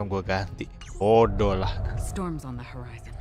Kan gue ganti. Bodoh lah. Storms on the horizon.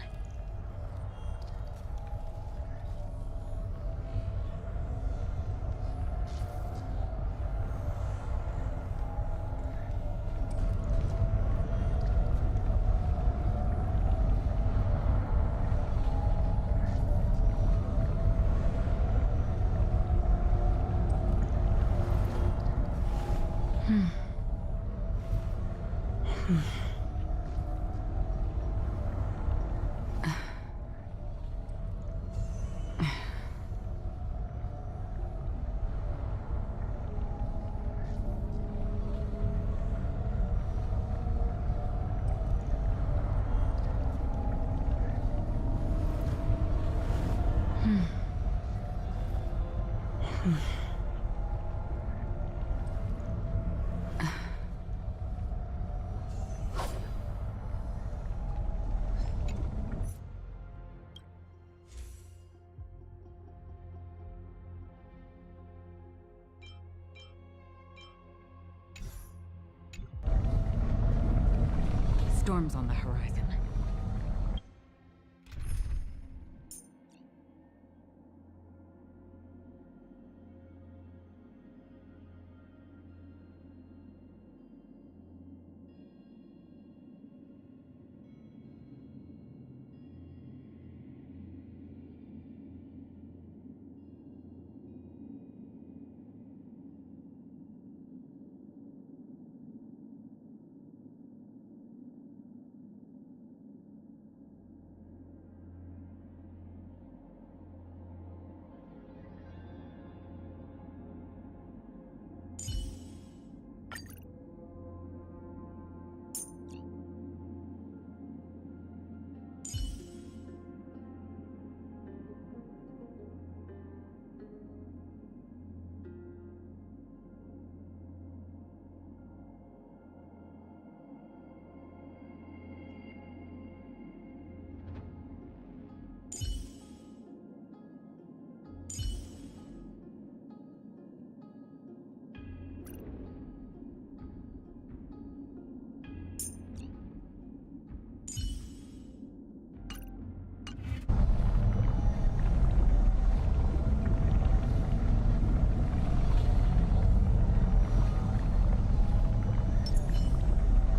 Storms on the horizon.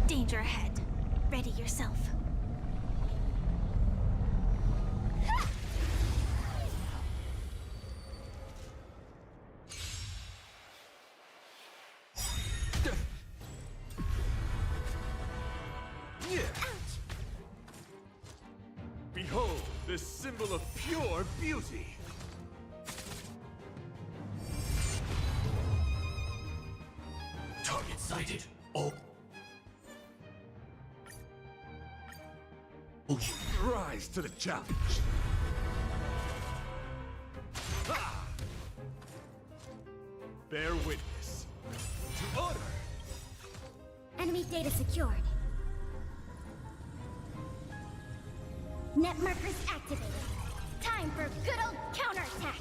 Danger ahead. Ready yourself. Behold, this symbol of pure beauty. Target sighted. Oh. Rise to the challenge. Ha! Bear witness to order. Enemy data secured. Net markers activated. Time for good old counterattack.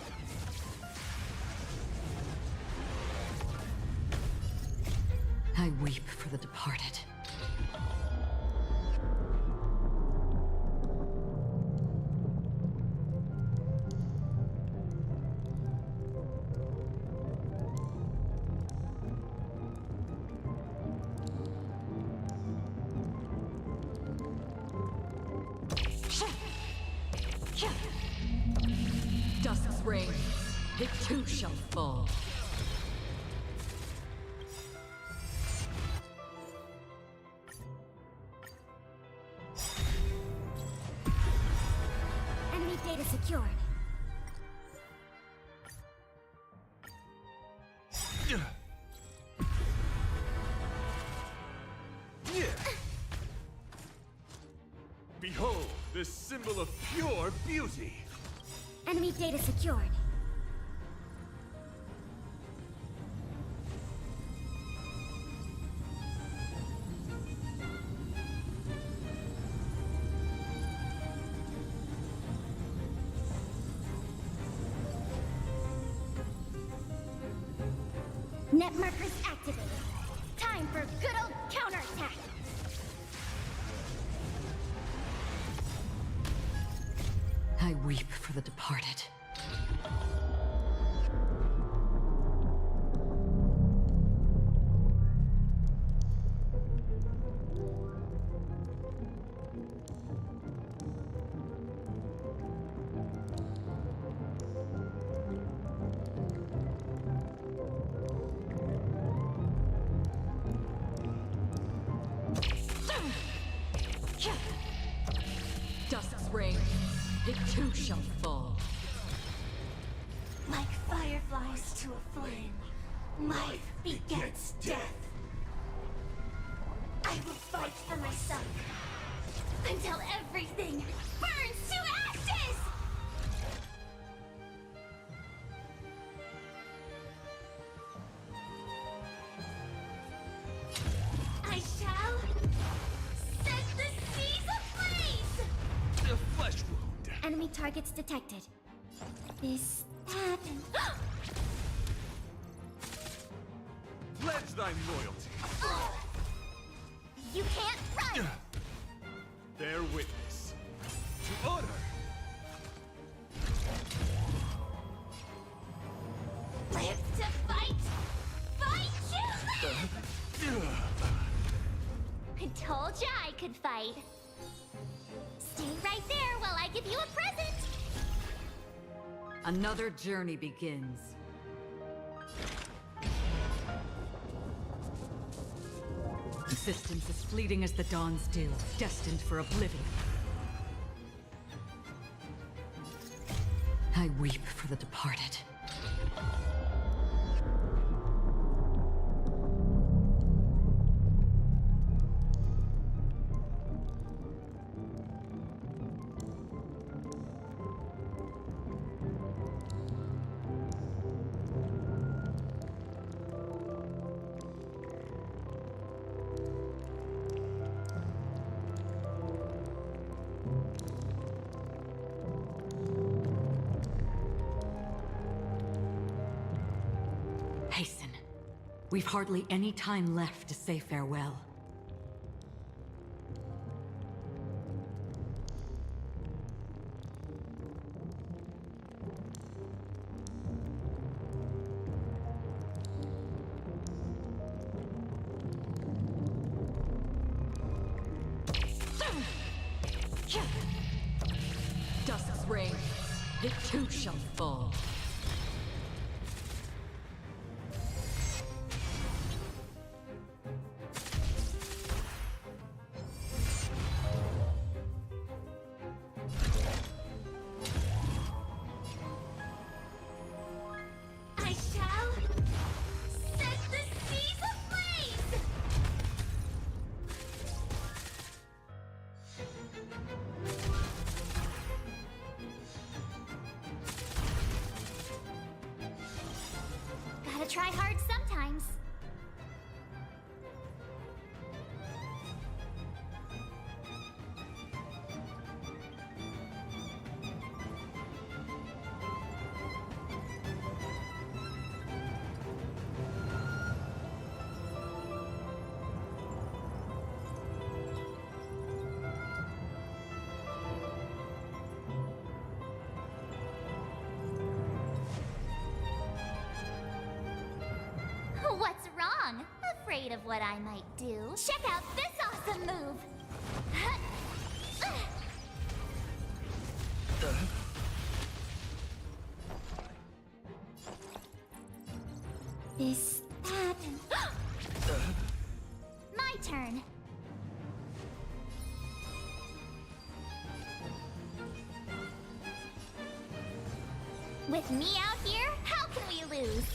I weep for the departed. Dusk's reign, it too shall fall. Enemy data secured. Behold, this symbol of pure beauty. Enemy data secured. Net markers activated. Time for good old counterattack. weep for the departed. Dusk's reign, it too shall fall. Like fireflies to a flame, life begets death. I will fight for myself until everything burns to ashes! I shall set the seas ablaze! A flesh wound. Enemy targets detected. This happened. Pledge thine loyalty. You can't run! Bear witness to honor. Live to fight! Fight you live! I told ya I could fight. Stay right there while I give you a present! Another journey begins. Existence is fleeting as the dawn's dew, destined for oblivion. I weep for the departed. Hasten. We've hardly any time left to say farewell. Dusk's reign, it too shall fall. I shall set the seas ablaze! Gotta try hard sometimes. What's wrong? Afraid of what I might do? Check out this awesome move! This happened. My turn. With me out here, how can we lose?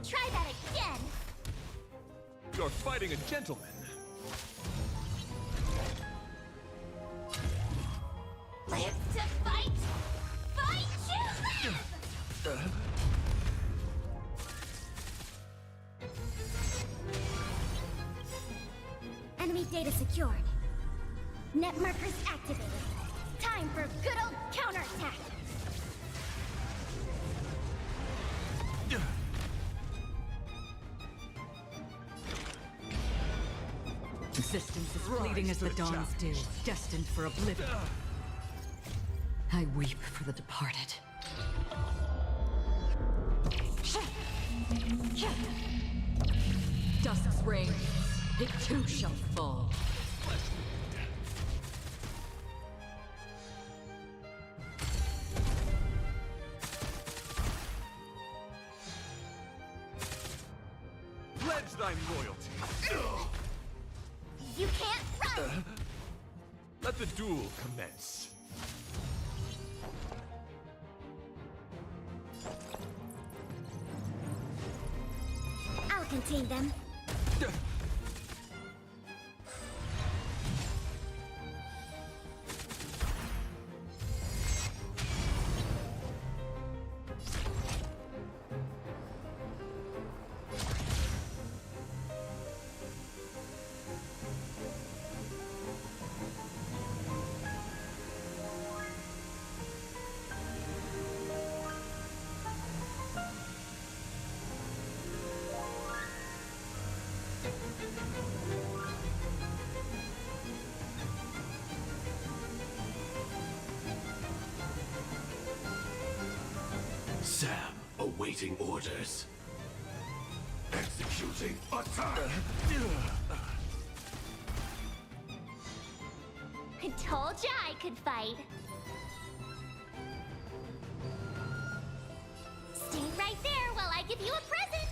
Try that again! You're fighting a gentleman. Live to fight! Fight you live! Enemy data secured. Net markers activated. Time for good old counterattack! Existence is fleeting as the dawns do, destined for oblivion. I weep for the departed. Dusk's reign, it too shall fall. Pledge thine loyalty. You can't run! Let the duel commence. I'll contain them. Sam, awaiting orders. Executing attack! I told ya I could fight. Stay right there while I give you a present.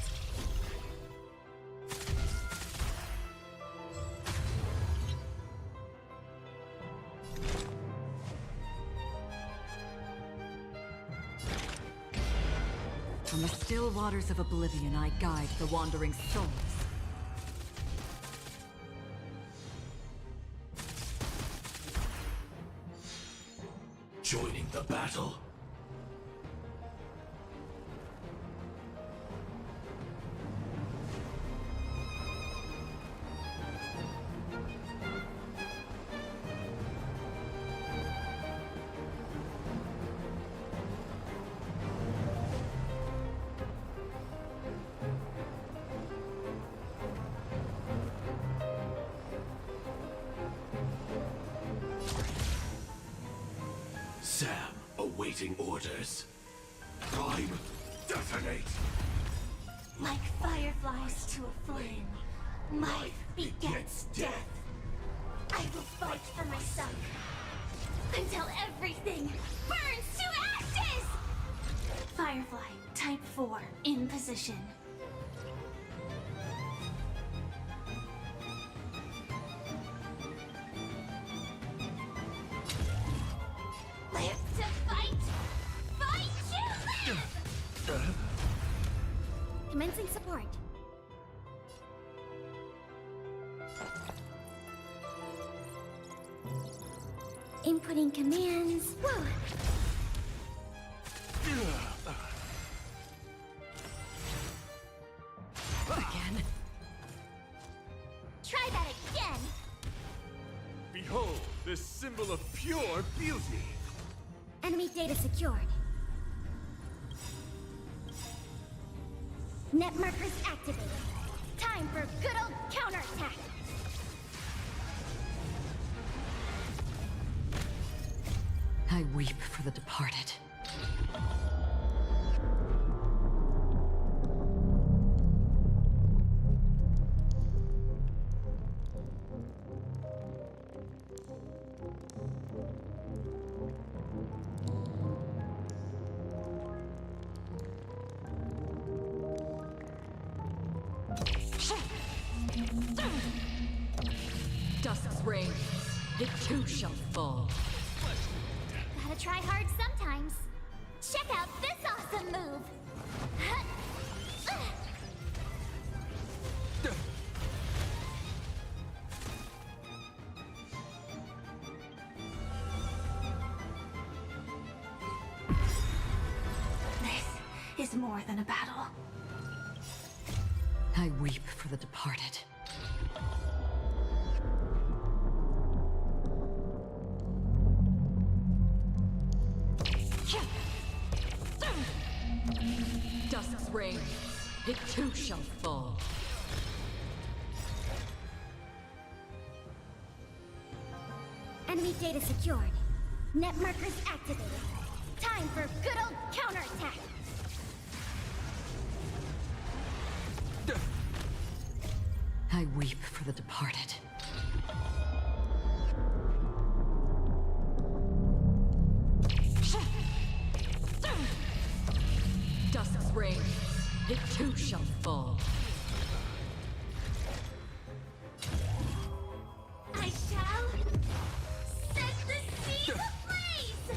From the still waters of oblivion, I guide the wandering souls. Joining the battle. Sam, awaiting orders. Time, detonate! Like fireflies to a flame, life begets death. I will fight for my son until everything burns to ashes! Firefly, type 4, in position. Live to fight! Fight you live! Commencing support. Inputting commands. Whoa! Again? Try that again! Behold, this symbol of pure beauty. Enemy data secured. Net markers activated. Time for good old counterattack. I weep for the departed. Dusk's reign, it too shall fall. Gotta try hard sometimes. Check out this awesome move. This is more than a battle. I weep for the departed. Dusk's reign, it too shall fall. Enemy data secured. Net markers activated. Time for good old counterattack. I weep for the departed. Dusk's reign, it too shall fall. I shall set the seas ablaze!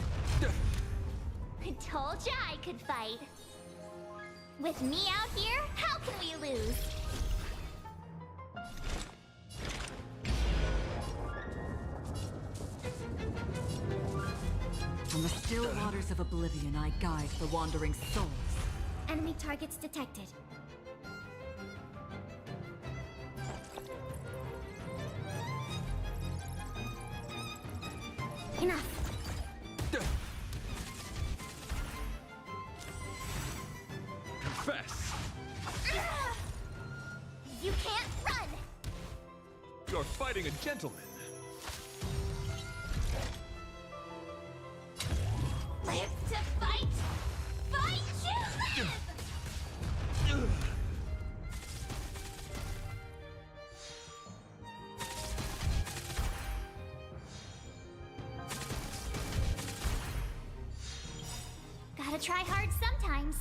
I told ya I could fight. With me out here, how can we lose? From the still waters of oblivion, I guide the wandering souls. Enemy targets detected. Enough. Confess! You can't run! You're fighting a gentleman. Live to fight! Fight to live! Gotta try hard sometimes.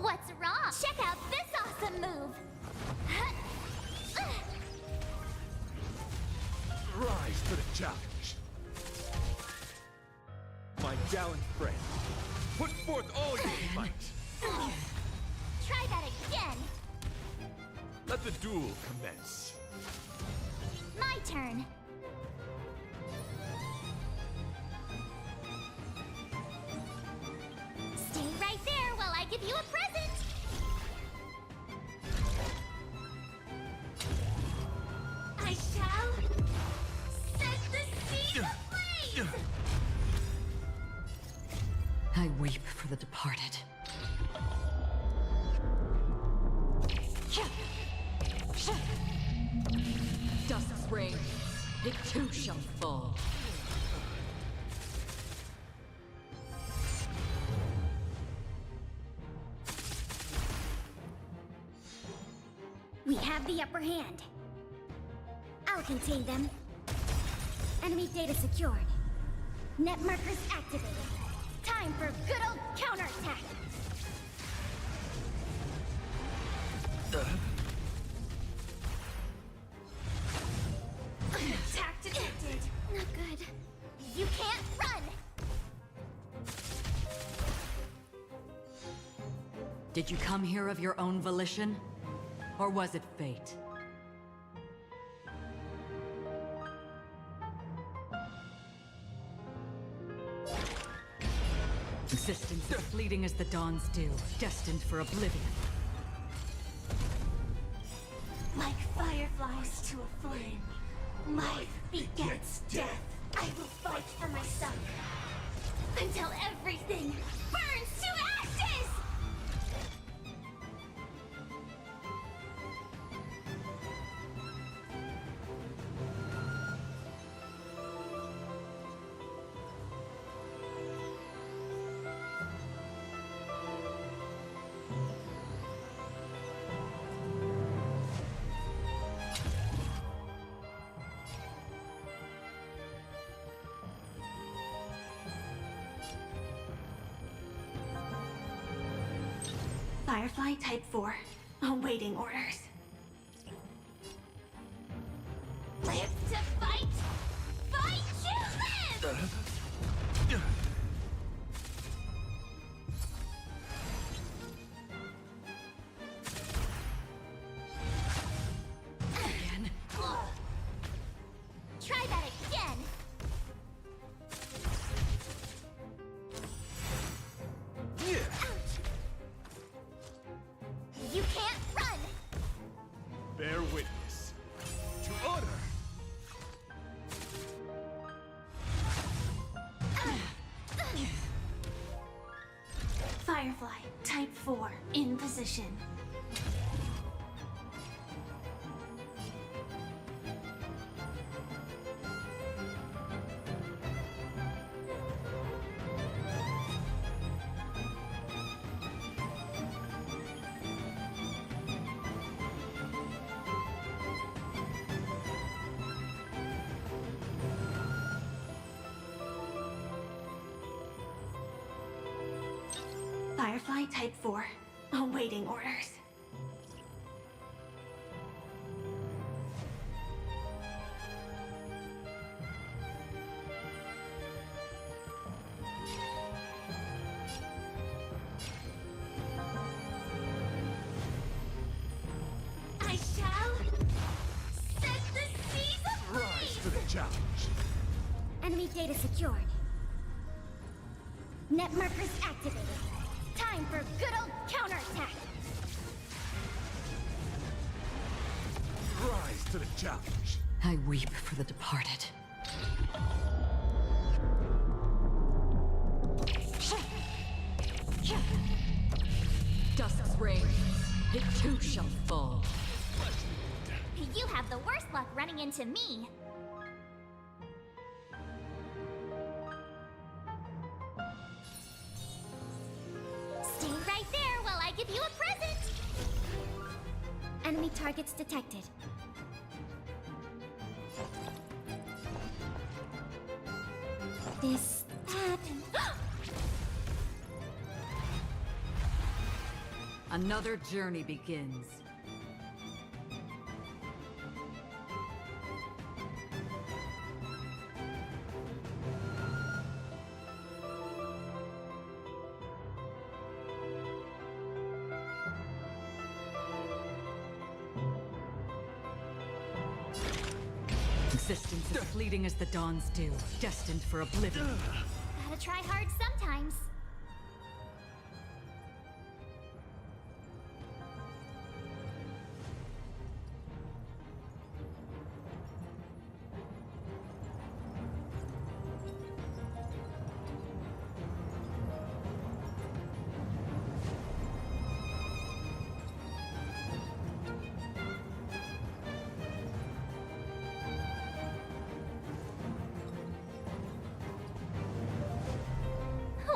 What's wrong? Check out this awesome move! Rise to the challenge. My gallant friend, put forth all your might. Try that again! Let the duel commence. My turn! Stay right there while I give you a present! I shall set the seas ablaze! I weep for the departed. Dusk's reign, it too shall fall. We have the upper hand. I'll contain them. Enemy data secured. Net markers activated. Time for good old counterattack. Attack detected. Not good. You can't run. Did you come here of your own volition? Or was it fate? Existence is fleeting as the dawn's dew, destined for oblivion. Like fireflies to a flame, life begets death. I will fight for myself until everything burns to ashes! Firefly Type 4, awaiting orders. Live to fight! Fight to live! Again? Try that again! Firefly, Type 4, in position. Firefly Type 4, awaiting orders. I shall set the seas ablaze! Rise to the challenge. Enemy data secured. Net markers activated. Time for good old counterattack! Rise to the challenge. I weep for the departed. Dusk's reign, it too shall fall. You have the worst luck running into me. Stay right there while I give you a present! Enemy targets detected. This happened. Another journey begins. Existence is fleeting as the dawn's dew, destined for oblivion. Gotta try hard sometimes.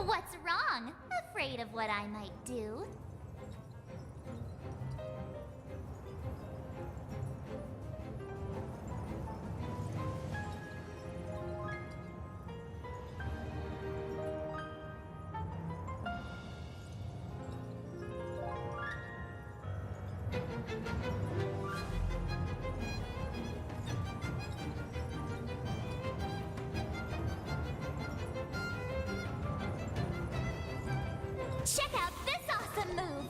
What's wrong? Afraid of what I might do? Check out this awesome move!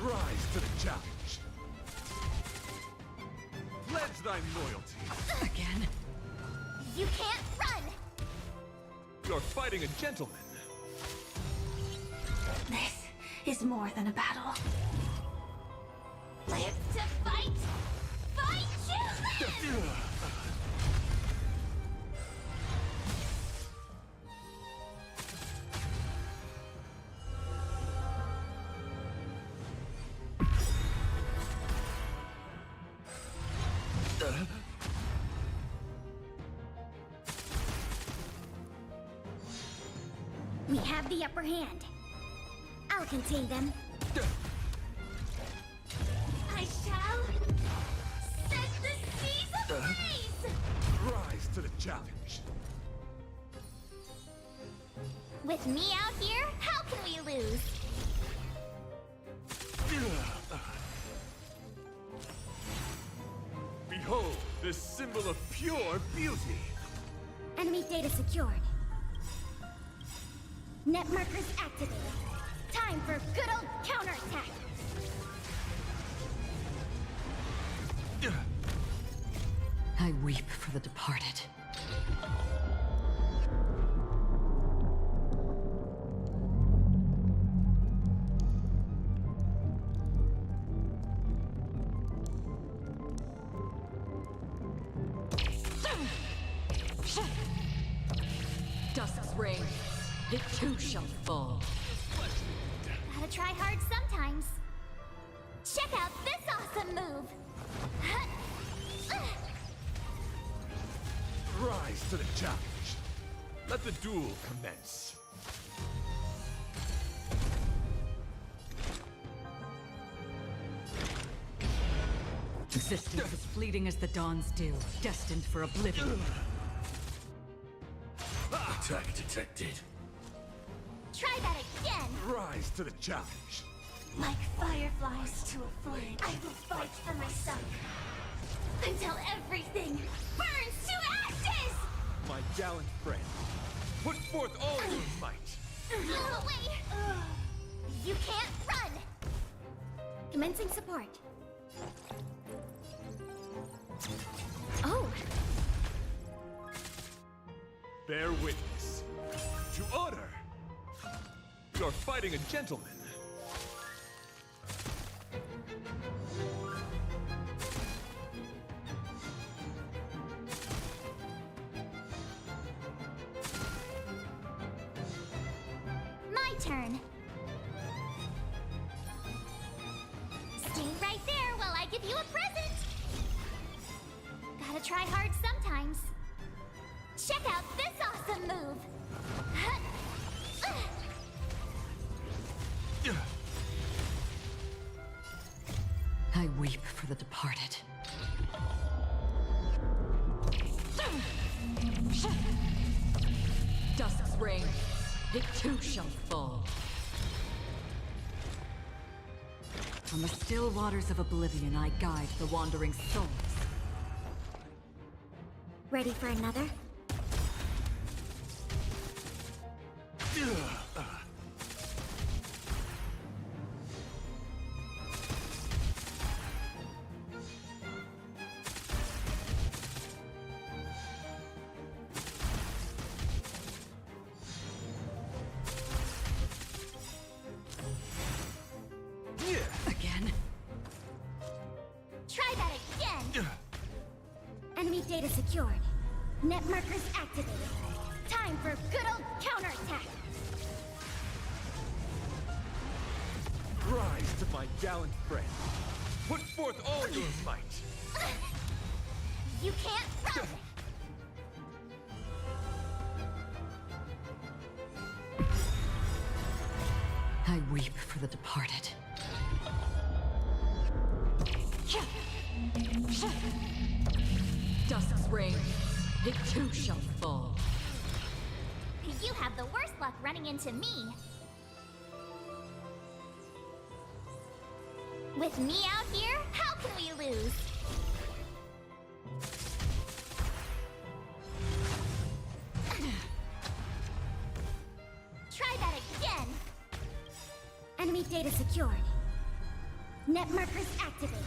Rise to the challenge. Pledge thy loyalty. Again? You can't run! You're fighting a gentleman. This is more than a battle. Live to fight! Fight to live! We have the upper hand. I'll contain them. I shall set the seas ablaze! Rise to the challenge. With me out here, how can we lose? Behold, this symbol of pure beauty. Enemy data secured. Net markers activated. Time for good old counterattack. I weep for the departed. Dusk's Dusk's reign, it too shall fall. Gotta try hard sometimes. Check out this awesome move! Rise to the challenge. Let the duel commence. Existence is fleeting as the dawn's dew, destined for oblivion. Attack detected. Try that again! Rise to the challenge. Like fireflies to a flame, I will fight for myself until everything burns to ashes! My gallant friend, put forth all your might. Go away! You can't run! Commencing support. Oh! Bear witness. To order! You're fighting a gentleman. My turn. Stay right there while I give you a present. Gotta try hard sometimes. Check out this awesome move. I weep for the departed. Dusk's reign, it too shall fall. On the still waters of oblivion, I guide the wandering souls. Ready for another? Again? Try that again! Enemy data secured. Net markers activated. Time for good old counterattack! Rise to my gallant friend. Put forth all your might. You can't run! I weep for the departed. Dusk's reign, it too shall fall. You have the worst luck running into me. With me out here, how can we lose? Try that again! Enemy data secured. Net markers activated.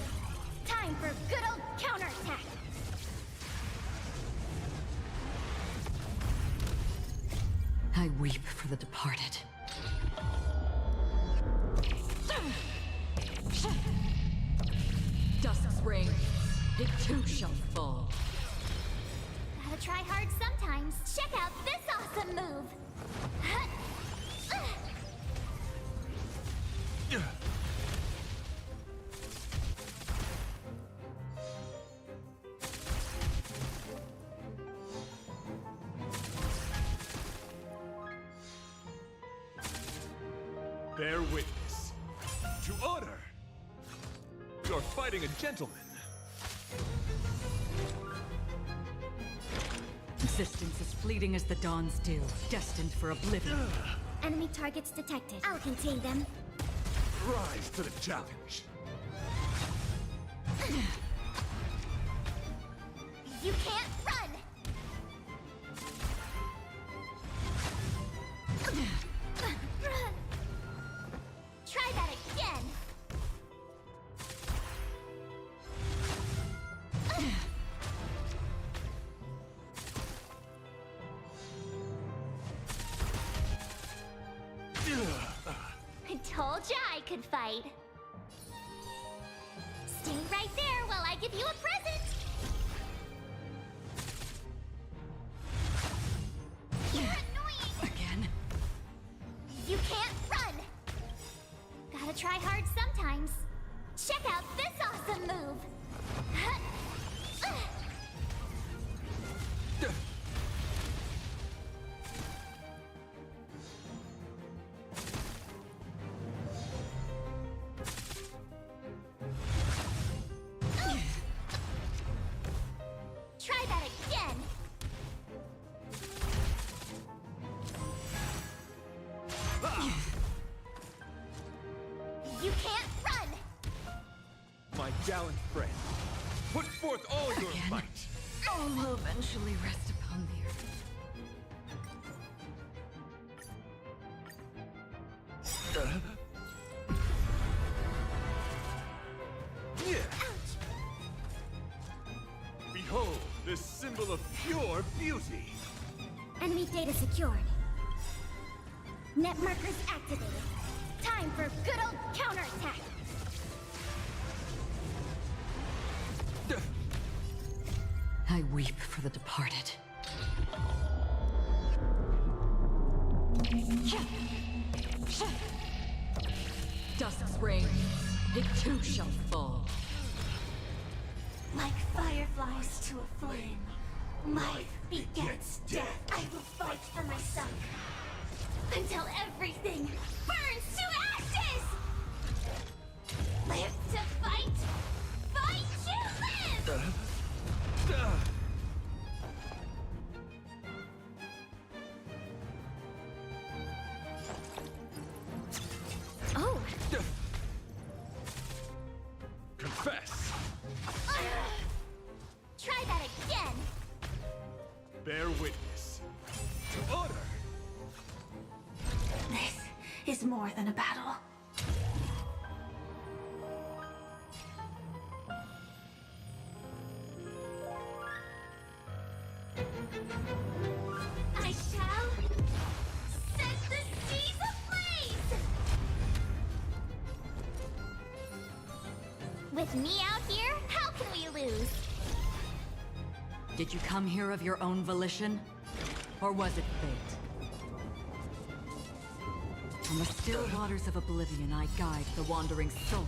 Time for good old counterattack! I weep for the departed. Dusk's reign, it too shall fall. Gotta try hard sometimes. Check out this awesome move! Bear witness. To order! You're fighting a gentleman. Existence is fleeting as the dawn's dew, destined for oblivion. Enemy targets detected. I'll contain them. Rise to the challenge. You can't run! Try that again! I told ya I could fight. Stay right there while I give you a present! You're annoying! Try that again. You can't run. My gallant friend, put forth all your Again. might. All will eventually rest upon the earth. Behold, this symbol of pure beauty. Enemy data secured. Net markers activated. Time for good old counterattack. I weep for the departed. Dusk's reign, it too shall fall. Like fireflies to a flame, life begets death. I will fight for myself until everything burns to ashes. Live to fight, fight to live. Oh, Confess. try that again. Bear witness. To honor. This is more than a battle. I shall set the seas ablaze! With me out here, how can we lose? Did you come here of your own volition? Or was it fate? From the still waters of oblivion, I guide the wandering souls.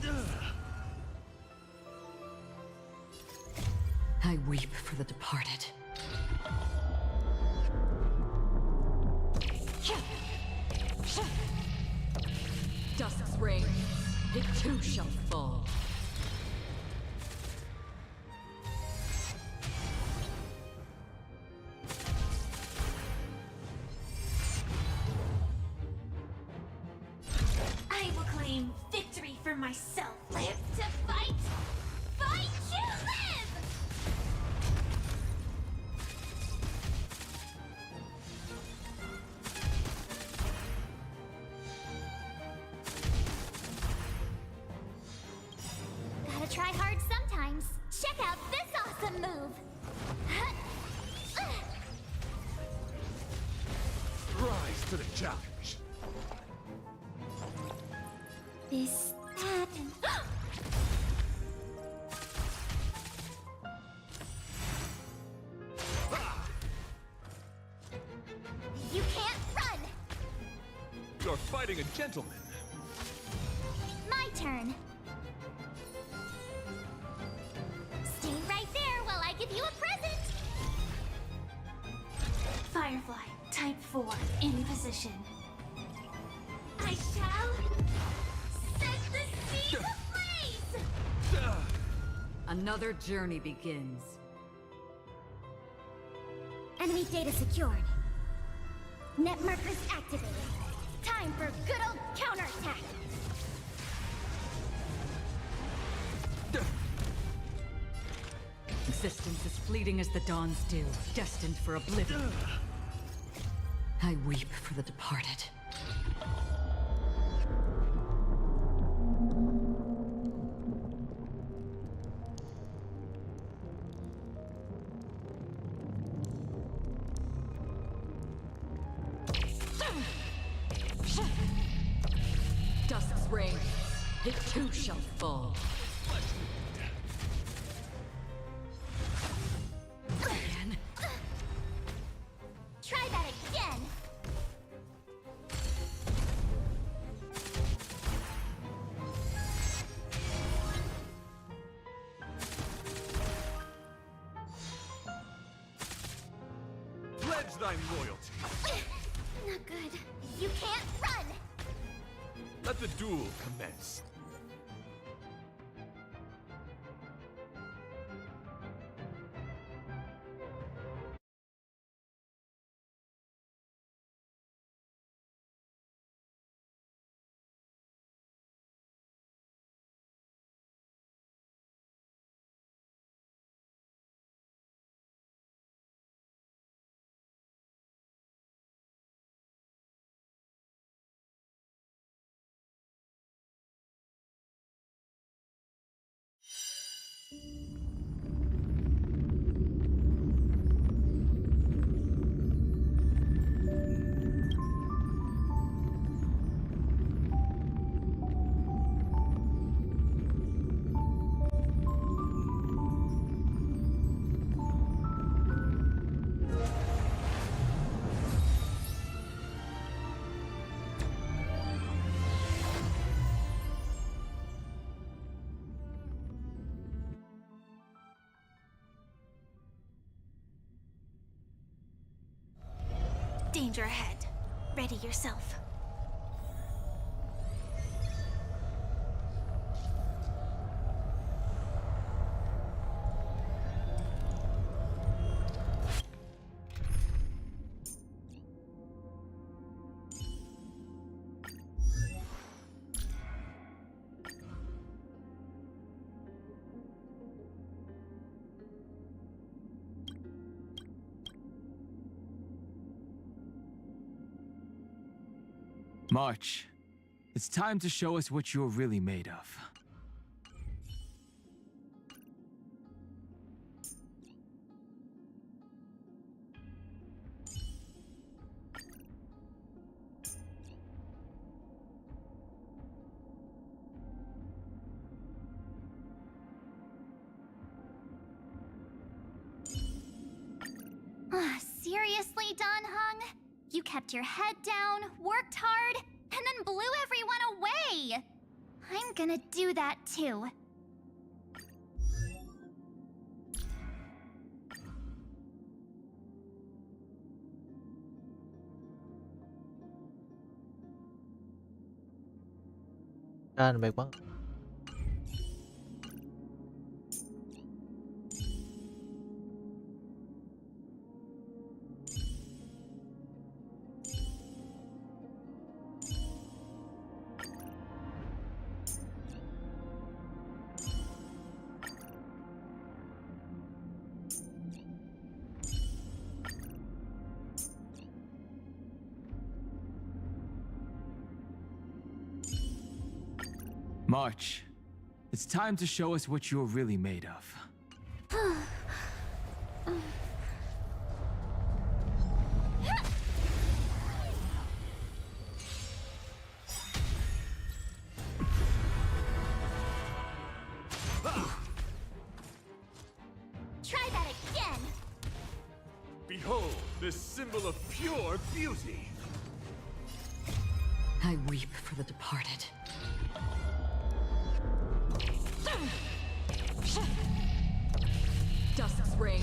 I weep for the departed. Dusk's reign, it too shall fall. I will claim victory for myself. Live to fight, fight to live! Gotta try hard sometimes. Check out this awesome move! Rise to the challenge. This, that, and... You can't run! You're fighting a gentleman. My turn. Stay right there while I give you a present! Firefly, type 4, in position. I shall set the seas ablaze! Another journey begins. Enemy data secured. Net markers activated. Time for good old counterattack! Existence is fleeting as the dawn's dew, destined for oblivion. I weep for the departed. Dusk's reign, it too shall fall. Again. Try that again! Pledge thine loyalty. Not good. You can't run! Let the duel commence. Danger ahead. Ready yourself. March, it's time to show us what you're really made of. Seriously, Don Hung? You kept your head down, worked hard, and then blew everyone away! I'm gonna do that too. Kan baik banget. March, it's time to show us what you're really made of. Try that again! Behold, this symbol of pure beauty. I weep for the departed. Dusk's reign,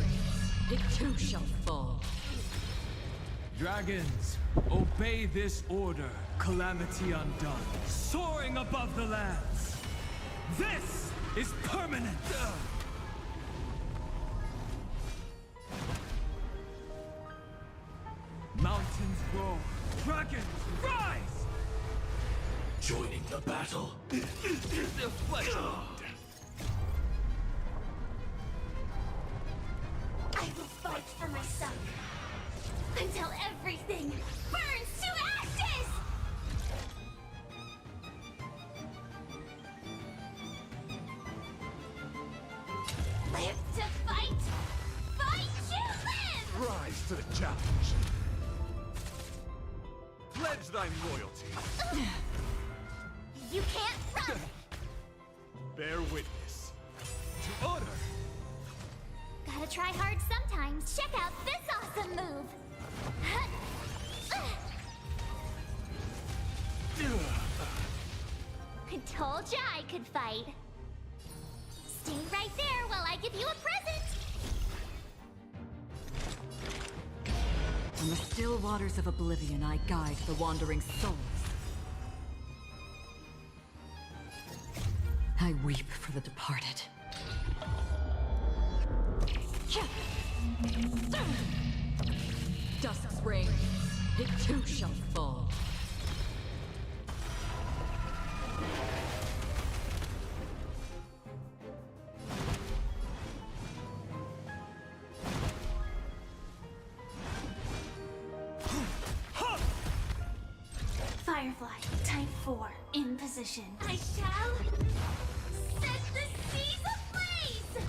it too shall fall. Dragons, obey this order. Calamity undone, soaring above the lands. This is permanent. Mountains roar, dragons rise. Joining the battle. The flesh wound. I will fight for my son until everything burns to ashes! Live to fight! Fight to live! Rise to the challenge. Pledge thy loyalty. You can't run! Bear witness to honor. Gotta try hard sometimes. Check out this awesome move! I told ya I could fight. Stay right there while I give you a present! On the still waters of oblivion, I guide the wandering souls. I weep for the departed. Dusk's reign, it too shall fall. Firefly, type 4, in position. I shall set the seas ablaze!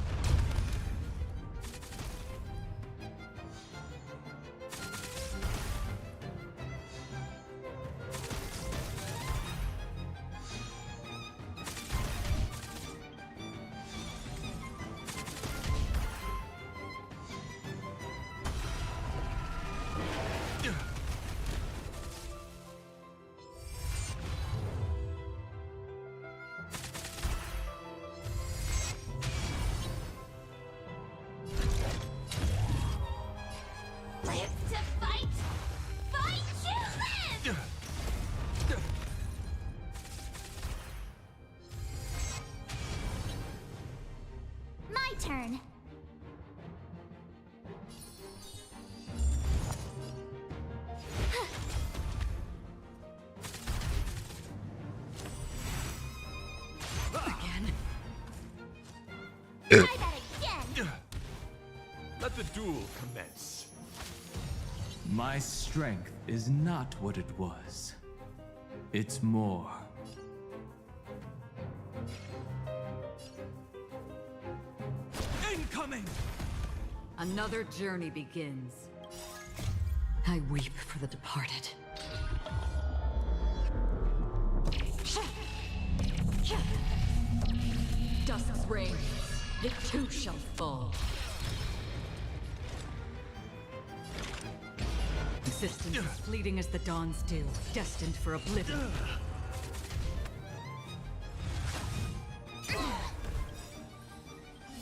Let the duel commence. My strength is not what it was. It's more. Incoming! Another journey begins. I weep for the departed. Dusk's reign, it too shall fall. Existence is fleeting as the dawn's dew, destined for oblivion.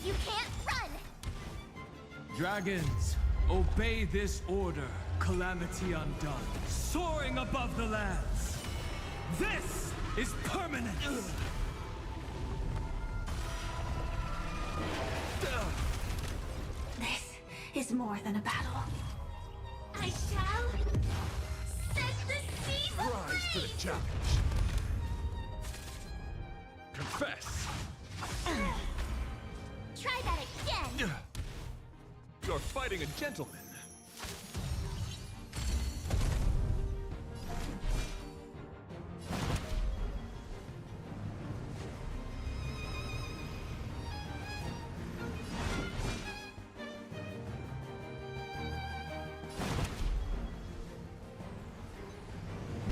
You can't run! Dragons, obey this order. Calamity undone, soaring above the lands. This is permanent. This is more than a battle. I shall set the seas Rise to the aflame! challenge. Confess. Try that again! You're fighting a gentleman.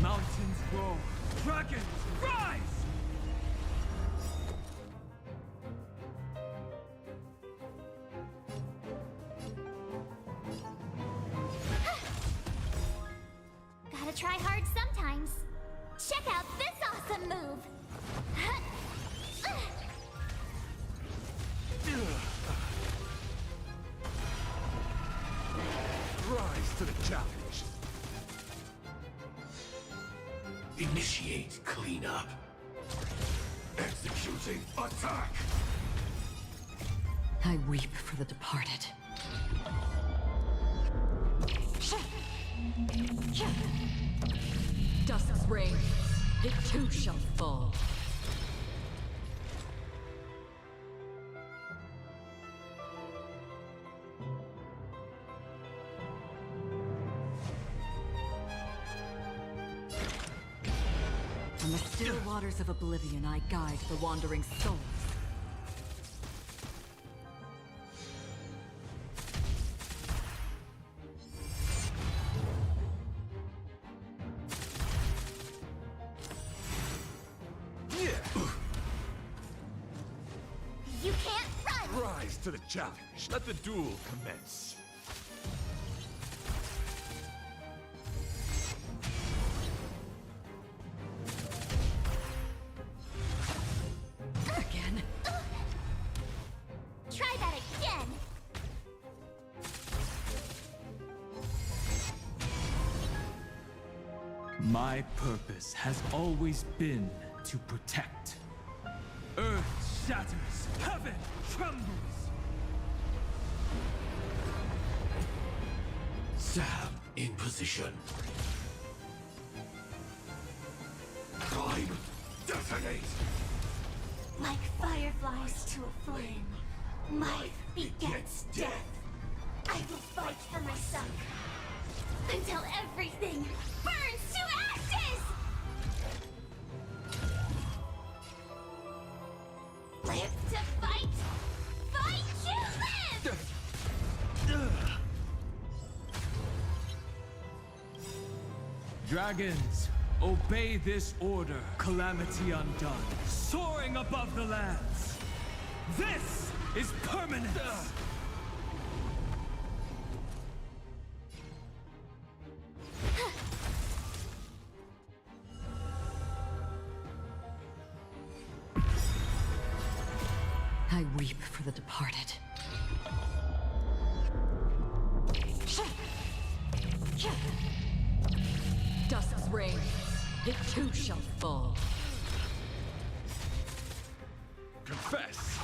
Mountains roar, dragons rise! Gotta try hard sometimes. Check out this awesome move! Rise to the challenge. Initiate cleanup. Executing attack. I weep for the departed. Dusk's reign, it too shall fall. On the still waters of oblivion, I guide the wandering souls. You can't run! Rise to the challenge. Let the duel commence. Again? Try that again! My purpose has always been to protect. Earth shatters, heaven trembles. Sam in position. Climb. Detonate. Like fireflies to a flame, life begets death. I will fight for my son until everything burns to ashes! Live to fight! Fight to live! Dragons, obey this order. Calamity undone, soaring above the lands. This is permanent. I weep for the departed. Dusk's reign, it too shall fall. Confess.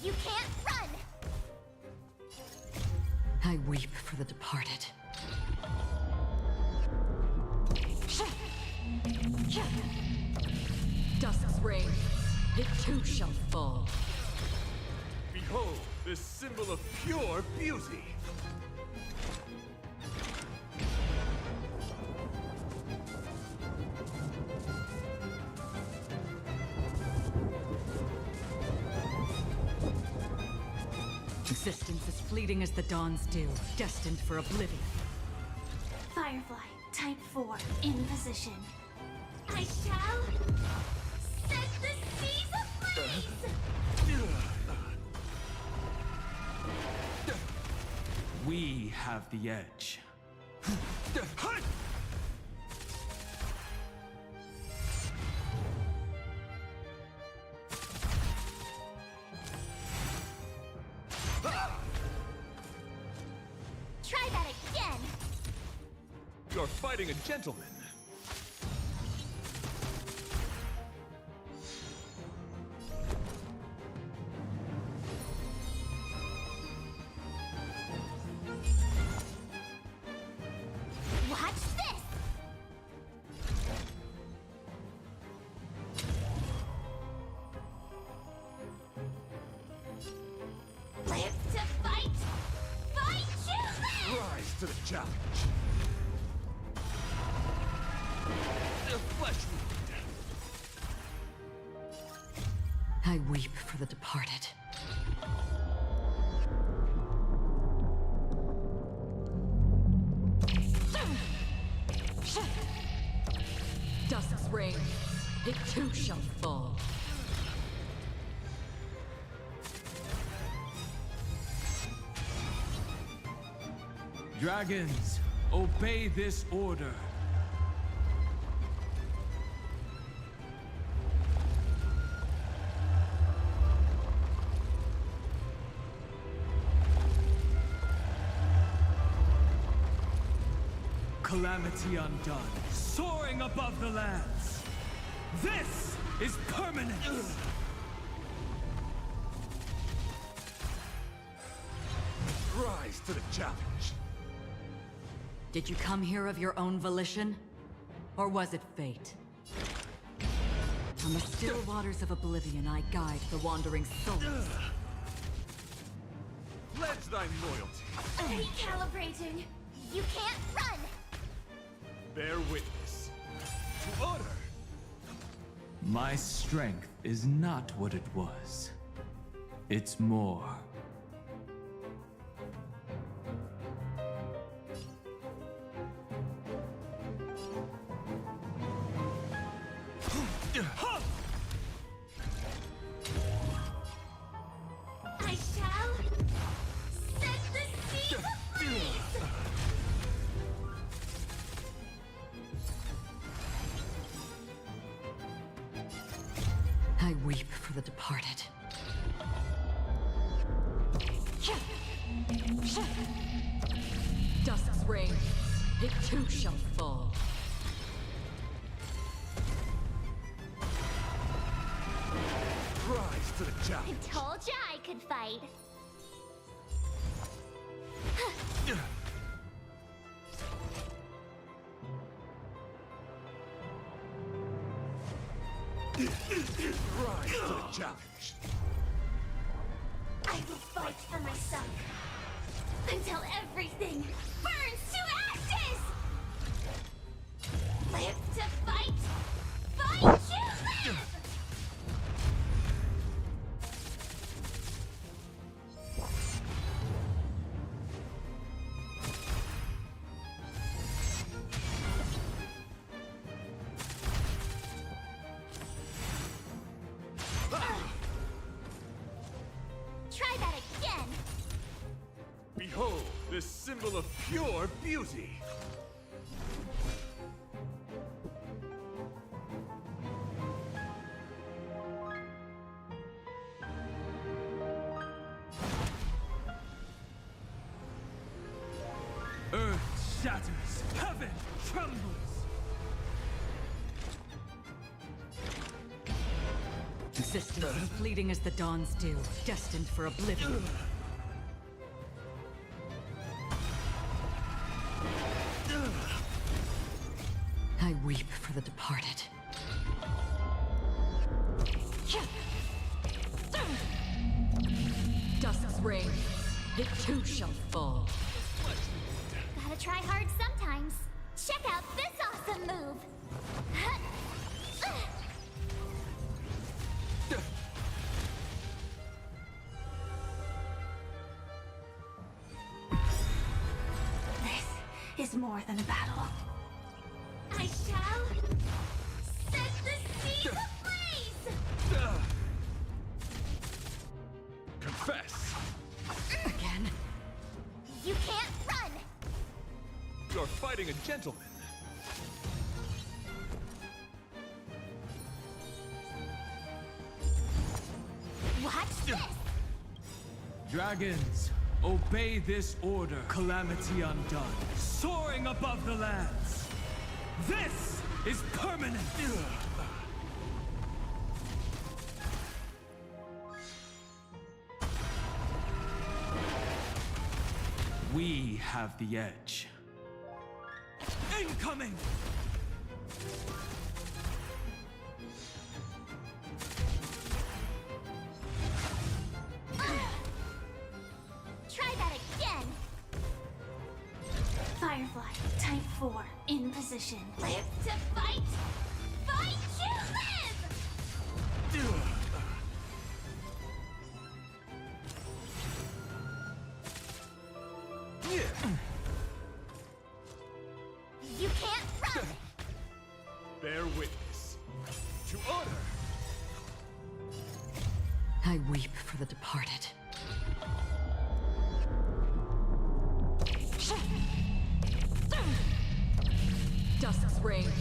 You can't run! I weep for the departed. Dusk's reign, it too shall fall. Behold this symbol of pure beauty. Existence as fleeting as the dawn's dew, destined for oblivion. Firefly, type 4, in position. I shall set the seas ablaze! We have the edge. Try that again! You're fighting a gentleman. Watch this! Live to fight! Fight to live! Rise to the challenge. The flesh wound. I weep for the departed. Dusk's reign, it too shall fall. Dragons, obey this order. Calamity undone, soaring above the lands. This is permanence. Rise to the challenge. Did you come here of your own volition? Or was it fate? On the still waters of oblivion, I guide the wandering souls. Pledge thy loyalty. Recalibrating! You can't run! Bear witness. To order. My strength is not what it was. It's more. I shall set the seas ablaze! I weep for the departed. Dusk's reign, it too shall fall. Rise to the I challenge. told ya I could fight. Rise to the challenge. I will fight for myself until everything burns to ashes! Live to fight! Fight to live! Try that again! Behold, this symbol of pure beauty. Earth shatters, heaven trembles. Existence as fleeting as the dawn's dew, destined for oblivion. I weep for the departed. Dusk's reign, it too shall fall. Gotta try hard sometimes. Check out this awesome move. This is more than a battle. I shall set the sea ablaze! Confess! Again? You can't run! You're fighting a gentleman. Watch this! Dragons, obey this order. Calamity undone, soaring above the lands. This is permanent. We have the edge. Incoming! Try that again! Firefly, type 4, in position. Live to fight! Fight to live! You can't run! Bear witness. To honor. I weep for the departed. Dusk's reign,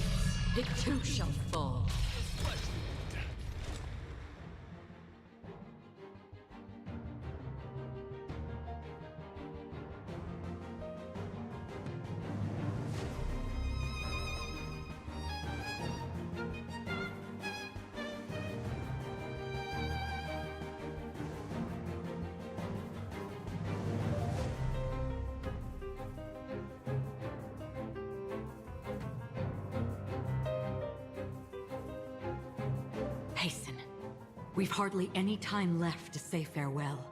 it too shall fall. Hasten. We've hardly any time left to say farewell.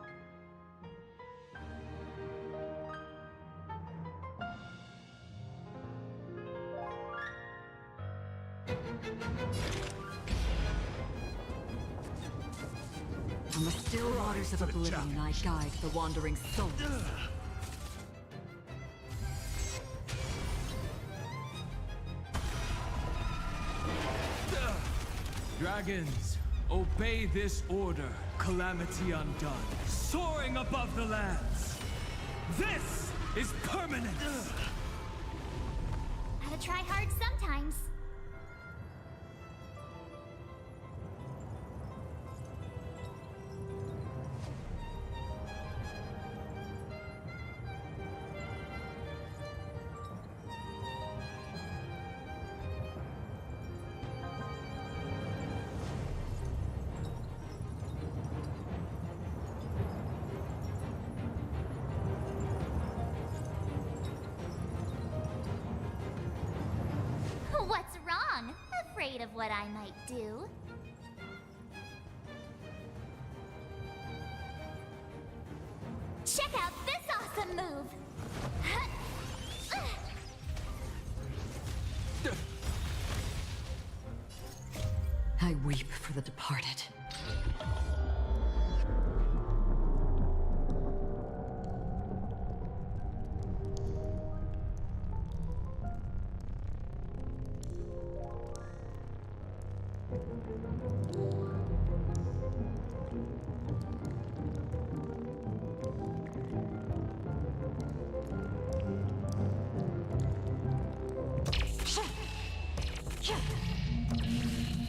On the still waters of oblivion, I guide the wandering soul. Dragons, obey this order. Calamity undone, soaring above the lands. This is permanent. Gotta try hard sometimes. What's wrong? Afraid of what I might do? Check out this awesome move! I weep for the departed.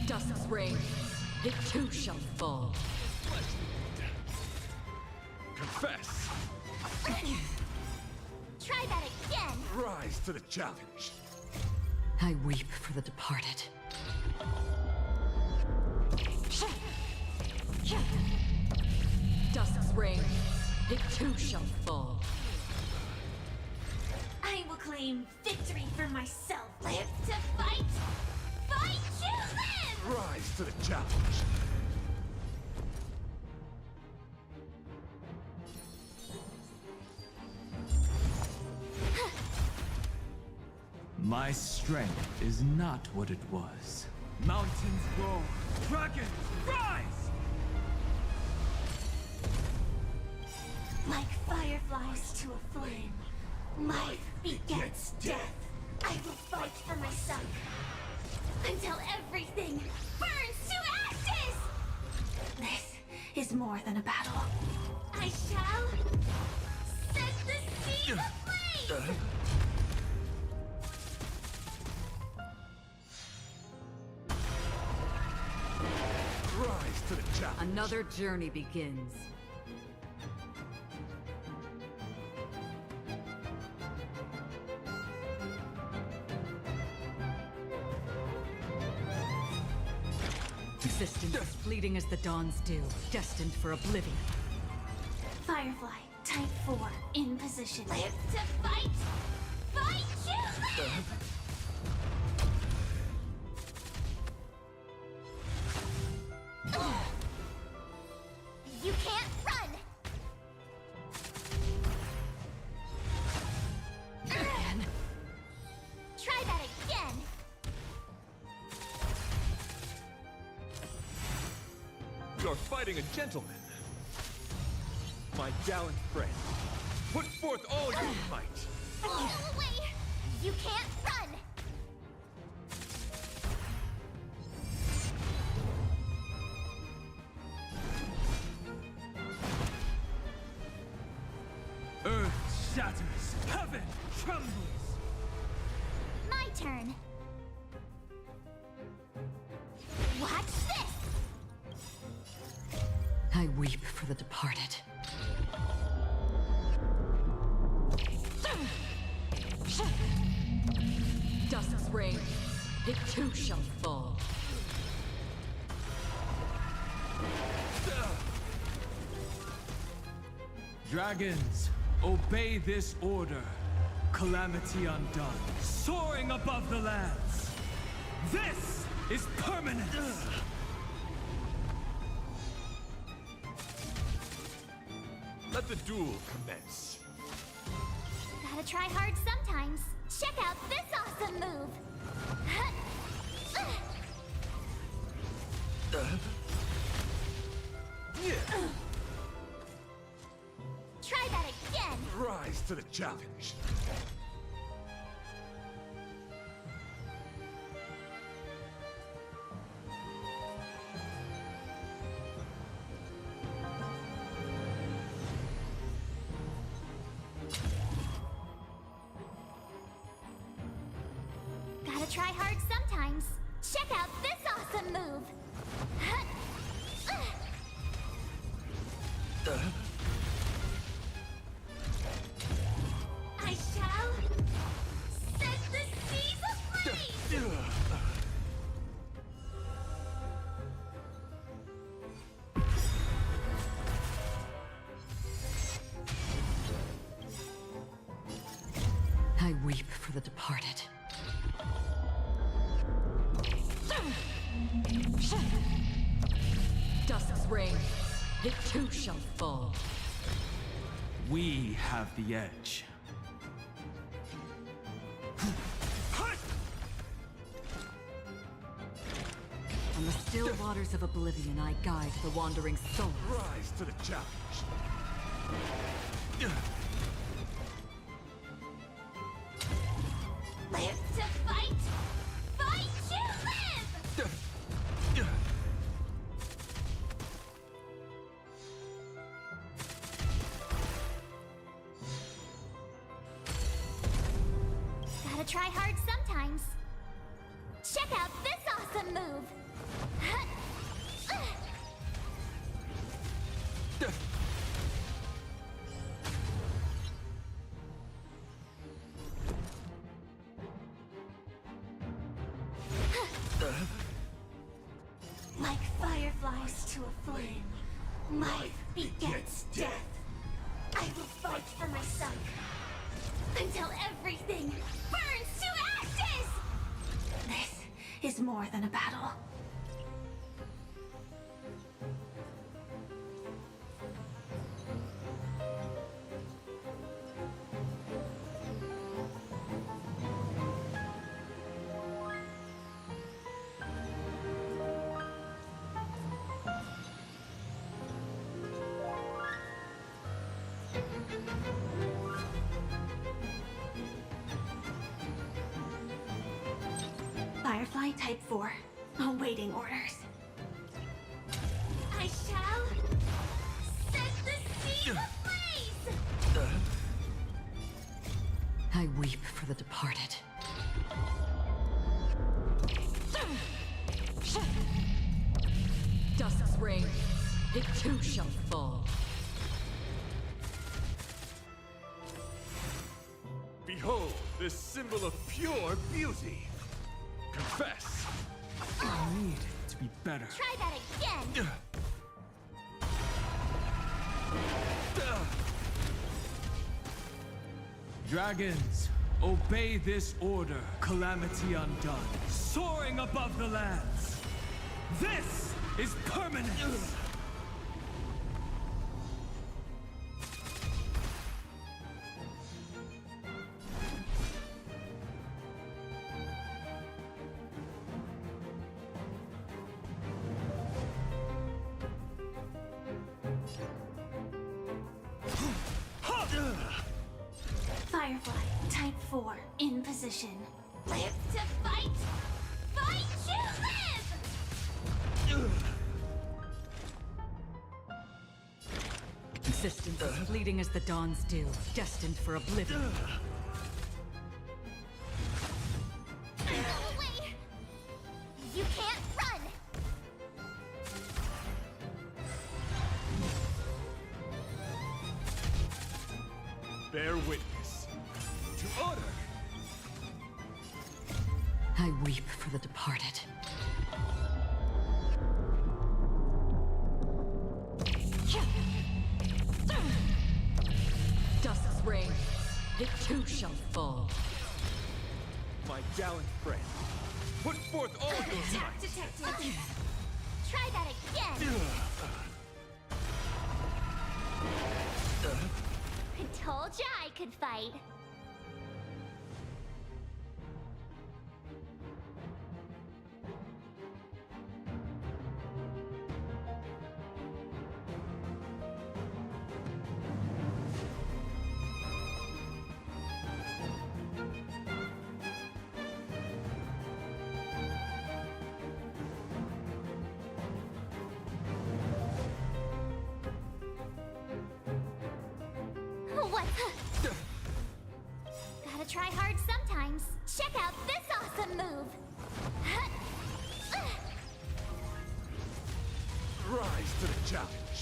Dusk's reign, it too shall fall. Confess. Try that again! Rise to the challenge. I weep for the departed. Dusk's reign, it too shall fall. I will claim victory for myself. Live to fight! Fight to live! Rise to the challenge. My strength is not what it was. Mountains roar, dragons rise! Like fireflies to a flame, life begets death. I will fight for my son until everything burns to ashes! This is more than a battle. I shall set the seas ablaze! Rise to the challenge. Another journey begins. Existence as fleeting as the dawn's dew, destined for oblivion. Firefly, type 4, in position. Live to fight! Fight you live! You can't run! Again? Try that again! You're fighting a gentleman. My gallant friend. Put forth all your might. Get away! You can't run! Earth shatters, heaven trembles! My turn. Watch this! I weep for the departed. Dusk's reign, it too shall fall. Dragons, obey this order. Calamity undone, soaring above the lands. This is permanence! Let the duel commence. Gotta try hard sometimes. Check out this awesome move! Try that again! Rise to the challenge. Gotta try hard sometimes. Check out this awesome move! I shall set the seas ablaze! I weep for the departed. Dusk's reign, it too shall fall. We have the edge. On the still waters of oblivion, I guide the wandering soul. Rise to the challenge. Live to fight! Fight you live! Gotta try hard sometimes. Check out this awesome move! Like fireflies to a flame, life begets death. I will fight for my son until everything burns to ashes! This is more than a battle. Firefly Type 4, awaiting orders. I shall set the seas ablaze! I weep for the departed. Dusk's reign, it too shall fall. Behold, this symbol of pure beauty. Confess. I need to be better. Try that again! Dragons, obey this order. Calamity undone, soaring above the lands. This is permanence. Firefly Type 4, in position. Live to fight! Fight to live! Existence is fleeting as the dawn's dew, destined for oblivion. Away! You can't run! Bear witness to honor. I weep for the departed. Dusk's reign, it too shall fall. My gallant friend, put forth all your Attack might. detected! Try that again! I told ya I could fight. What? Gotta try hard sometimes. Check out this awesome move. Rise to the challenge.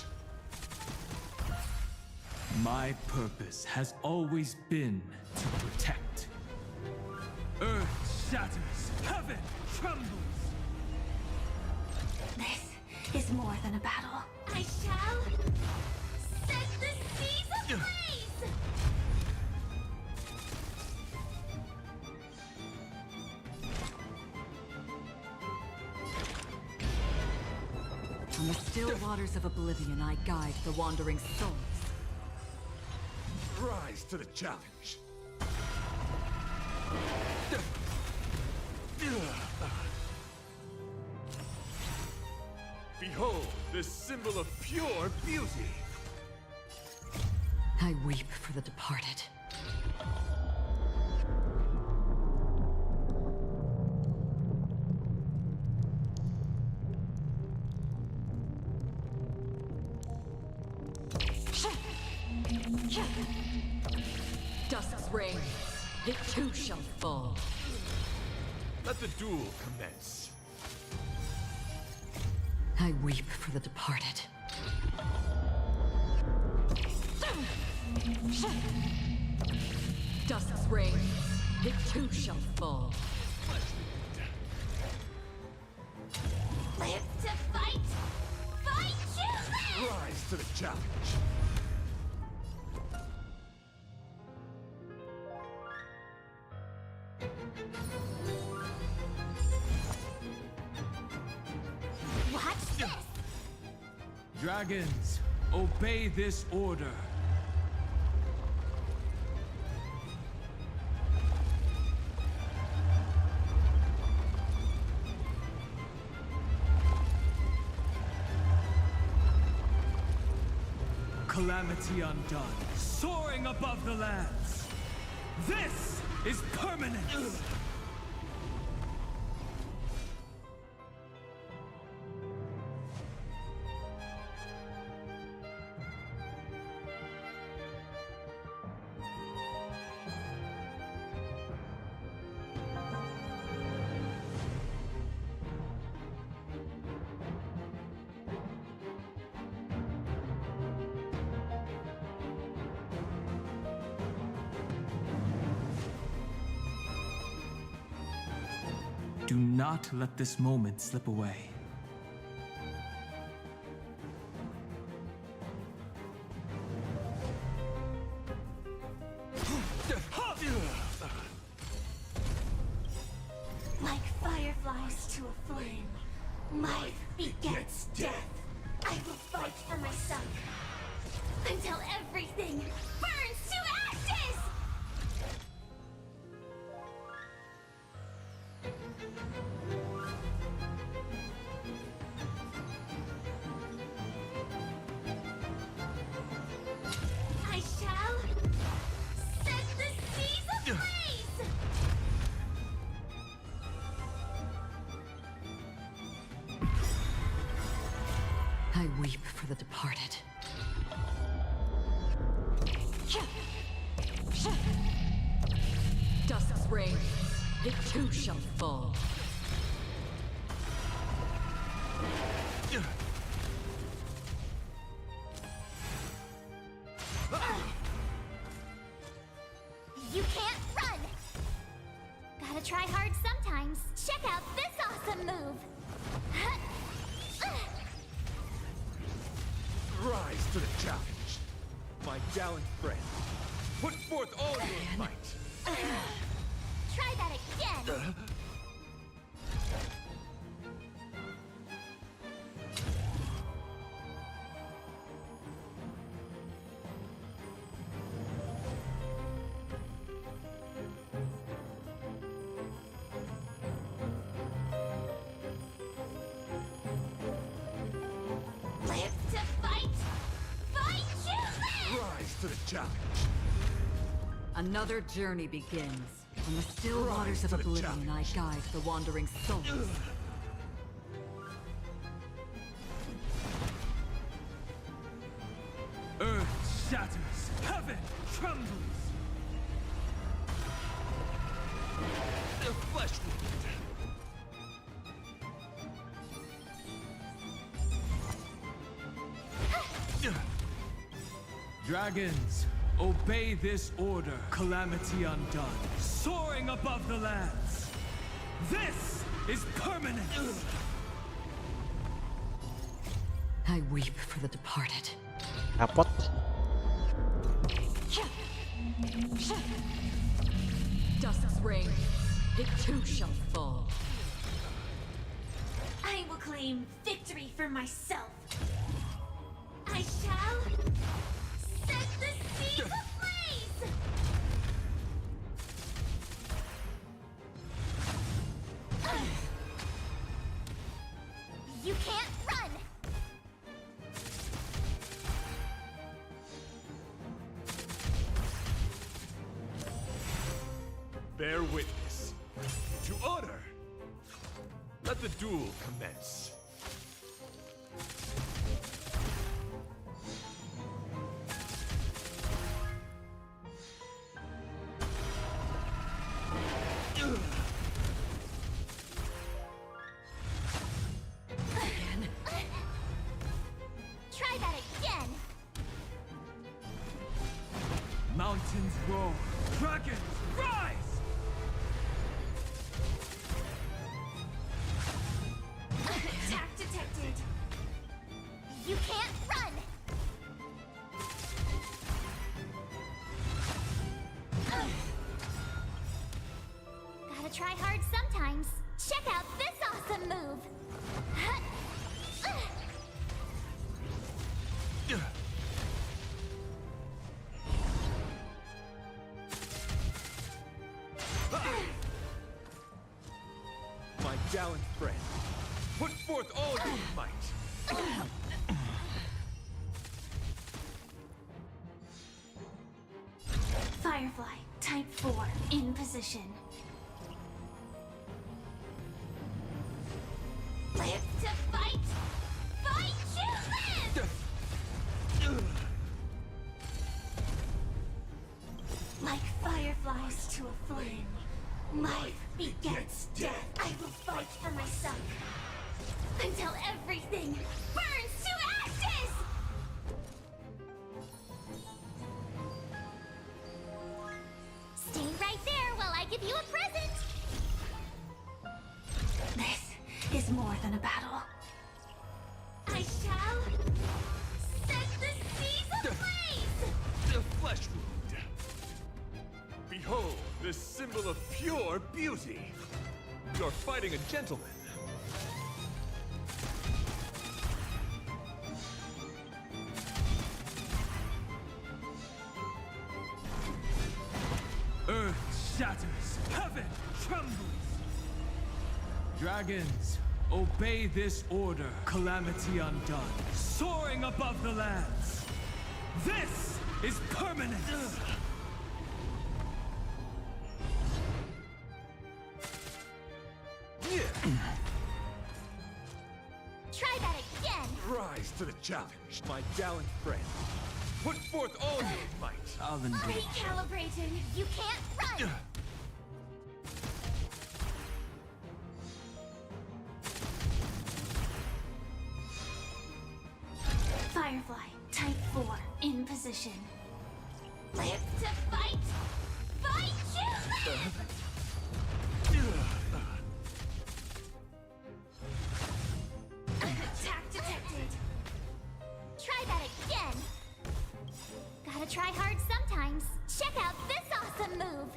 My purpose has always been to protect. Earth shatters, heaven trembles. This is more than a battle. I shall set the seas ablaze! On the still waters of oblivion, I guide the wandering souls. Rise to the challenge. Behold, this symbol of pure beauty. I weep for the departed. Dusk's reign, it too shall fall. Let the duel commence. I weep for the departed. Dusk's reign, it too shall fall. Live to fight! Fight to live! Rise to the challenge. Watch this! Dragons, obey this order. calamity undone, soaring above the lands. This is permanence! Do not let this moment slip away. Like fireflies to a flame, life begets death. I will fight for myself until everything burns to ashes! I shall set the seas ablaze! I weep for the departed. Dust's reign, it too shall fall. You can't run! Gotta try hard sometimes. Check out this awesome move! Rise to the challenge, my gallant friend. Put forth all your might. Try that again! Live to fight! Fight you live! Rise to the challenge. Another journey begins. On the still waters of to the oblivion, I guide the wandering souls. Earth shatters, heaven trembles. The flesh wound. Dragons, obey this order. Calamity undone, soaring above the lands. This is permanence! I weep for the departed. Kapot. Dust's reign, it too shall fall. I will claim victory for myself. I shall set the seas ablaze! You can't run! Bear witness. To honor. Let the duel commence. Try that again! Mountains roar, dragons rise! Attack detected! You can't run! Gotta try hard sometimes. Check out this awesome move! My gallant friend. Put forth all your might. Firefly, type 4, in position. Live to fight! Fight to live! Like fireflies to a flame, life begets death. I will fight for my son until everything burns to ashes! Stay right there while I give you a present! This is more than a battle. I shall set the seas ablaze! The flesh wound. Behold, the symbol of pure beauty. You're fighting a gentleman. Earth shatters, heaven trembles. Dragons, obey this order. Calamity undone, soaring above the lands. This is permanence. Try that again! Rise to the challenge, my gallant friend. Put forth all your might. I'll endure. Recalibrating! You can't run! Firefly, type 4, in position. Live to fight! Fight to live! Attack detected! Try that again! Gotta try hard sometimes. Check out this awesome move!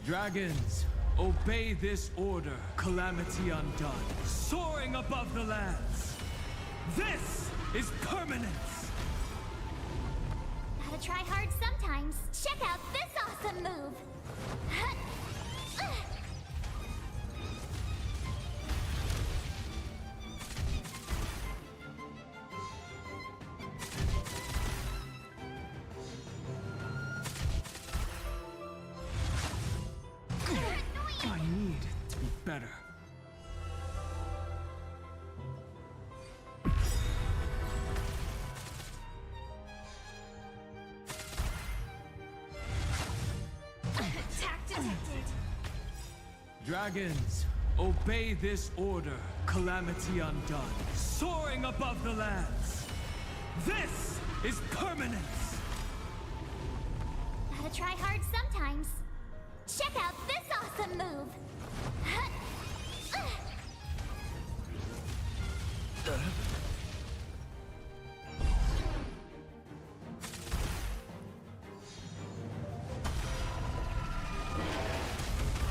Dragons, obey this order. Calamity undone, soaring above the lands. This is permanence. Gotta try hard sometimes. Check out this awesome move! I need to be better. Attack detected! Dragons, obey this order. Calamity undone, soaring above the lands. This is permanence. Gotta try hard sometimes. Check out this awesome move!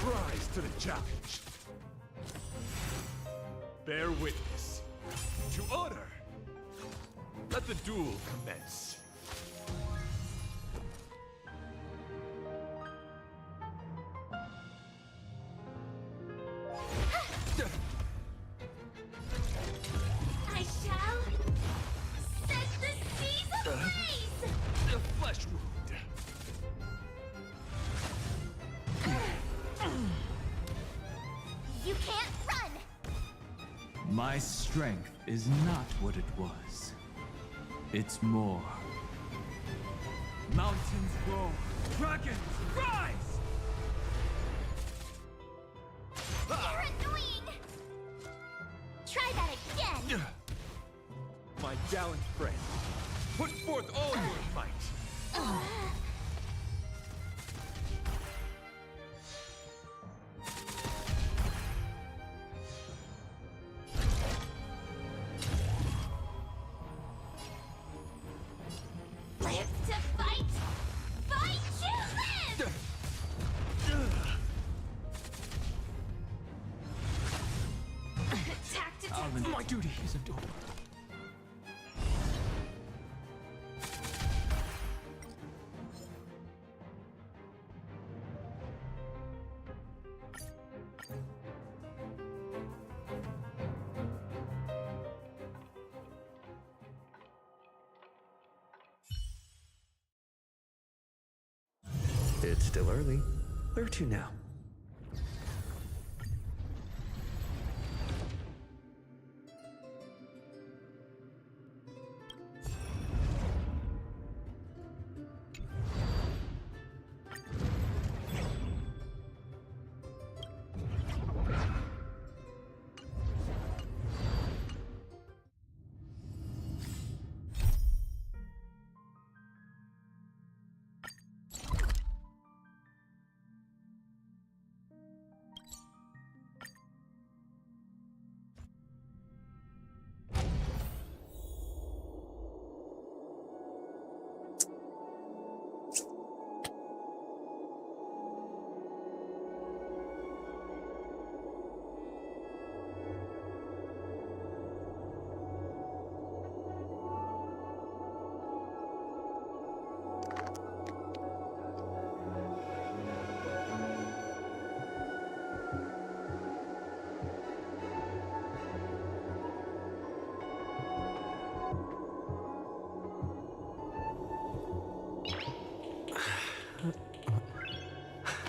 Rise to the challenge. Bear witness. To order. Let the duel commence. I shall set the seas ablaze! The flesh wound. You can't run! My strength is not what it was. It's more. Mountains roar. Dragons, rise! You're annoying! Try that again! My gallant friend. Put forth all your might. Live to fight! Fight to live! Attack detected! My duty isn't over. Still early. Where to now?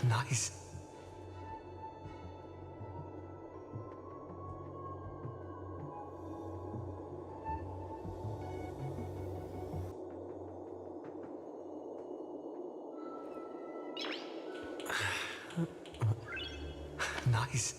Nice. Nice.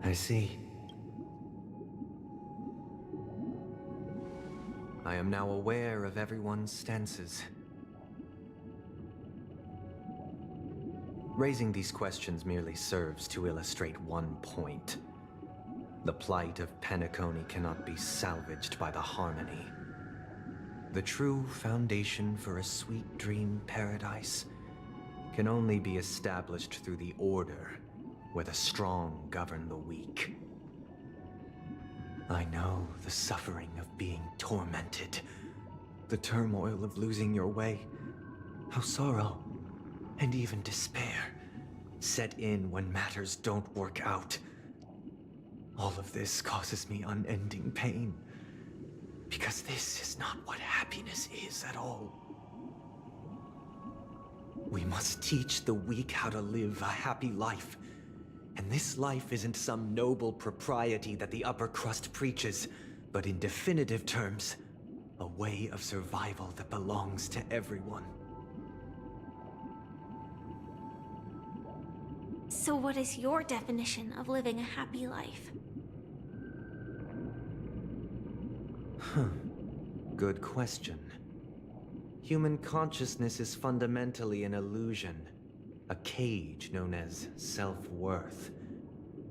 I see. I am now aware of everyone's stances. Raising these questions merely serves to illustrate one point. The plight of Penacony cannot be salvaged by the harmony. The true foundation for a sweet dream paradise can only be established through the order where the strong govern the weak. I know the suffering of being tormented, the turmoil of losing your way, how sorrow and even despair set in when matters don't work out. All of this causes me unending pain, because this is not what happiness is at all. We must teach the weak how to live a happy life. And this life isn't some noble propriety that the upper crust preaches, but in definitive terms, a way of survival that belongs to everyone. So what is your definition of living a happy life? Good question. Human consciousness is fundamentally an illusion, a cage known as self-worth.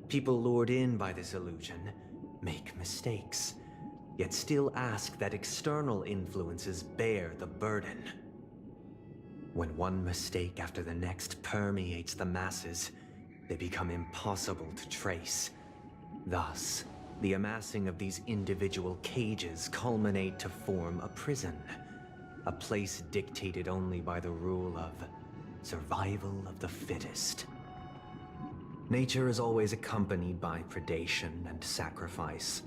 People lured in by this illusion make mistakes, yet still ask that external influences bear the burden. When one mistake after the next permeates the masses, they become impossible to trace. Thus, the amassing of these individual cages culminate to form a prison, a place dictated only by the rule of survival of the fittest. Nature is always accompanied by predation and sacrifice.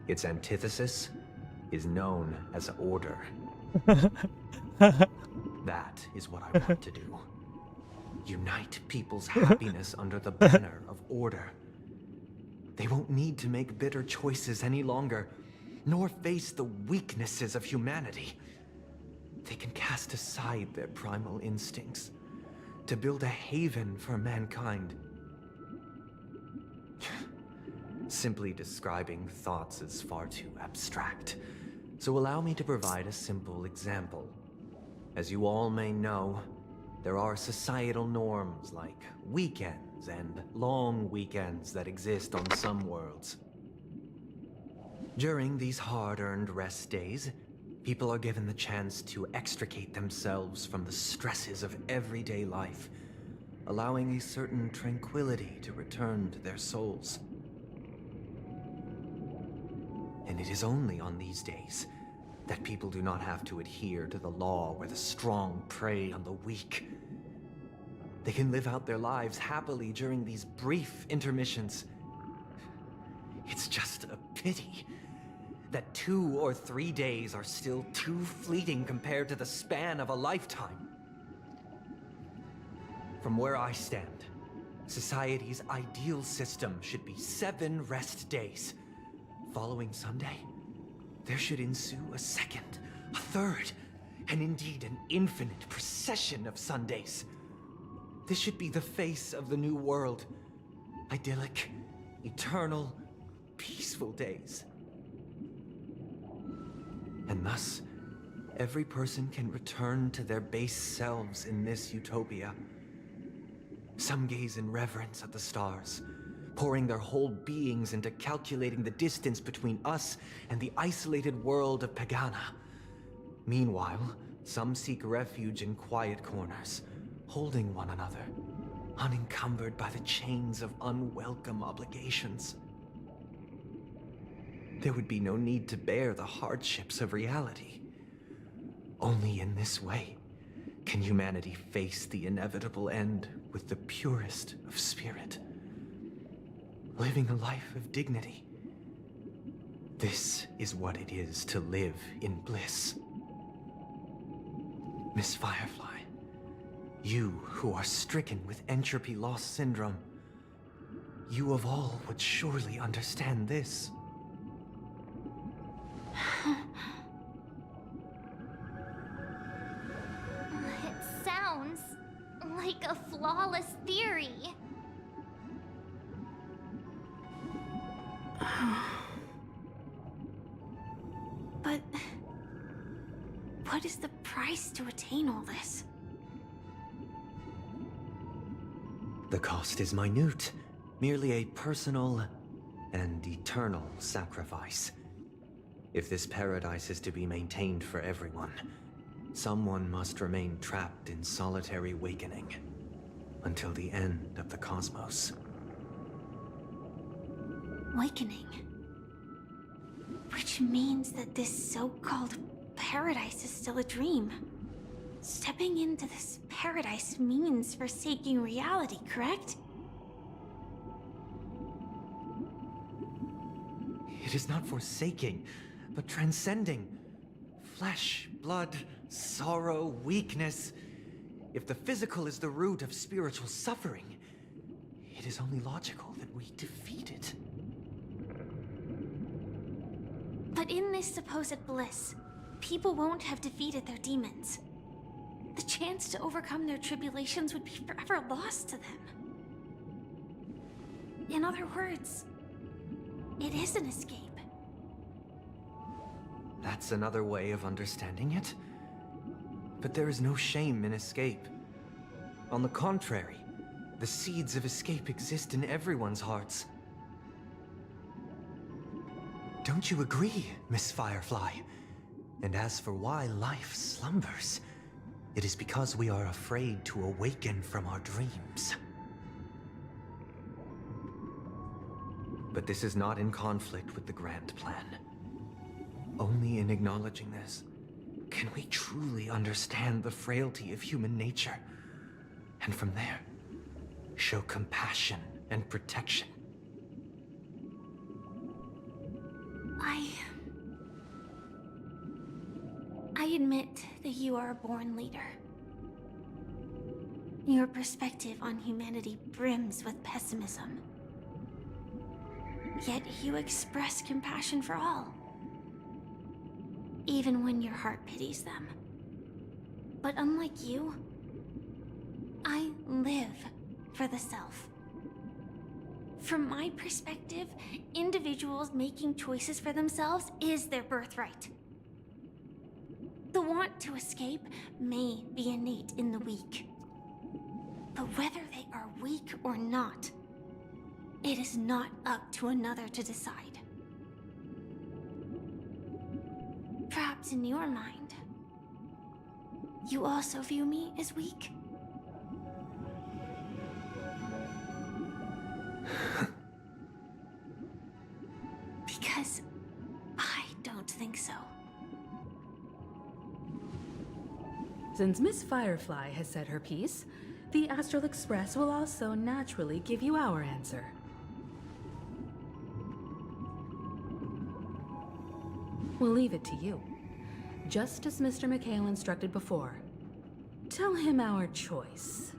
Its antithesis is known as order. That is what I want to do. Unite people's happiness under the banner of order. They won't need to make bitter choices any longer, nor face the weaknesses of humanity. They can cast aside their primal instincts to build a haven for mankind. Simply describing thoughts is far too abstract, so allow me to provide a simple example. As you all may know, there are societal norms like weekends and long weekends that exist on some worlds. During these hard-earned rest days, people are given the chance to extricate themselves from the stresses of everyday life, allowing a certain tranquility to return to their souls. And it is only on these days that people do not have to adhere to the law where the strong prey on the weak. They can live out their lives happily during these brief intermissions. It's just a pity that 2 or 3 days are still too fleeting compared to the span of a lifetime. From where I stand, society's ideal system should be 7 rest days. Following Sunday, there should ensue a second, a third, and indeed an infinite procession of Sundays. This should be the face of the new world. Idyllic, eternal, peaceful days. And thus, every person can return to their base selves in this utopia. Some gaze in reverence at the stars, pouring their whole beings into calculating the distance between us and the isolated world of Pagana. Meanwhile, some seek refuge in quiet corners, holding one another, unencumbered by the chains of unwelcome obligations. There would be no need to bear the hardships of reality. Only in this way can humanity face the inevitable end with the purest of spirit, living a life of dignity. This is what it is to live in bliss. Miss Firefly, you who are stricken with entropy loss syndrome, you of all would surely understand this. It sounds like a flawless theory. But what is the price to attain all this? The cost is minute, merely a personal and eternal sacrifice. If this paradise is to be maintained for everyone, someone must remain trapped in solitary awakening until the end of the cosmos. Awakening. Which means that this so-called paradise is still a dream. Stepping into this paradise means forsaking reality, correct? It is not forsaking, but transcending. Flesh, blood, sorrow, weakness. If the physical is the root of spiritual suffering, it is only logical that we defeat it. But in this supposed bliss, people won't have defeated their demons. The chance to overcome their tribulations would be forever lost to them. In other words, it is an escape. That's another way of understanding it. But there is no shame in escape. On the contrary, the seeds of escape exist in everyone's hearts. Don't you agree, Miss Firefly? And as for why life slumbers, it is because we are afraid to awaken from our dreams. But this is not in conflict with the grand plan. Only in acknowledging this can we truly understand the frailty of human nature, and from there, show compassion and protection. I admit that you are a born leader. Your perspective on humanity brims with pessimism. Yet you express compassion for all, even when your heart pities them. But unlike you, I live for the self. From my perspective, individuals making choices for themselves is their birthright. The want to escape may be innate in the weak. But whether they are weak or not, it is not up to another to decide. Perhaps in your mind, you also view me as weak? Because I don't think so. Since Miss Firefly has said her piece, the Astral Express will also naturally give you our answer. We'll leave it to you. Just as Mr. McHale instructed before. Tell him our choice.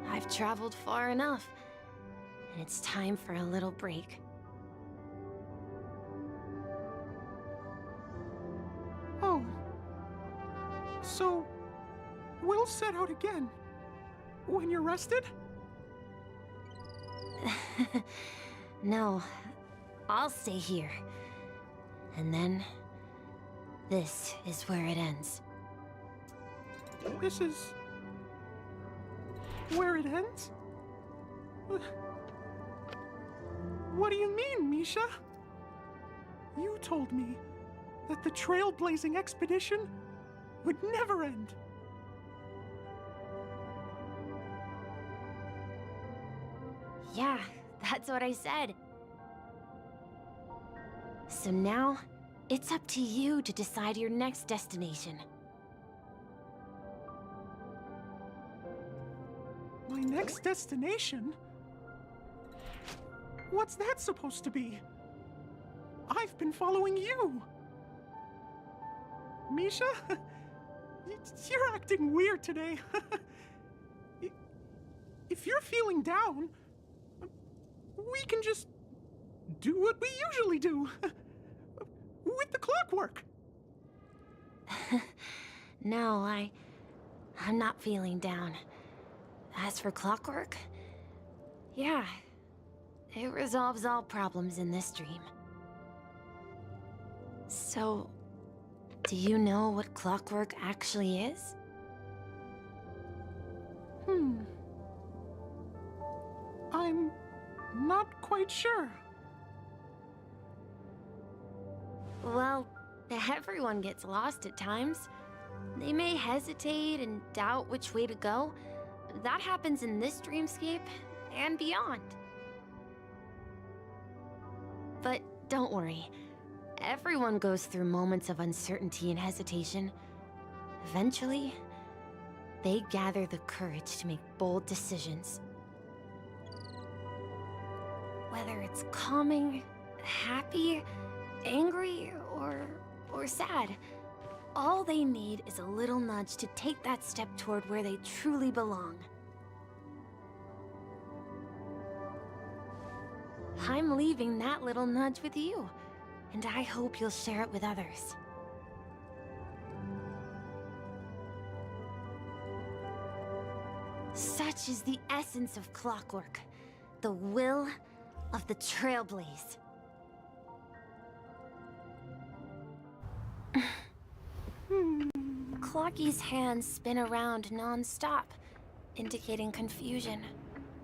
I've traveled far enough, and it's time for a little break. Oh. So, we'll set out again. When you're rested? No, I'll stay here. And then, this is where it ends. This is... where it ends? What do you mean, Misha? You told me that the trailblazing expedition would never end. Yeah, that's what I said. So now, it's up to you to decide your next destination. My next destination? What's that supposed to be? I've been following you. Misha? You're acting weird today. If you're feeling down, we can just do what we usually do. With the clockwork. No, I'm not feeling down. As for clockwork, yeah, it resolves all problems in this dream. So, do you know what clockwork actually is? I'm not quite sure. Well, everyone gets lost at times. They may hesitate and doubt which way to go. That happens in this dreamscape and beyond. But Don't worry. Everyone goes through moments of uncertainty and hesitation. Eventually, they gather the courage to make bold decisions. Whether it's calming, happy, angry, or sad, all they need is a little nudge to take that step toward where they truly belong. I'm leaving that little nudge with you, and I hope you'll share it with others. Such is the essence of clockwork, the will of the Trailblaze. Clocky's hands spin around non-stop, indicating confusion,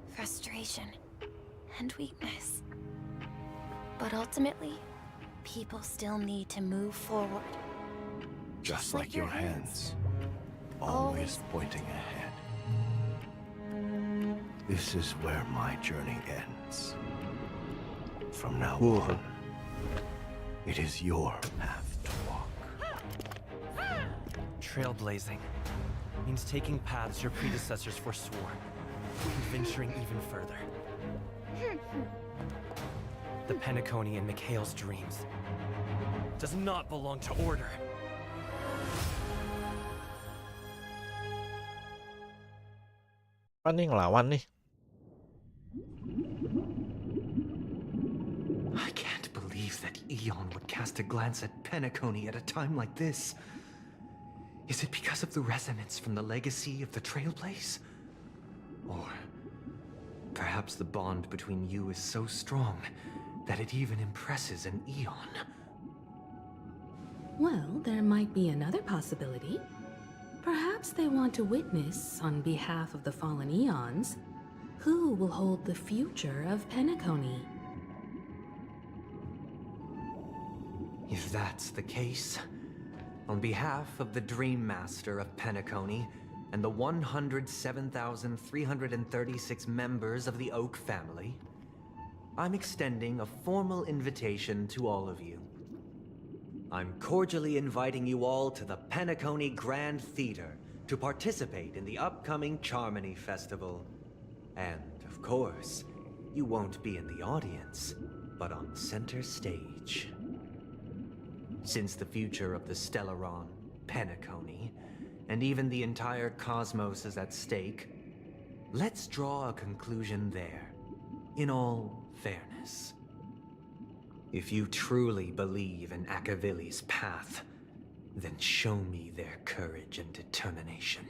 frustration, and weakness. But ultimately, people still need to move forward. Just like your hands, always pointing ahead. This is where my journey ends. From now on, it is your path to walk. Trailblazing means taking paths your predecessors forswore, and venturing even further. The Penacony in Mikhail's dreams does not belong to Order. Kan nih ngelawan nih. I can't believe that Eon would cast a glance at Penacony at a time like this. Is it because of the resonance from the legacy of the Trailblaze? Or perhaps the bond between you is so strong that it even impresses an Eon? Well, there might be another possibility. Perhaps they want to witness, on behalf of the fallen Eons, who will hold the future of Penacony. If that's the case, on behalf of the Dream Master of Penacony and the 107,336 members of the Oak family, I'm extending a formal invitation to all of you. I'm cordially inviting you all to the Penacony Grand Theater to participate in the upcoming Charmony Festival. And, of course, you won't be in the audience, but on center stage. Since the future of the Stellaron, Penacony, and even the entire cosmos is at stake, let's draw a conclusion there, in all fairness. If you truly believe in Akavili's path, then show me their courage and determination.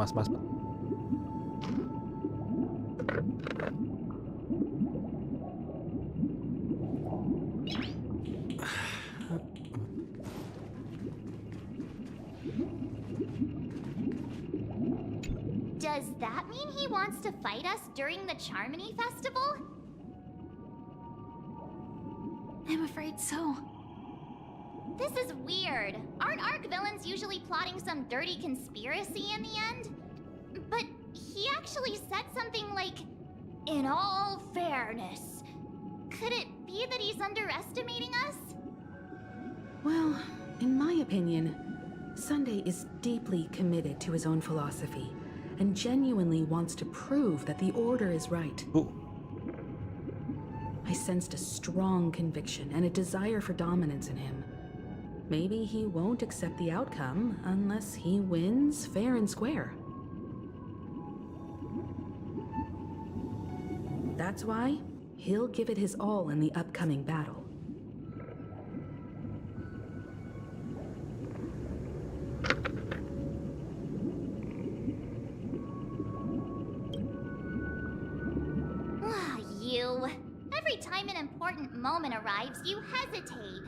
Mas. Does that mean he wants to fight us during the Charmony Festival? I'm afraid so. This is weird. Aren't Arc villains usually plotting some dirty conspiracy in the end? But he actually said something like, "In all fairness." Could it be that he's underestimating us? Well, in my opinion, Sunday is deeply committed to his own philosophy and genuinely wants to prove that the Order is right. Ooh. I sensed a strong conviction and a desire for dominance in him. Maybe he won't accept the outcome unless he wins fair and square. That's why he'll give it his all in the upcoming battle. You. Every time an important moment arrives, you hesitate.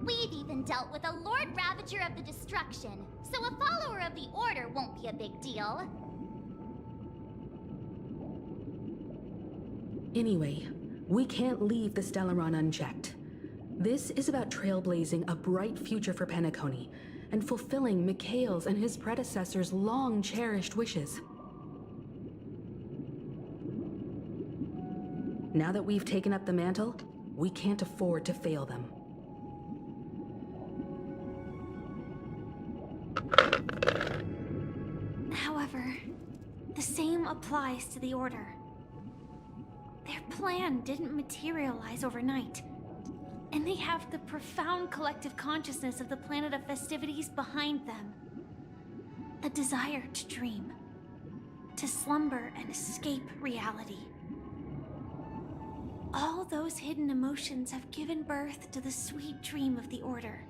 We've even dealt with a Lord Ravager of the Destruction, so a follower of the Order won't be a big deal. Anyway, we can't leave the Stellaron unchecked. This is about trailblazing a bright future for Penacony and fulfilling Mikhail's and his predecessors' long-cherished wishes. Now that we've taken up the mantle, we can't afford to fail them. However, the same applies to the Order. Their plan didn't materialize overnight, and they have the profound collective consciousness of the planet of festivities behind them. A desire to dream, to slumber and escape reality. All those hidden emotions have given birth to the sweet dream of the Order.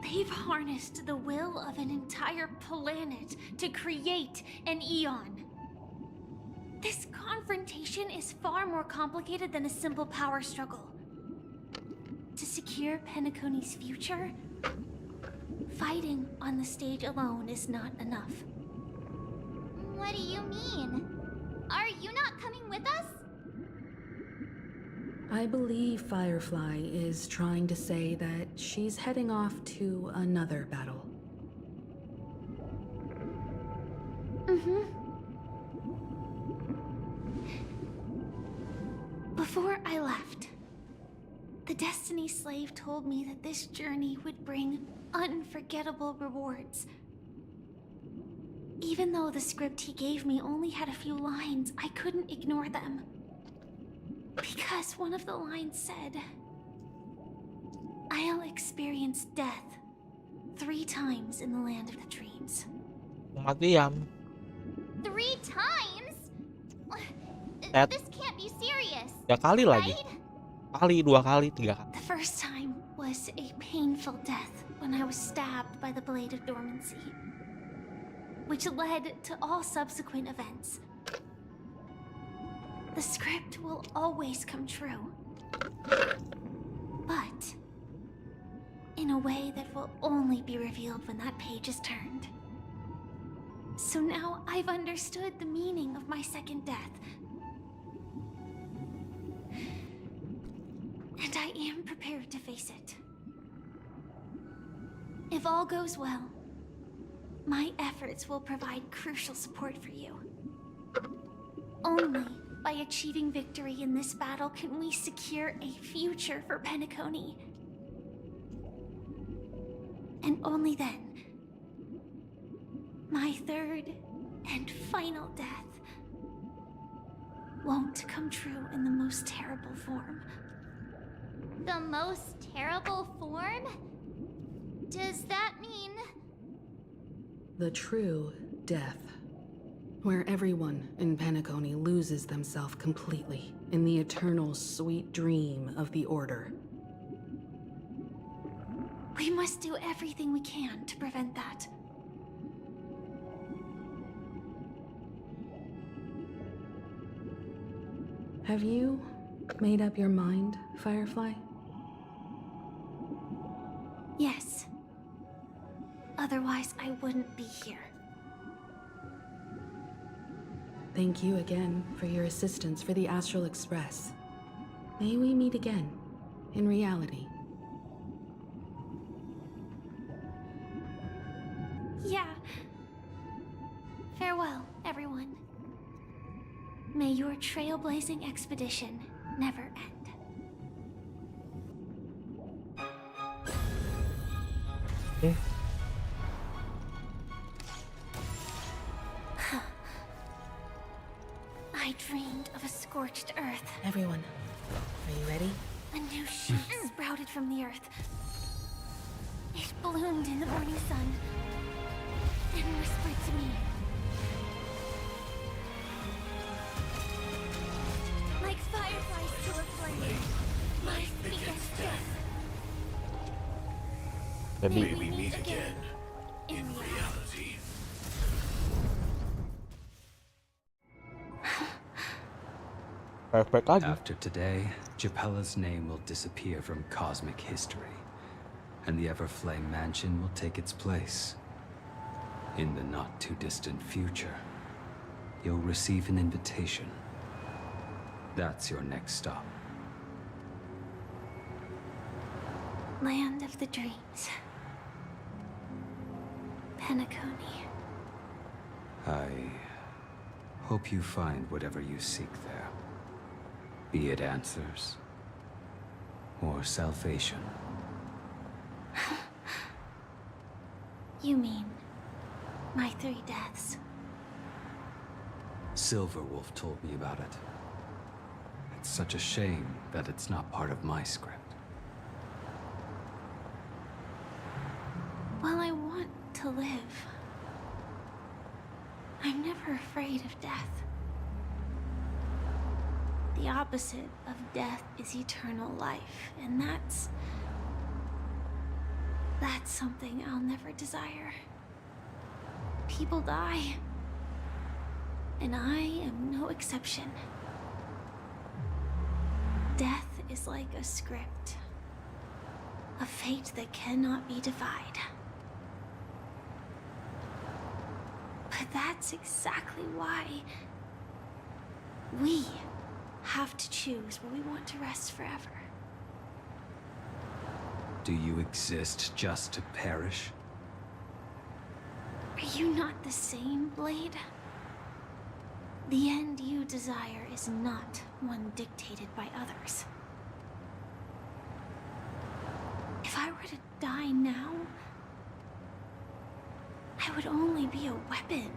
They've harnessed the will of an entire planet to create an eon. This confrontation is far more complicated than a simple power struggle. To secure Penacony's future, fighting on the stage alone is not enough. What do you mean? Are you not coming with us? I believe Firefly is trying to say that she's heading off to another battle. Before I left, the Destiny Slave told me that this journey would bring unforgettable rewards. Even though the script he gave me only had a few lines, I couldn't ignore them. Because one of the lines said, "I'll experience death 3 times in the land of the dreams." Kematian. 3 times? Ted. This can't be serious. 3 kali lagi. Right? Kali, 2 kali, 3 kali. The first time was a painful death when I was stabbed by the Blade of Dormancy, which led to all subsequent events. The script will always come true, but in a way that will only be revealed when that page is turned. So now I've understood the meaning of my second death. And I am prepared to face it. If all goes well, my efforts will provide crucial support for you. Only by achieving victory in this battle can we secure a future for Penacony. And only then, my third and final death won't come true in the most terrible form. The most terrible form? Does that mean... The true death. Where everyone in Penacony loses themselves completely in the eternal sweet dream of the Order. We must do everything we can to prevent that. Have you made up your mind, Firefly? Yes. Otherwise, I wouldn't be here. Thank you again for your assistance for the Astral Express. May we meet again, in reality. Yeah, Farewell, everyone. May your trailblazing expedition never end. Eh, I dreamed of a scorched earth. Everyone, are you ready? A new shoot sprouted from the earth. It bloomed in the morning sun and whispered to me. Like fireflies to a flame, life begets death. jadi We meet again in reality. perfect aja. After today, Japella's name will disappear from cosmic history, and the Everflame mansion will take its place. In the not-too-distant future, you'll receive an invitation. That's your next stop. Land of the dreams. Penacony. I hope you find whatever you seek there. Be it answers or salvation. You mean my 3 deaths? Silverwolf told me about it. It's such a shame that it's not part of my script. Well, I want to live. I'm never afraid of death. The opposite of death is eternal life, and that's something I'll never desire. People die, and I am no exception. Death is like a script, a fate that cannot be defied. But that's exactly why we have to choose where we want to rest forever. Do you exist just to perish? Are you not the same, Blade? The end you desire is not one dictated by others. If I were to die now, I would only be a weapon.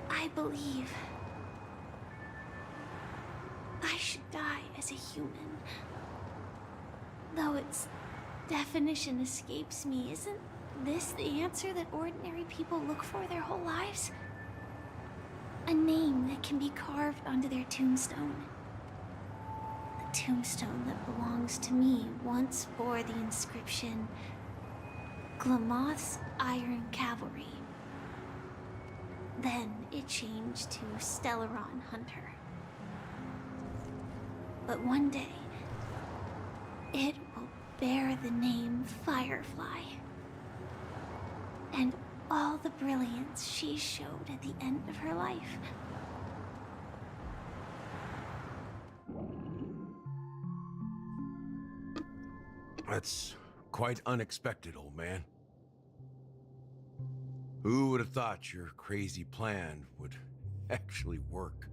I believe I should die as a human. Though its definition escapes me, isn't this the answer that ordinary people look for their whole lives? A name that can be carved onto their tombstone. The tombstone that belongs to me once bore the inscription, Glamoth's Iron Cavalry. Then it changed to Stellaron Hunter. But one day, it will bear the name Firefly. And all the brilliance she showed at the end of her life. That's quite unexpected, old man. Who would have thought your crazy plan would actually work?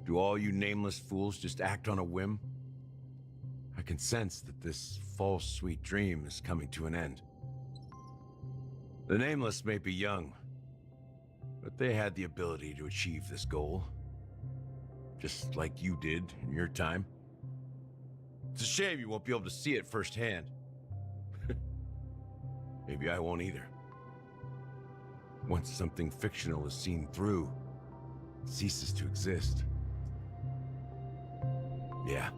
Do all you nameless fools just act on a whim? I can sense that this false sweet dream is coming to an end. The Nameless may be young, but they had the ability to achieve this goal. Just like you did in your time. It's a shame you won't be able to see it firsthand. Maybe I won't either. Once something fictional is seen through, it ceases to exist. Yeah,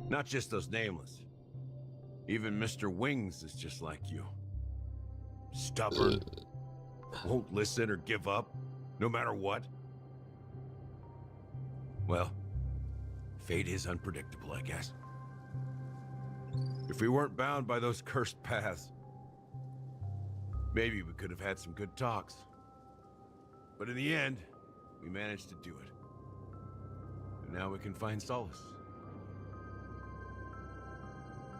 not just those Nameless. Even Mr. Wings is just like you. Stubborn, won't listen or give up, no matter what. Well, fate is unpredictable, I guess. If we weren't bound by those cursed paths, maybe we could have had some good talks. But in the end, we managed to do it. And now we can find solace.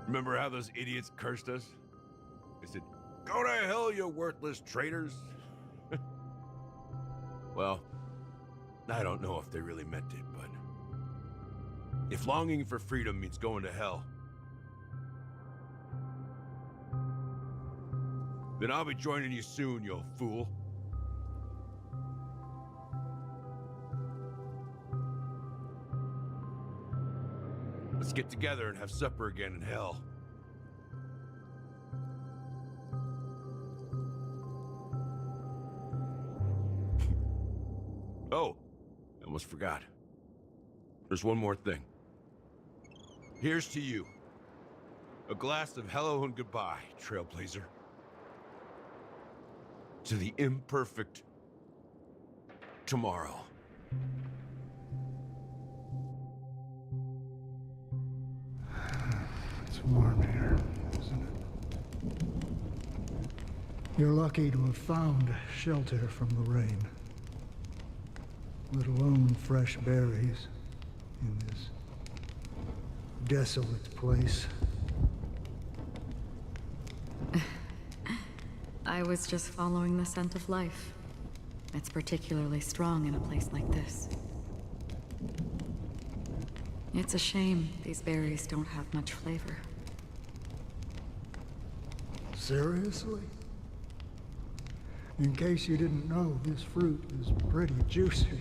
Remember how those idiots cursed us? They said, Go to hell, you worthless traitors. Well, I don't know if they really meant it, but if longing for freedom means going to hell, then I'll be joining you soon, you fool. Let's get together and have supper again in hell. Oh, I almost forgot. There's one more thing. Here's to you. A glass of hello and goodbye, Trailblazer. To the imperfect tomorrow. It's warm here, isn't it? You're lucky to have found shelter from the rain. Let alone fresh berries in this desolate place. I was just following the scent of life. It's particularly strong in a place like this. It's a shame these berries don't have much flavor. Seriously? In case you didn't know, this fruit is pretty juicy.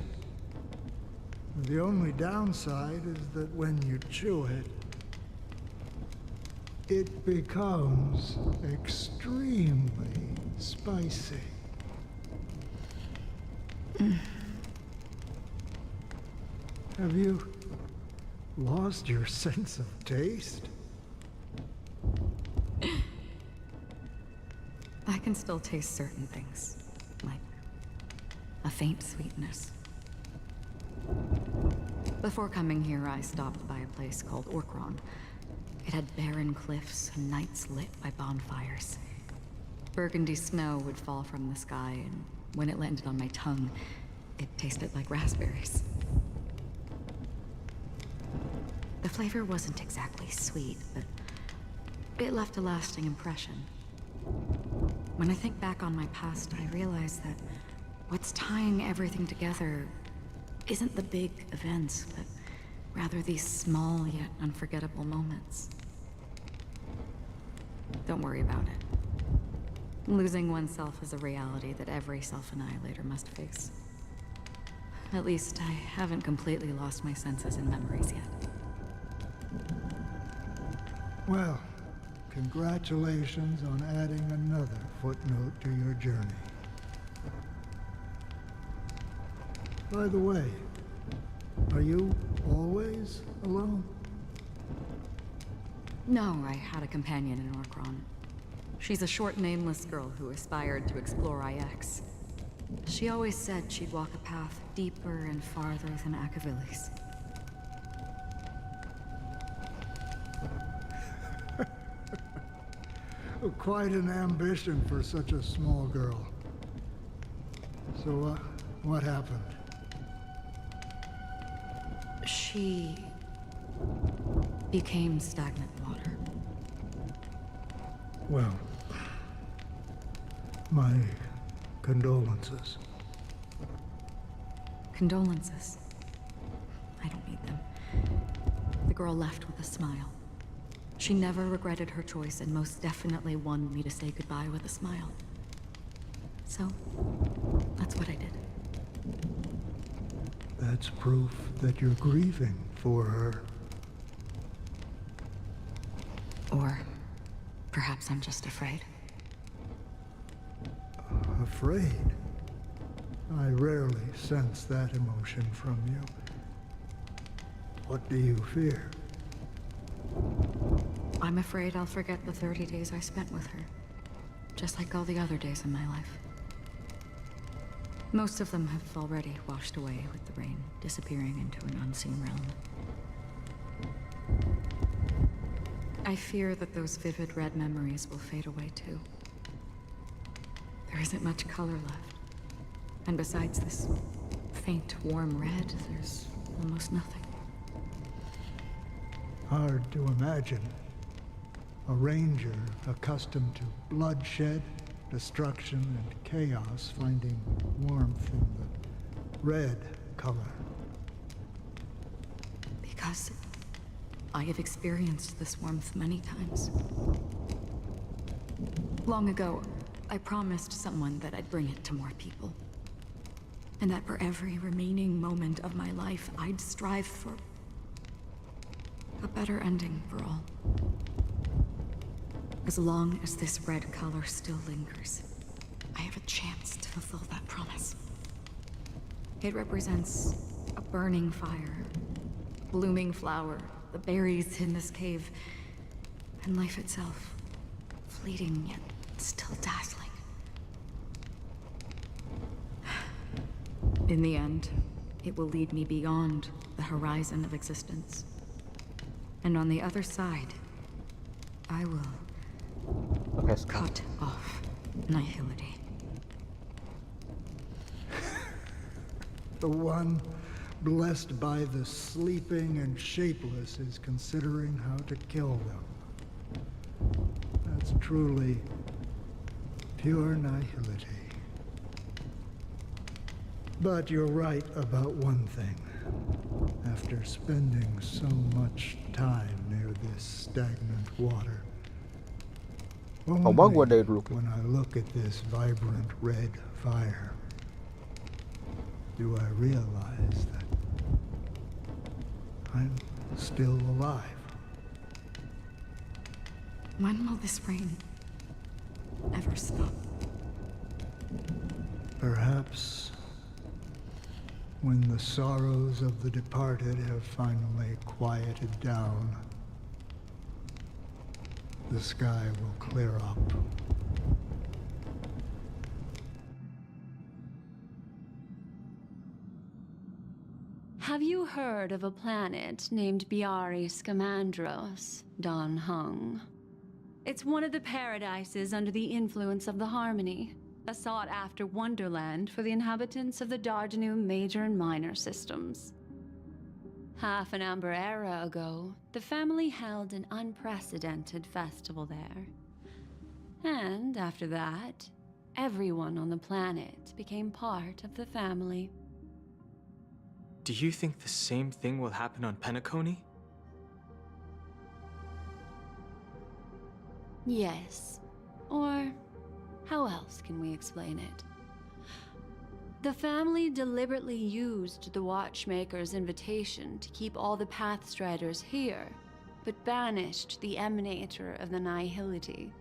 The only downside is that when you chew it, it becomes extremely spicy. Have you lost your sense of taste? I can still taste certain things, like a faint sweetness. Before coming here, I stopped by a place called Orkron. It had barren cliffs and nights lit by bonfires. Burgundy snow would fall from the sky, and when it landed on my tongue, it tasted like raspberries. The flavor wasn't exactly sweet, but it left a lasting impression. When I think back on my past, I realize that what's tying everything together isn't the big events, but rather these small yet unforgettable moments. Don't worry about it. Losing oneself is a reality that every self-annihilator must face. At least I haven't completely lost my senses and memories yet. Well, congratulations on adding another footnote to your journey. By the way, are you always alone? No, I had a companion in Orkron. She's a short, nameless girl who aspired to explore IX. She always said she'd walk a path deeper and farther than Akavili's. Quite an ambition for such a small girl. So, what happened? She became stagnant water. Well, my condolences. Condolences. I don't need them. The girl left with a smile. She never regretted her choice and most definitely wanted me to say goodbye with a smile. So, that's what I did. That's proof that you're grieving for her. Or perhaps I'm just afraid. Afraid? I rarely sense that emotion from you. What do you fear? I'm afraid I'll forget the 30 days I spent with her. Just like all the other days in my life. Most of them have already washed away with the rain, disappearing into an unseen realm. I fear that those vivid red memories will fade away too. There isn't much color left. And besides this faint, warm red, there's almost nothing. Hard to imagine. A ranger accustomed to bloodshed, destruction, and chaos, finding warmth in the red color. Because I have experienced this warmth many times. Long ago, I promised someone that I'd bring it to more people. And that for every remaining moment of my life, I'd strive for a better ending for all. As long as this red color still lingers, I have a chance to fulfill that promise. It represents a burning fire, blooming flower, the berries in this cave, and life itself, fleeting yet still dazzling. In the end, it will lead me beyond the horizon of existence. And on the other side, I will cut off nihility. The one blessed by the sleeping and shapeless is considering how to kill them. That's truly pure nihility. But you're right about one thing. After spending so much time near this stagnant water, only when I look at this vibrant red fire, do I realize that I'm still alive. When will this rain ever stop? Perhaps when the sorrows of the departed have finally quieted down, the sky will clear up. Have you heard of a planet named Biari Scamandros, Don Hung? It's one of the paradises under the influence of the Harmony, a sought-after wonderland for the inhabitants of the Dardanum Major and Minor systems. Half an amber era ago, the family held an unprecedented festival there. And after that, everyone on the planet became part of the family. Do you think the same thing will happen on Penacony? Yes. Or how else can we explain it? The family deliberately used the Watchmaker's invitation to keep all the Pathstriders here, but banished the Emanator of the Nihility.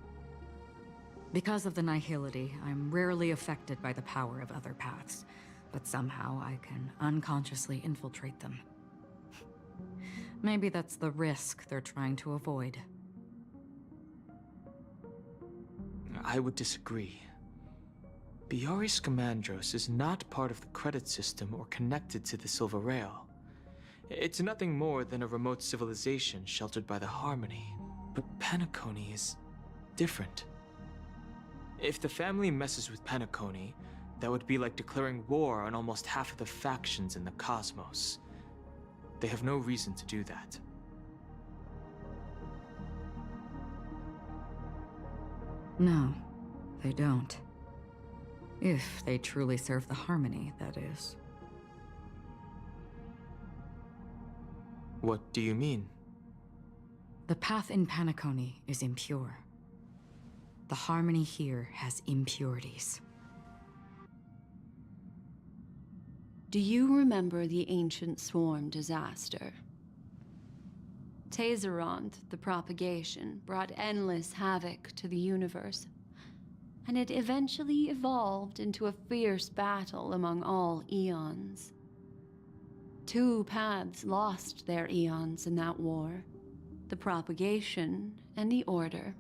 Because of the nihility, I'm rarely affected by the power of other paths, but somehow I can unconsciously infiltrate them. Maybe that's the risk they're trying to avoid. I would disagree. Biari Scamandros is not part of the credit system or connected to the Silver Rail. It's nothing more than a remote civilization sheltered by the Harmony. But Penacony is different. If the family messes with Penacony, that would be like declaring war on almost half of the factions in the cosmos. They have no reason to do that. No, they don't. If they truly serve the Harmony, that is. What do you mean? The path in Penacony is impure. The Harmony here has impurities. Do you remember the Ancient Swarm disaster? Tazeront, the propagation, brought endless havoc to the universe, and it eventually evolved into a fierce battle among all eons. 2 paths lost their eons in that war, the propagation and the order.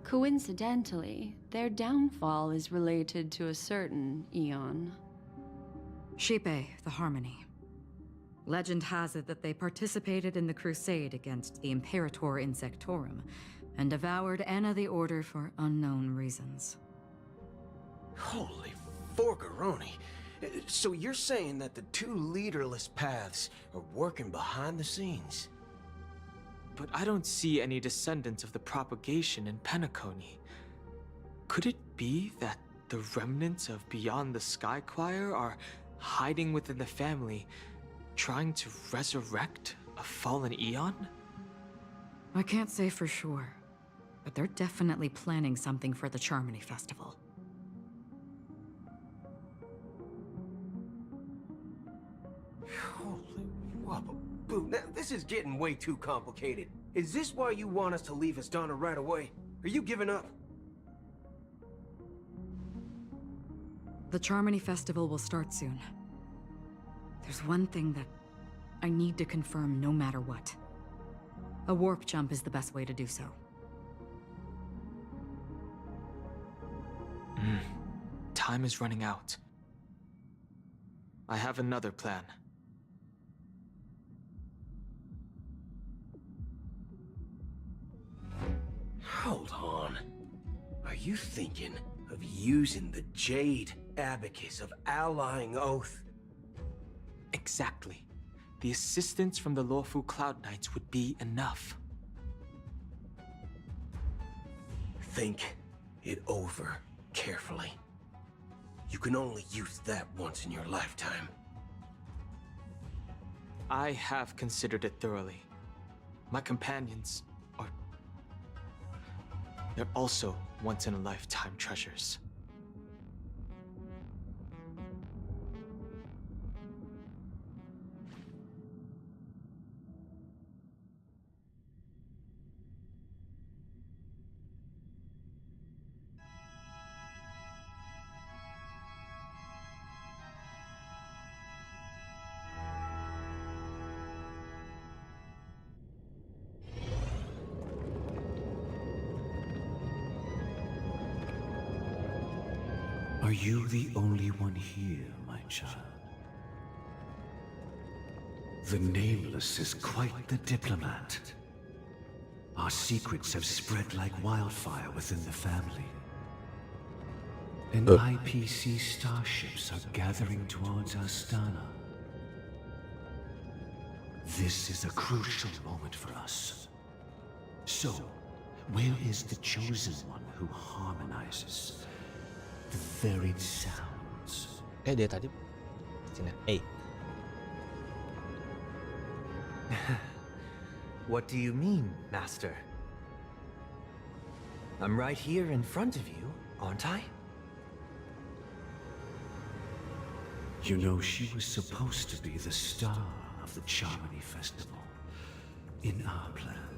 Coincidentally, their downfall is related to a certain eon. Xipe, the Harmony. Legend has it that they participated in the crusade against the Imperator Insectorum and devoured Anna the Order for unknown reasons. Holy forgaroni. So you're saying that the 2 leaderless paths are working behind the scenes? but I don't see any descendants of the propagation in Penacony. Could it be that the remnants of Beyond the Sky Choir are hiding within the family, trying to resurrect a fallen eon? I can't say for sure, but they're definitely planning something for the Charmony Festival. Holy whoop-a-boo. Now, this is getting way too complicated. Is this why you want us to leave Astana right away? Are you giving up? The Charmony Festival will start soon. There's one thing that I need to confirm no matter what. A warp jump is the best way to do so. Time is running out. I have another plan. Hold on. Are you thinking of using the Jade Abacus of Allying Oath? Exactly. The assistance from the Lawful Cloud Knights would be enough. Think it over carefully. You can only use that once in your lifetime. I have considered it thoroughly. My companions are... they're also once-in-a-lifetime treasures. Are you the only one here, my child? The Nameless is quite the diplomat. Our secrets have spread like wildfire within the family. And IPC starships are gathering towards Astana. This is a crucial moment for us. So, where is the chosen one who harmonizes the varied sounds? Dia tadi sini. What do you mean, Master? I'm right here in front of you, aren't I? You know, she was supposed to be the star of the Charmony Festival in our plan.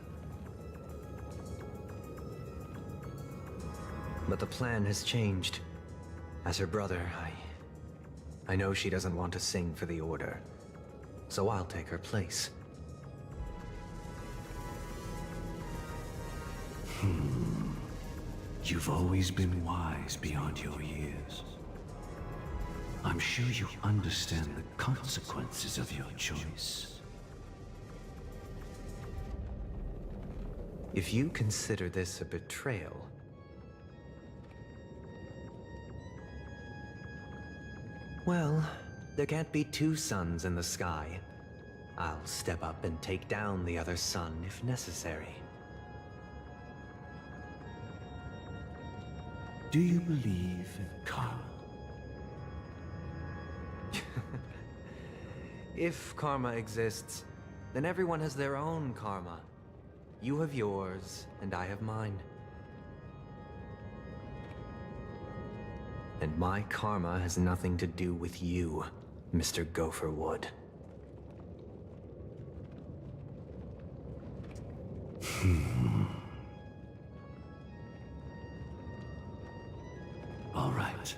But the plan has changed. As her brother, I know she doesn't want to sing for the Order, so I'll take her place. You've always been wise beyond your years. I'm sure you understand the consequences of your choice. If you consider this a betrayal, well, there can't be two suns in the sky. I'll step up and take down the other sun if necessary. Do you believe in karma? If karma exists, then everyone has their own karma. You have yours, and I have mine. And my karma has nothing to do with you, Mr. Gopherwood. All right.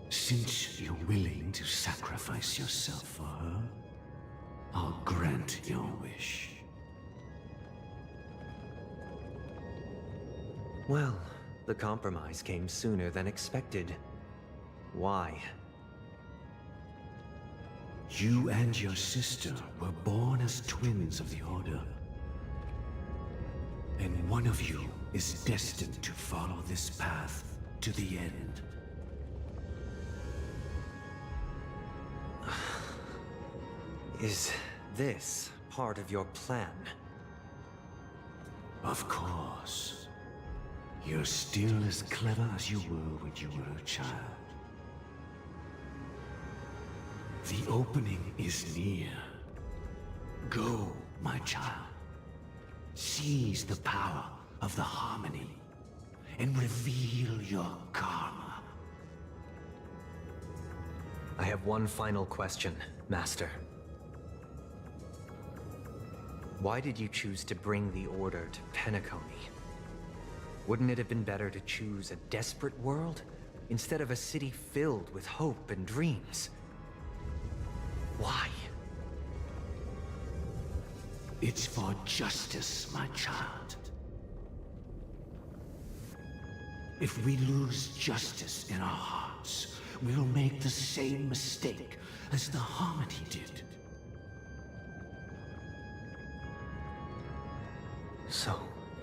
Since you're willing to sacrifice yourself for her, I'll grant your wish. Well, the compromise came sooner than expected. Why? You and your sister were born as twins of the Order. And one of you is destined to follow this path to the end. Is this part of your plan? Of course. You're still as clever as you were when you were a child. The opening is near. Go, my child. Seize the power of the harmony and reveal your karma. I have one final question, Master. Why did you choose to bring the Order to Penacony? Wouldn't it have been better to choose a desperate world instead of a city filled with hope and dreams? Why? It's for justice, my child. If we lose justice in our hearts, we'll make the same mistake as the Harmony did. So,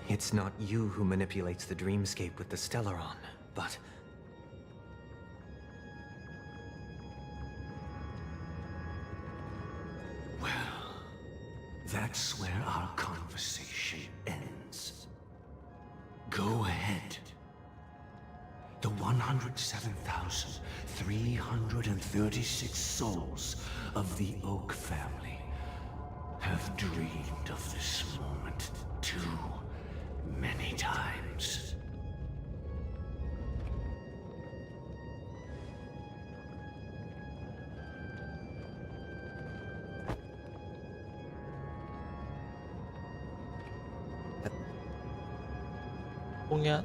it's not you who manipulates the dreamscape with the Stellaron, but... Well, that's where our conversation ends. Go ahead. The 107,336 souls of the Oak family have dreamed of this moment too many times. Punya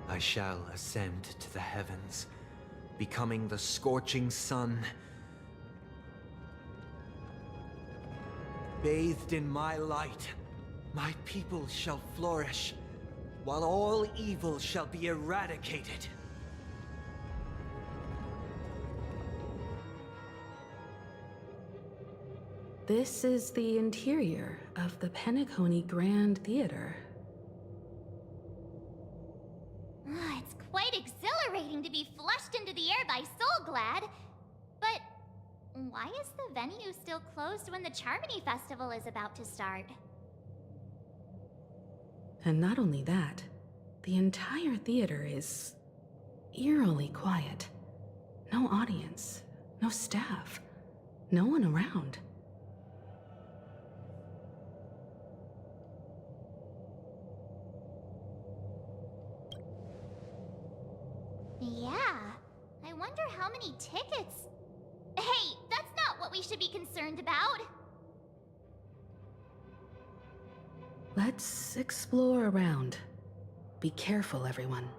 I shall ascend to the heavens, becoming the scorching sun. Bathed in my light, my people shall flourish, while all evil shall be eradicated. This is the interior of the Penacony Grand Theater. It's quite exhilarating to be flushed into the air by Soul Glad. But why is the venue still closed when the Charmony Festival is about to start? And not only that, the entire theater is eerily quiet. No audience, no staff, no one around. Yeah, I wonder how many tickets... Hey, that's not what we should be concerned about! Let's explore around. Be careful, everyone.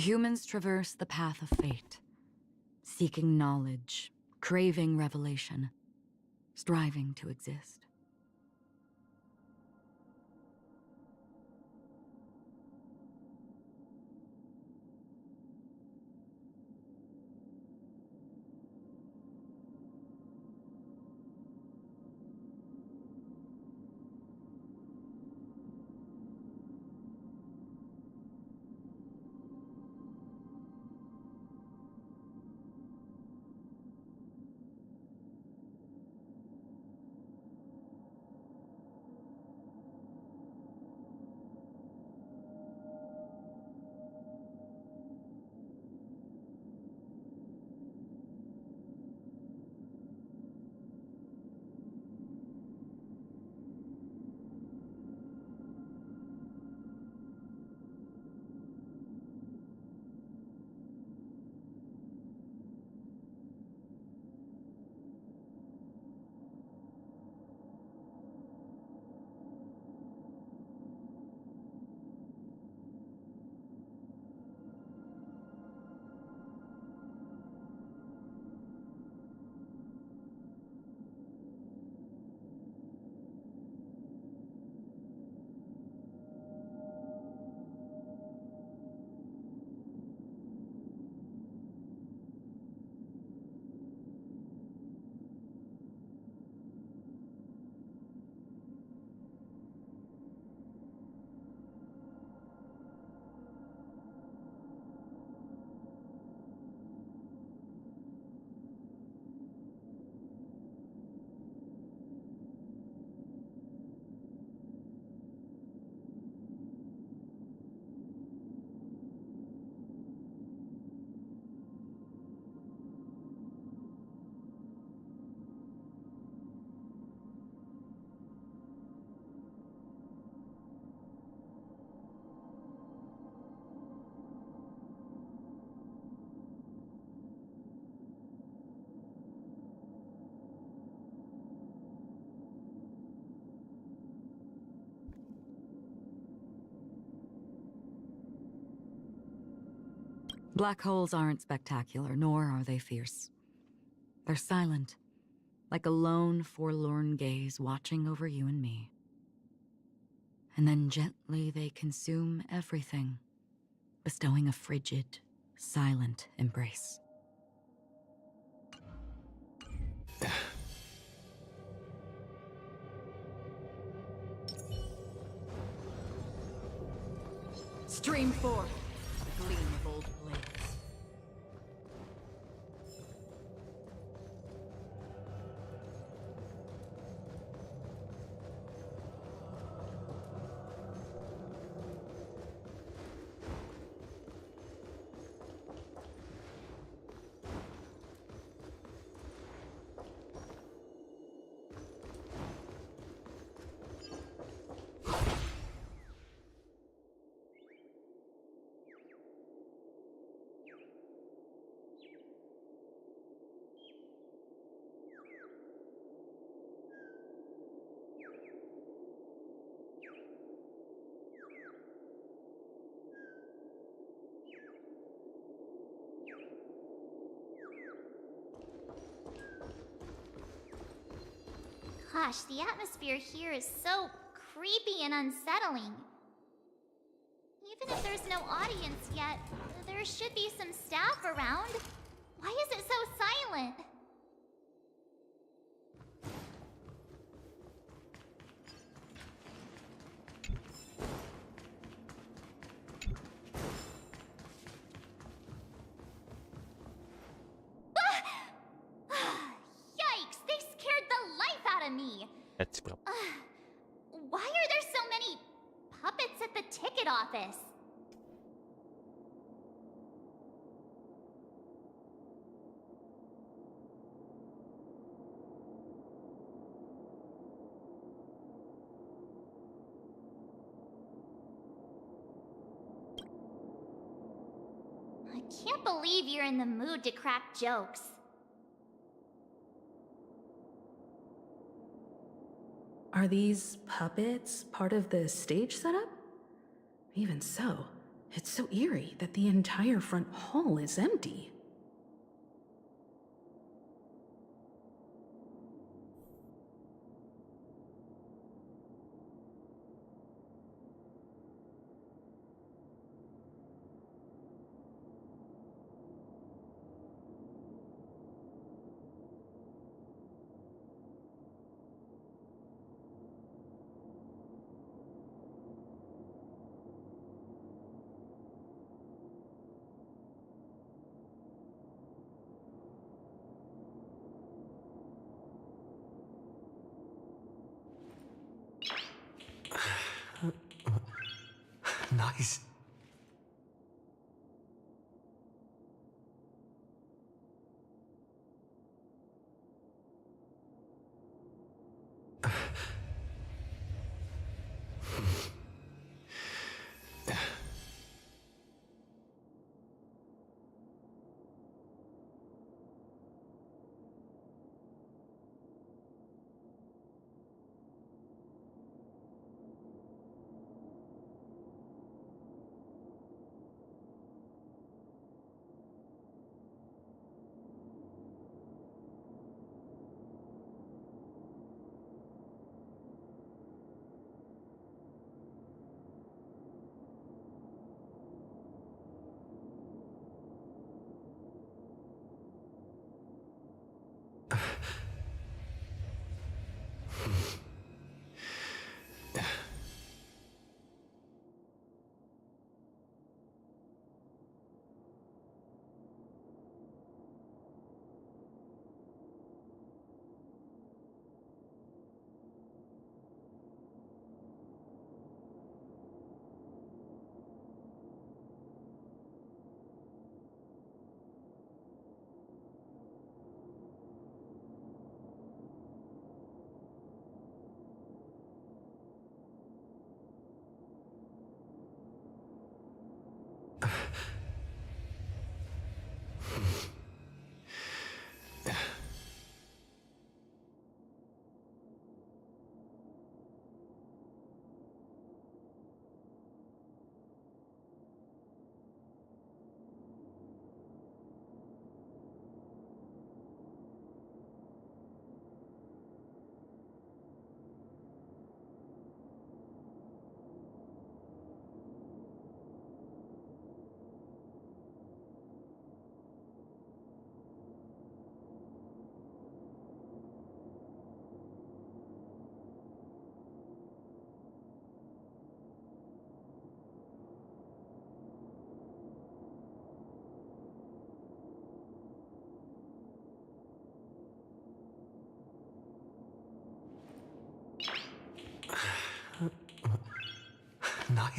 Humans traverse the path of fate, seeking knowledge, craving revelation, striving to exist. Black holes aren't spectacular, nor are they fierce. They're silent, like a lone, forlorn gaze watching over you and me. And then gently they consume everything, bestowing a frigid, silent embrace. Stream forth the gleam of old blades. Gosh, the atmosphere here is so creepy and unsettling. Even if there's no audience yet, there should be some staff around. Why is it so silent? Yikes, they scared the life out of me. Let's go. Why are there so many puppets at the ticket office? I can't believe you're in the mood to crack jokes. Are these puppets part of the stage setup? Even so, it's so eerie that the entire front hall is empty. Nice.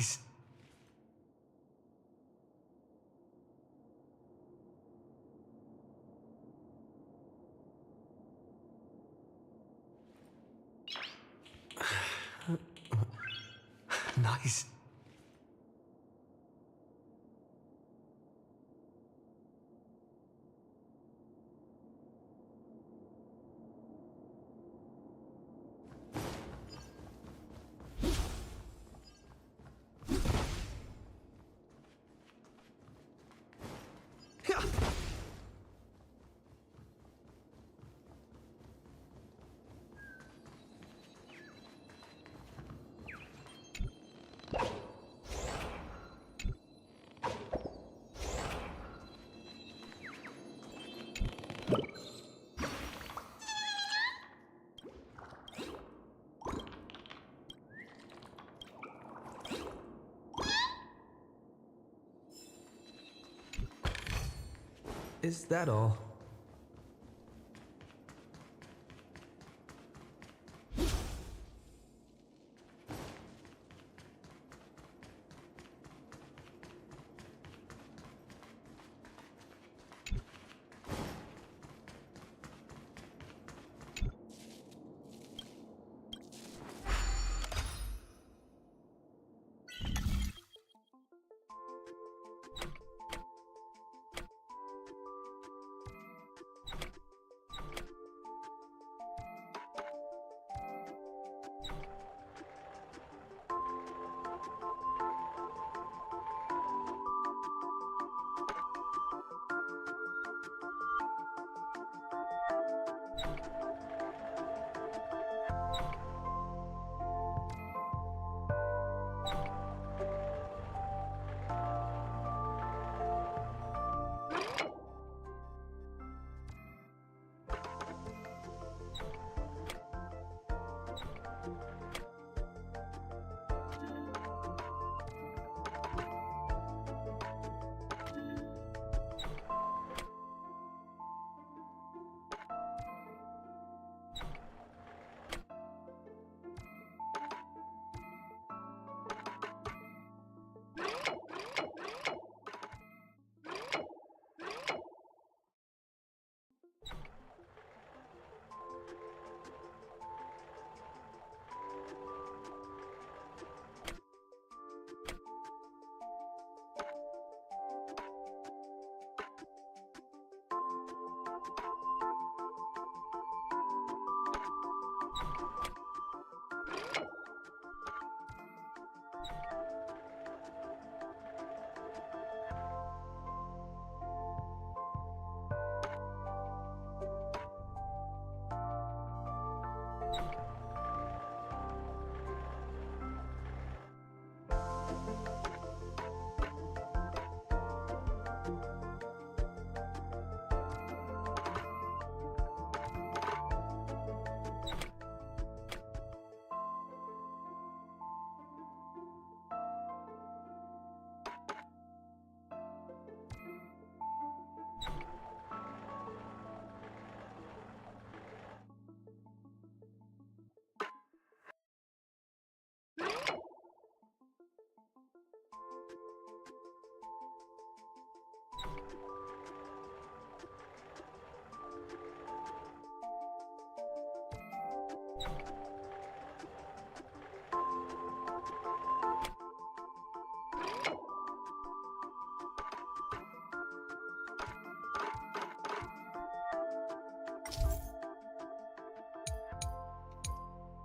Nice. Nice. Is that all?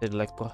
Jelek bro.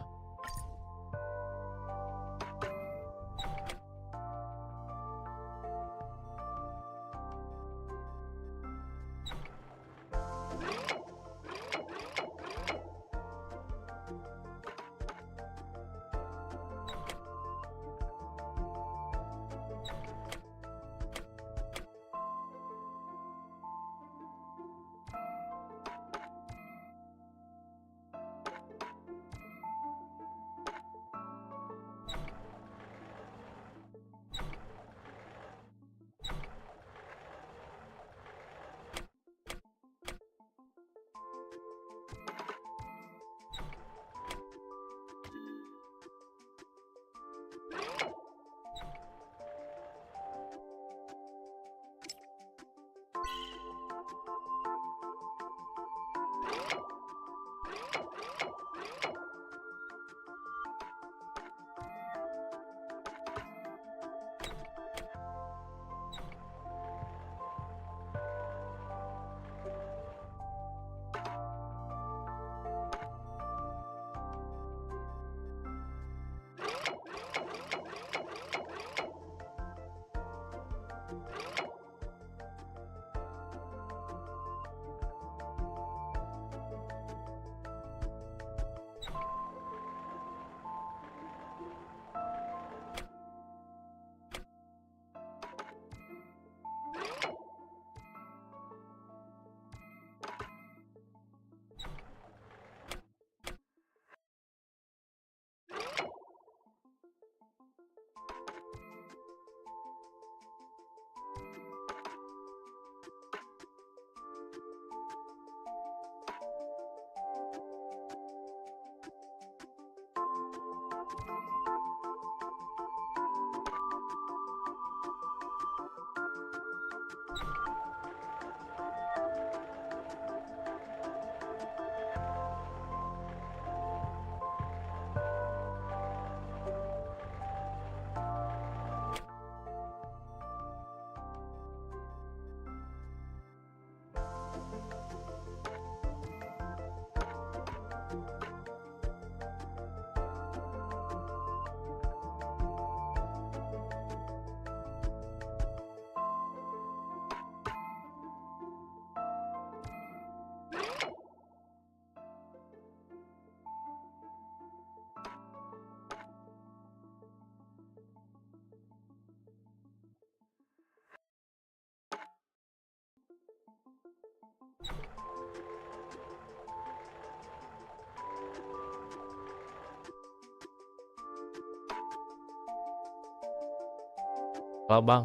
Halo bang.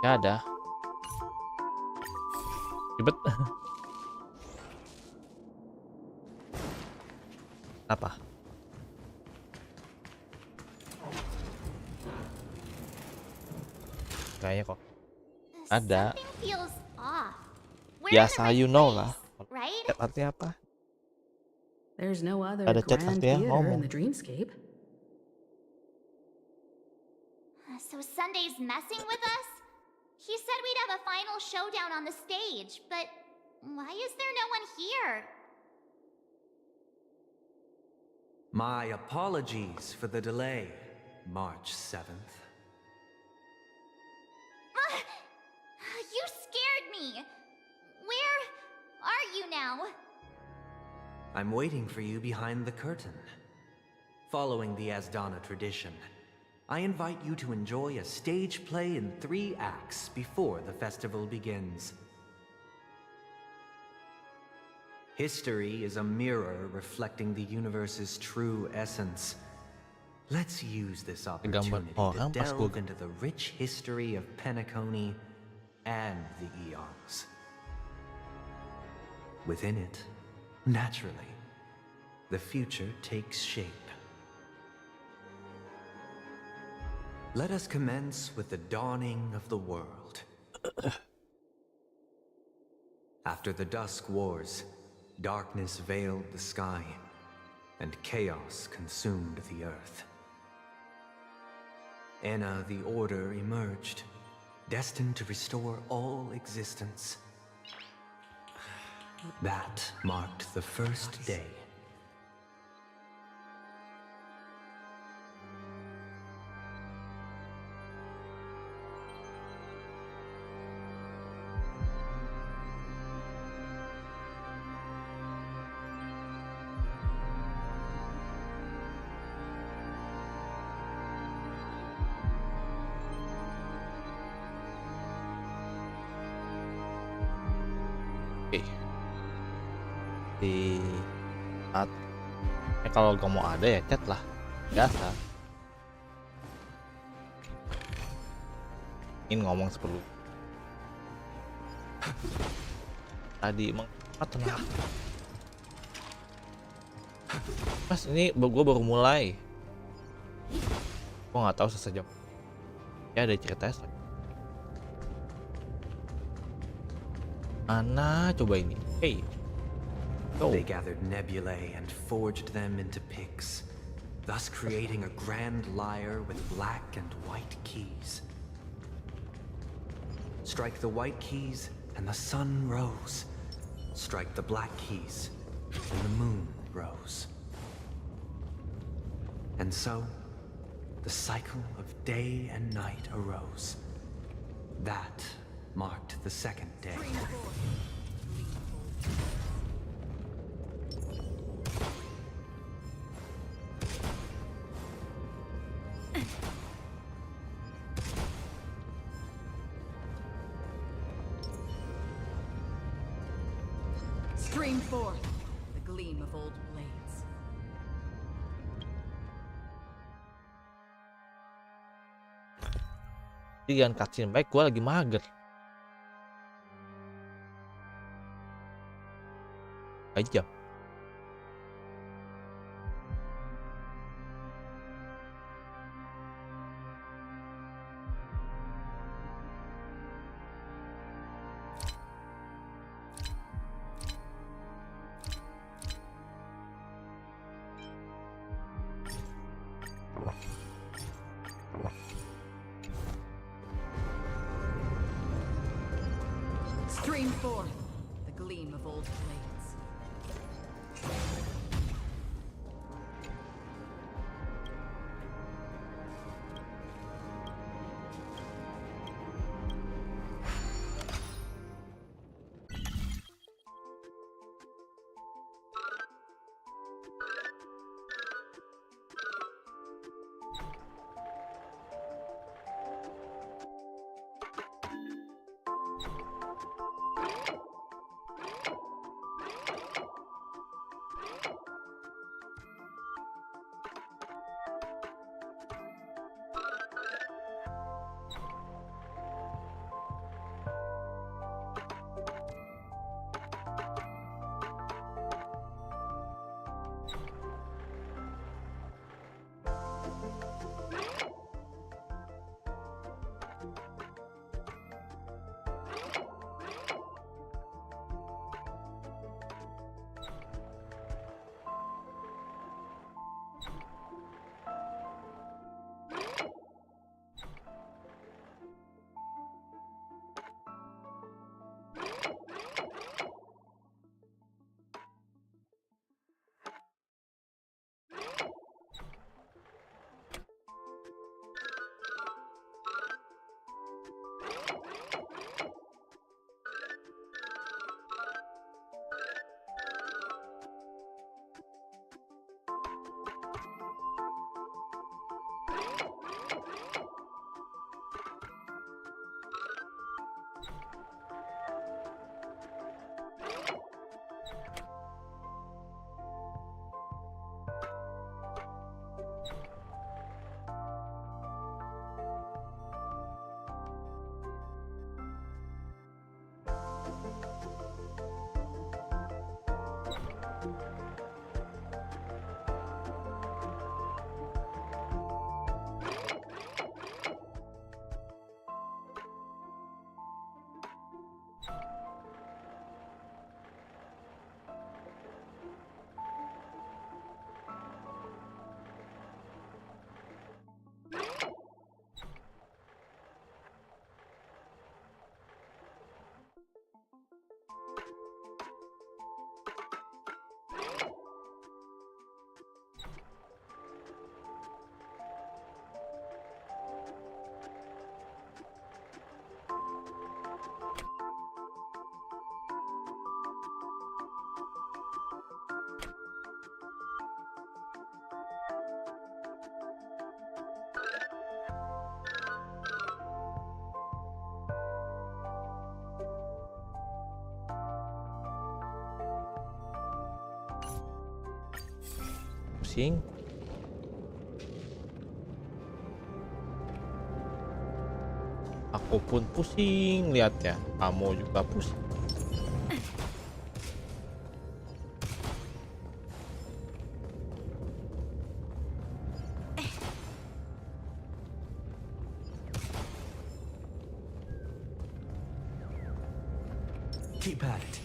Ya ada. Ribet. Apa? Kayaknya kok ada. Something feels off. We're Biasa in the you right know place, lah. right? Chat artinya apa? There's no other Ada chat grand artinya theater in ngomong. the dreamscape. So Sunday's messing with us? He said we'd have a final showdown on the stage, but why is there no one here? My apologies for the delay, March 7th. You scared me! Where are you now? I'm waiting for you behind the curtain. Following the Asdana tradition, I invite you to enjoy a stage play in 3 acts before the festival begins. History is a mirror reflecting the universe's true essence. Let's use this opportunity to delve into the rich history of Penacony and the eons. Within it, naturally, the future takes shape. Let us commence with the dawning of the world. After the Dusk Wars, darkness veiled the sky, and chaos consumed the earth. Enna the Order emerged, destined to restore all existence. That marked the first day. Di saat kalau gak mau ada ya chat lah biasa. Ingin ngomong seperlu tadi emang tenang. Mas ini gue baru mulai. Gue nggak tahu sejam. Ya ada ceritanya. Ana coba ini. Hey. They gathered nebulae and forged them into picks, thus creating a grand lyre with black and white keys. Strike the white keys and the sun rose. Strike the black keys and the moon rose. And so, the cycle of day and night arose. That marked the second day. Stream forth the gleam of old blades. Jangan cutscene baik, gue lagi mager. Aja. Stream forth the gleam of old blades. pusing. Aku pun pusing lihatnya. Kamu juga pusing. Keep at it.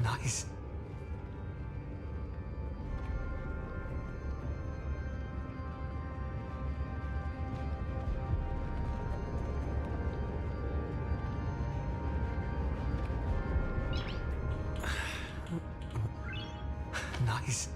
Nice. Nice.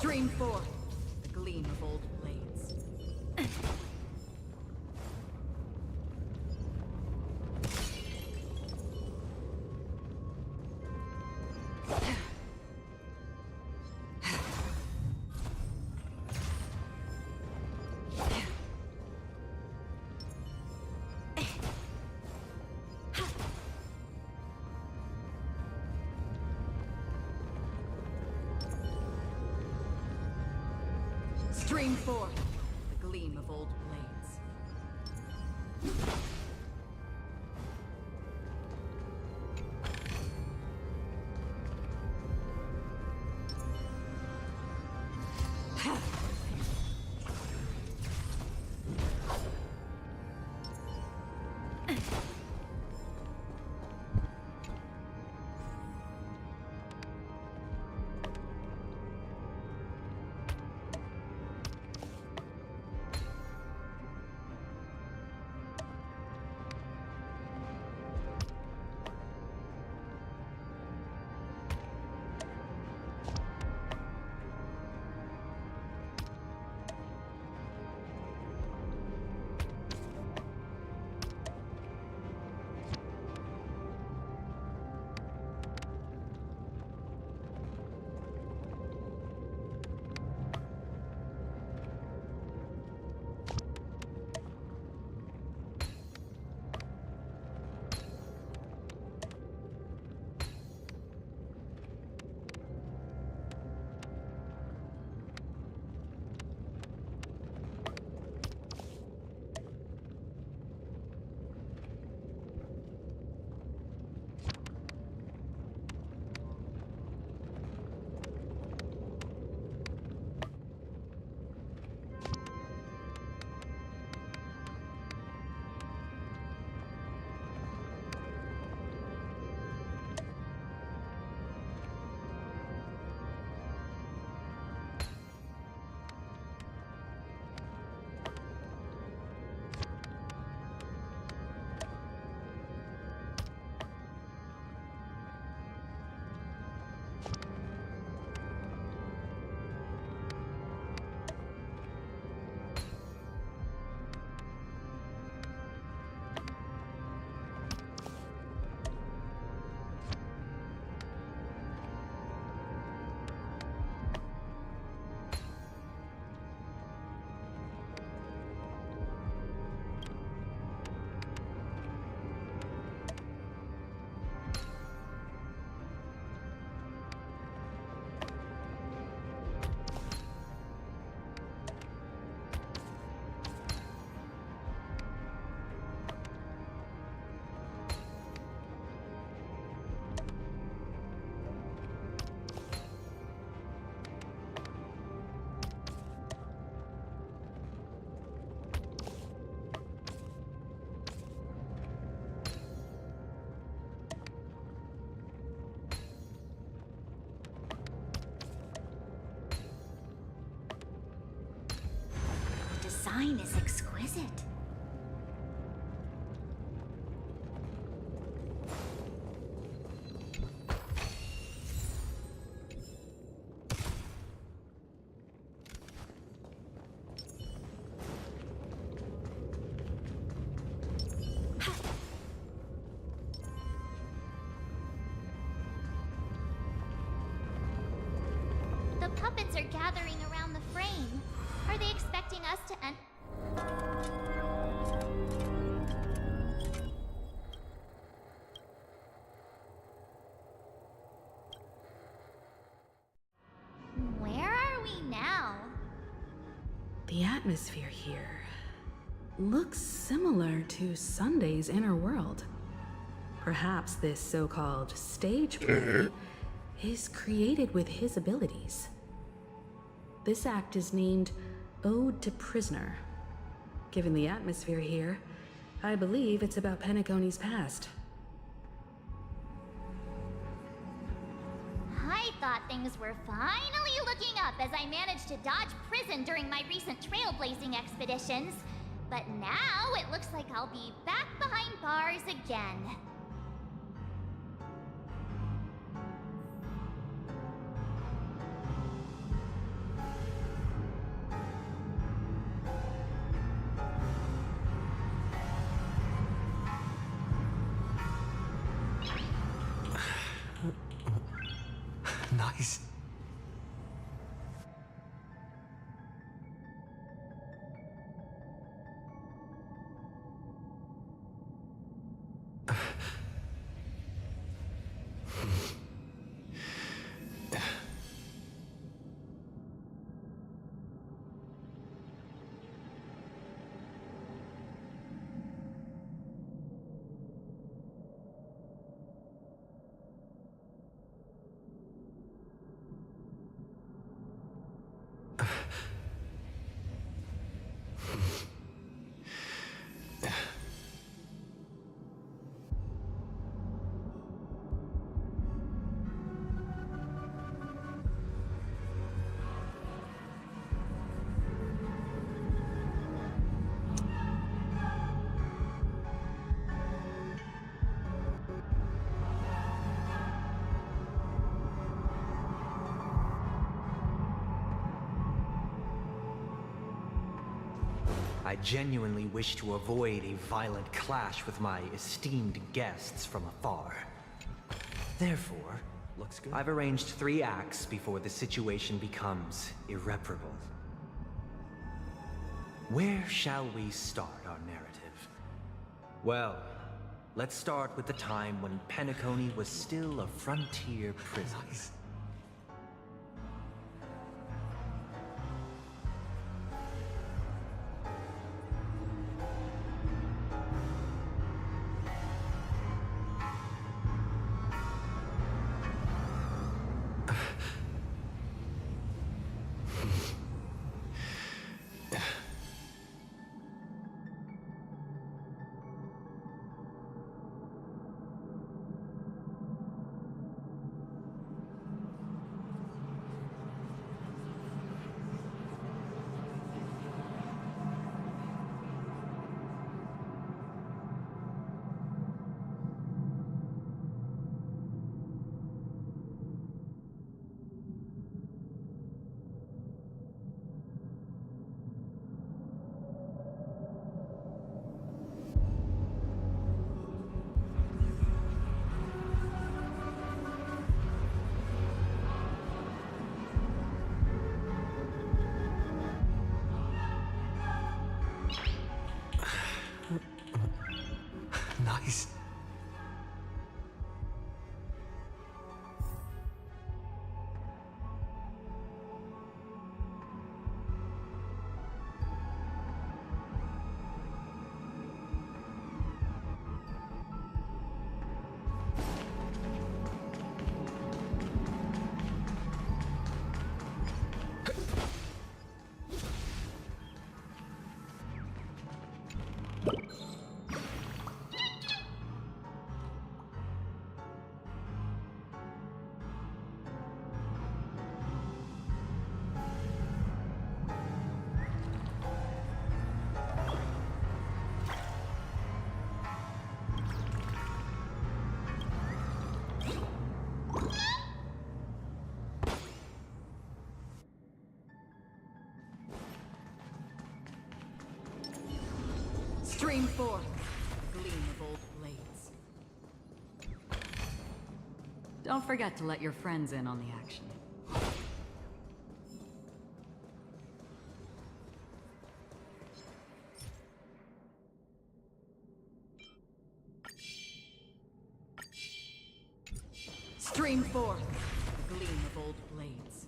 Stream forth the gleam of old blades. Stream forth the gleam of old blades. design is exquisite. The puppets are gathering around the frame. Are they expecting us to end? Where are we now? The atmosphere here looks similar to Sunday's inner world. Perhaps this so-called stage play is created with his abilities. This act is named Ode to Prisoner. Given the atmosphere here, I believe it's about Penacony's past. I thought things were finally looking up as I managed to dodge prison during my recent trailblazing expeditions. But now it looks like I'll be back behind bars again. Nice. I genuinely wish to avoid a violent clash with my esteemed guests from afar. Therefore, looks good. I've arranged 3 acts before the situation becomes irreparable. Where shall we start our narrative? Well, let's start with the time when Penacony was still a frontier prison. Nice. Stream forth the gleam of old blades. Don't forget to let your friends in on the action. Stream forth the gleam of old blades.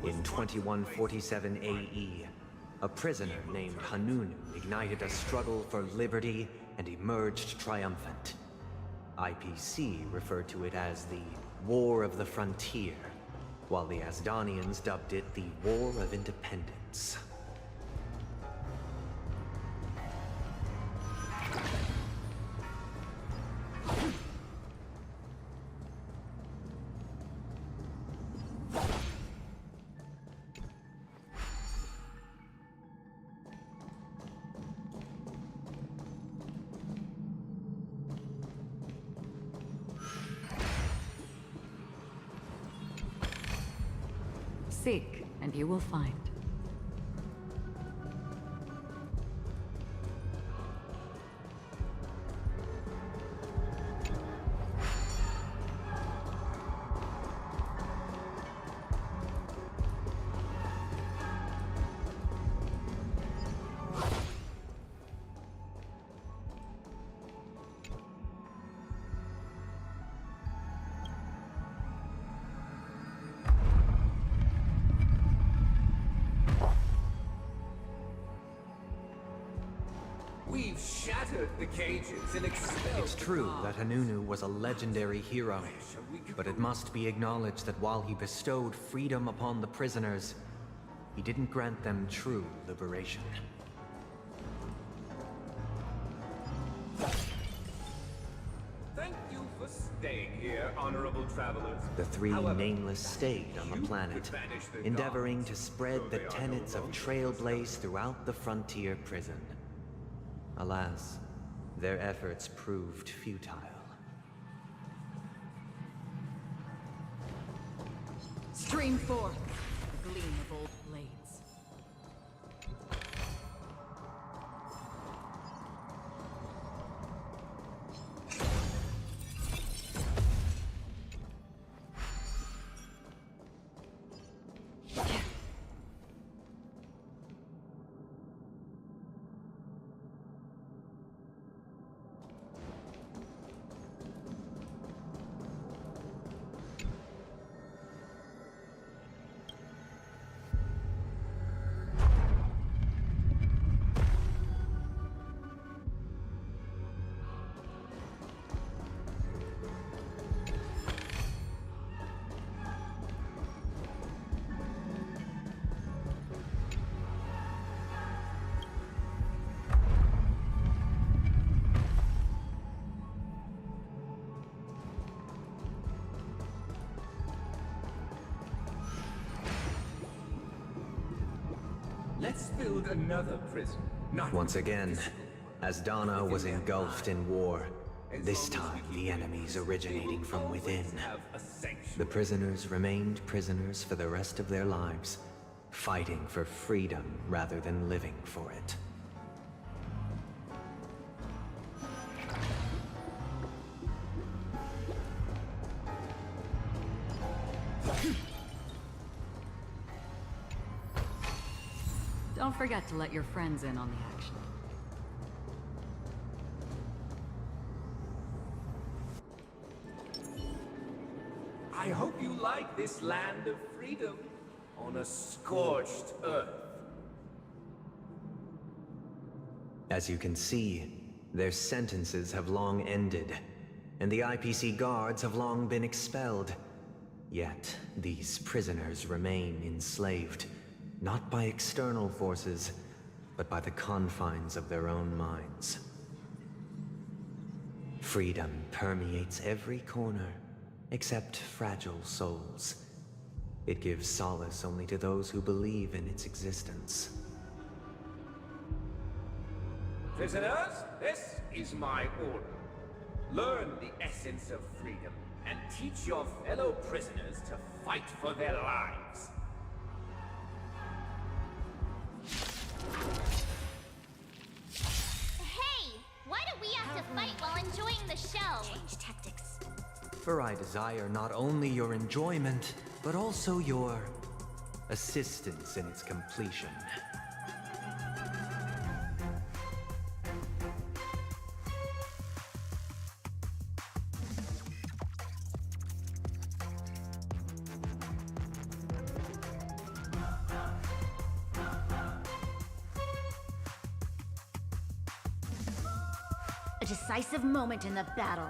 In 2147 AE, a prisoner named Hanunu ignited a struggle for liberty and emerged triumphant. IPC referred to it as the War of the Frontier, while the Asdanians dubbed it the War of Independence. Seek, and you will find. We've shattered the cages and expelled. It's true that Hanunu was a legendary hero, but it must be acknowledged that while he bestowed freedom upon the prisoners, he didn't grant them true liberation. Thank you for staying here, honorable travelers. The three However, nameless stayed on the planet, endeavoring to spread the tenets of Trailblaze throughout the frontier prison. Alas, their efforts proved futile. Stream forth the gleam of old blades. Let's build another prison. Once again, Asdana was engulfed in war. This time, the enemies originating from within. The prisoners remained prisoners for the rest of their lives, fighting for freedom rather than living for it. Don't forget to let your friends in on the action. I hope you like this land of freedom on a scorched earth. As you can see, their sentences have long ended, and the IPC guards have long been expelled. Yet, these prisoners remain enslaved, not by external forces, but by the confines of their own minds. Freedom permeates every corner, except fragile souls. It gives solace only to those who believe in its existence. Prisoners, this is my order. Learn the essence of freedom and teach your fellow prisoners to fight for their lives. Hey! Why do we have to fight while enjoying the show? Change tactics. For I desire not only your enjoyment, but also your assistance in its completion. A decisive moment in the battle.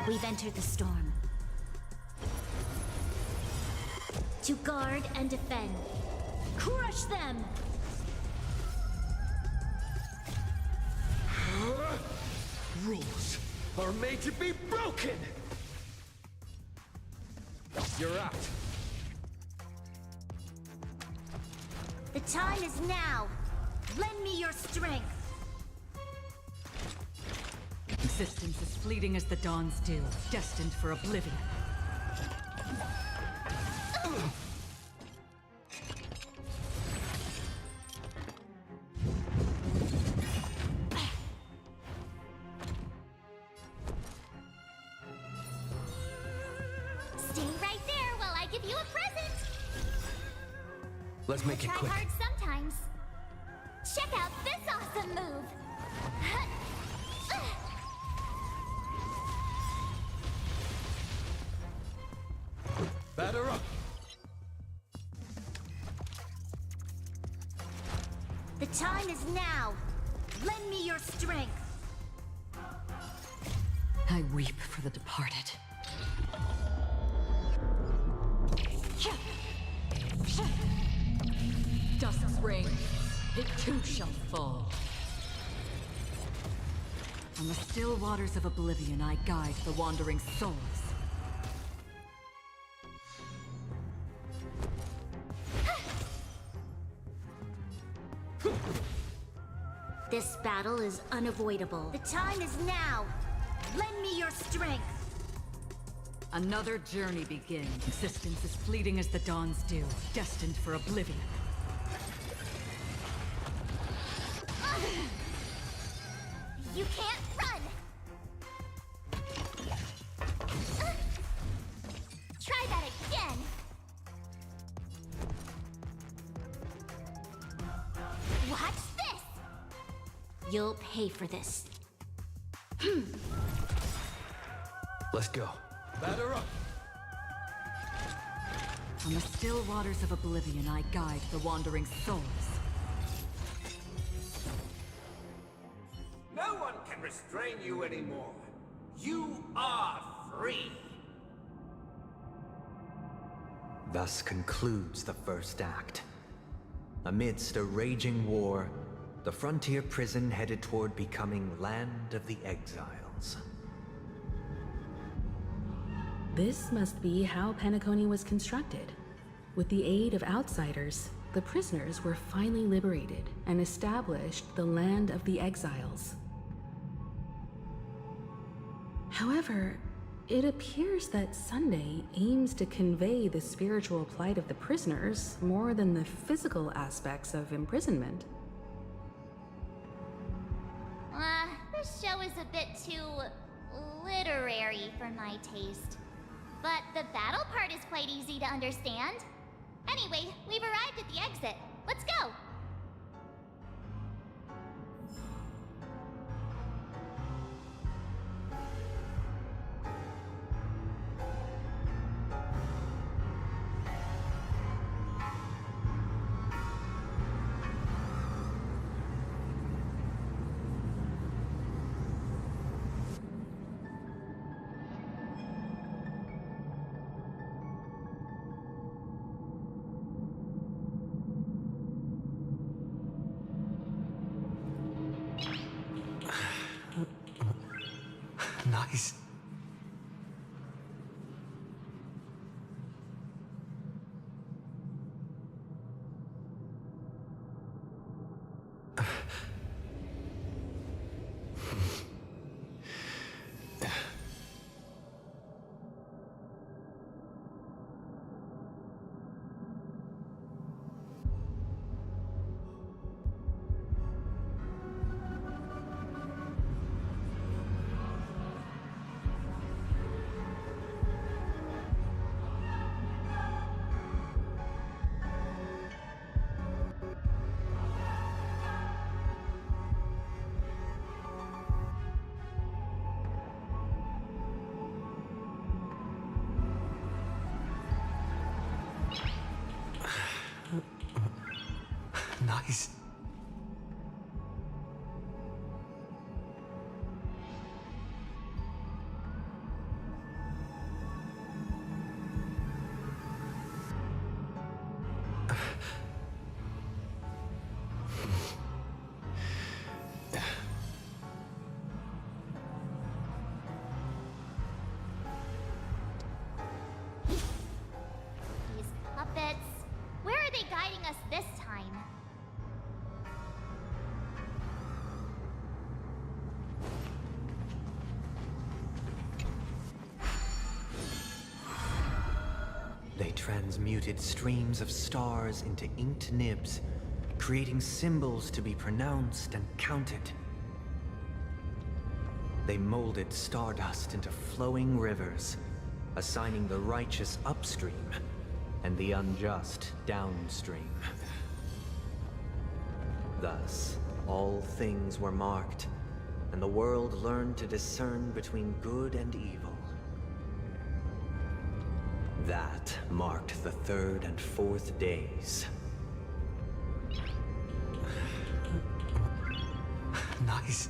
We've entered the storm. To guard and defend. Crush them! Rules are made to be broken! You're out. The time is now. Lend me your strength. Existence is fleeting as the dawn's dew, destined for oblivion. Stay right there while I give you a present. Let's make it Try quick. hard sometimes. Check out this awesome move. Batter up! The time is now. Lend me your strength. I weep for the departed. Dust's reign, it too shall fall. On the still waters of oblivion, I guide the wandering souls. This battle is unavoidable. The time is now. Lend me your strength. Another journey begins. Existence is fleeting as the dawn's dew, destined for oblivion. You can't run. Try that again. Watch this. You'll pay for this. Let's go. Batter up! On the still waters of oblivion, I guide the wandering souls. No one can restrain you anymore. You are free. Thus concludes the first act. Amidst a raging war, the frontier prison headed toward becoming Land of the Exiles. This must be how Penacony was constructed. With the aid of outsiders, the prisoners were finally liberated and established the Land of the Exiles. However, it appears that Sunday aims to convey the spiritual plight of the prisoners more than the physical aspects of imprisonment. This show is a bit too literary for my taste. But the battle part is quite easy to understand. Anyway, we've arrived at the exit. Let's go! Nice. Nice. These puppets. Where are they guiding us this time? They transmuted streams of stars into inked nibs, creating symbols to be pronounced and counted. They molded stardust into flowing rivers, assigning the righteous upstream and the unjust downstream. Thus, all things were marked, and the world learned to discern between good and evil. That marked the third and fourth days. Nice.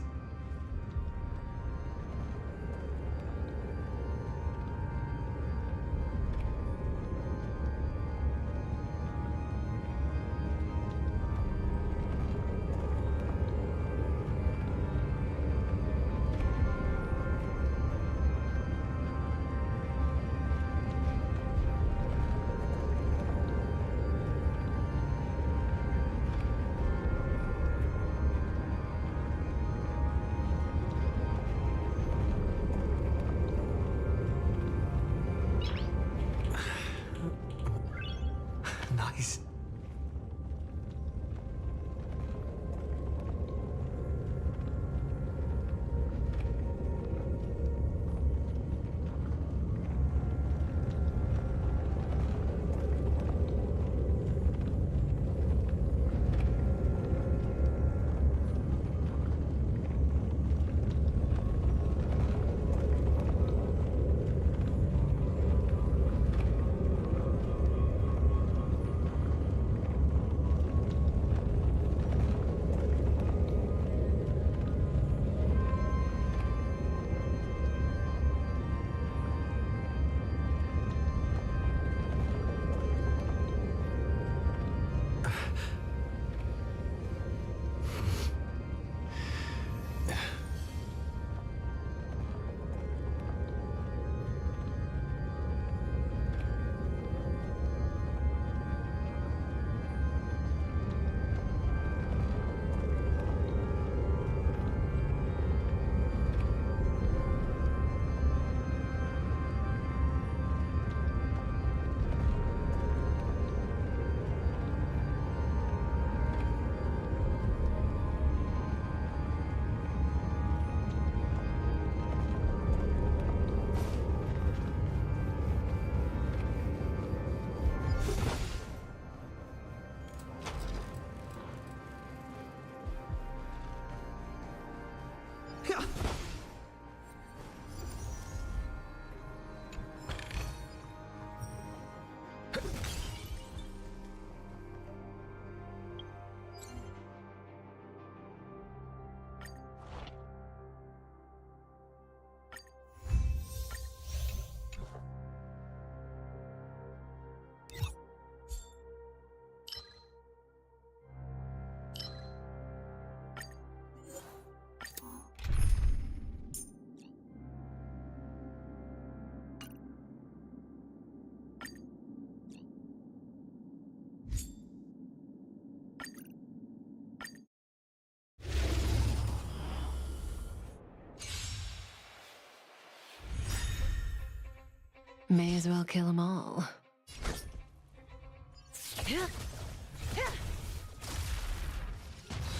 May as well kill them all.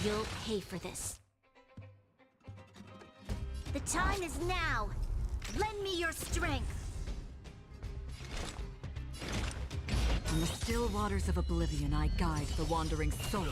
You'll pay for this. The time is now. Lend me your strength. On the still waters of oblivion, I guide the wandering souls.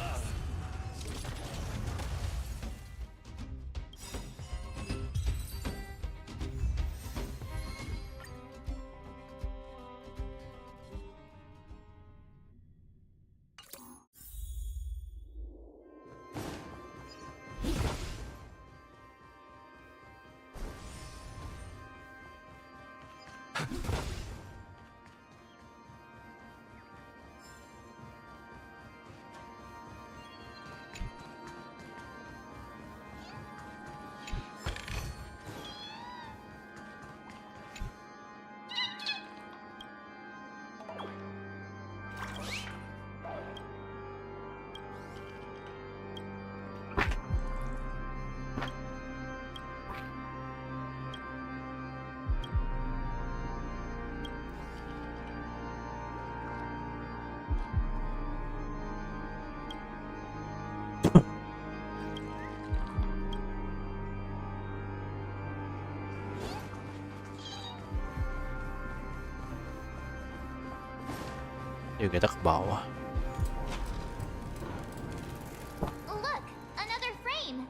Yuk kita ke bawah. Look, another frame.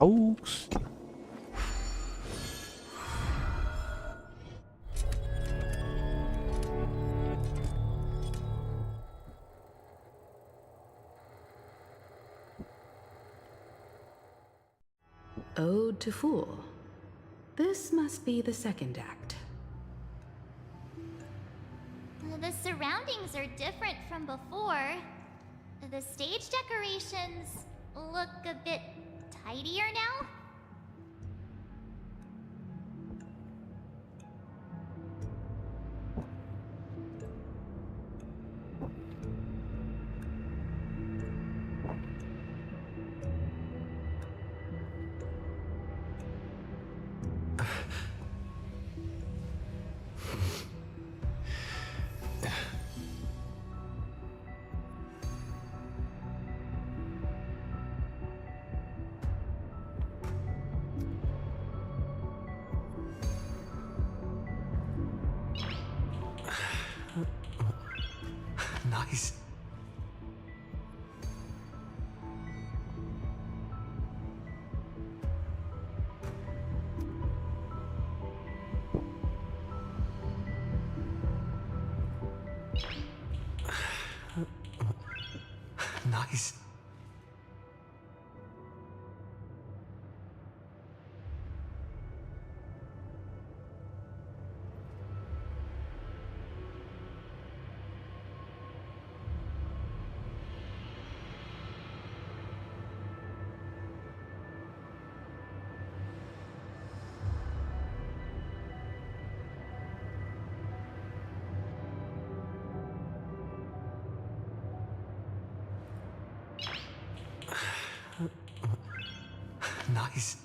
Oops. Ode to Fool. This must be the second act. The surroundings are different from before. The stage decorations look a bit tidier now. Nice. Nice. Nice.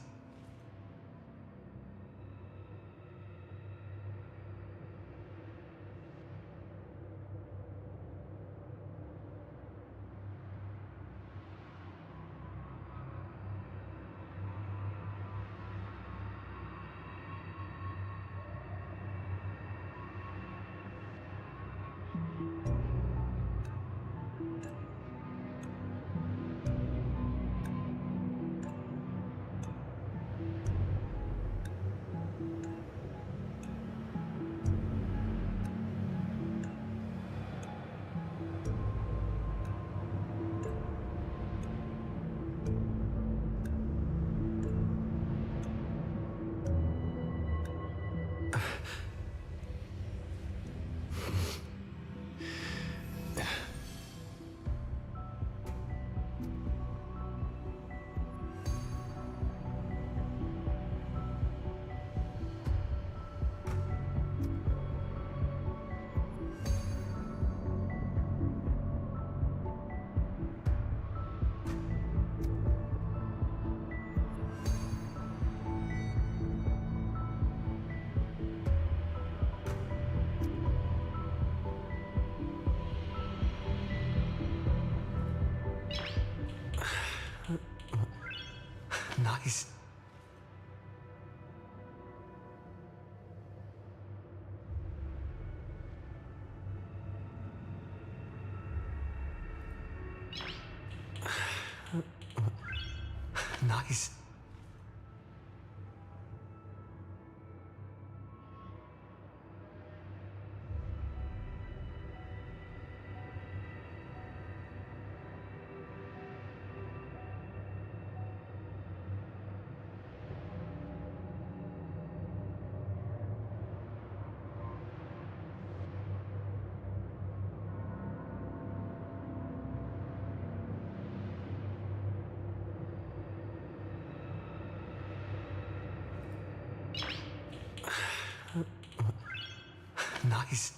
Nice. Nice. Nice.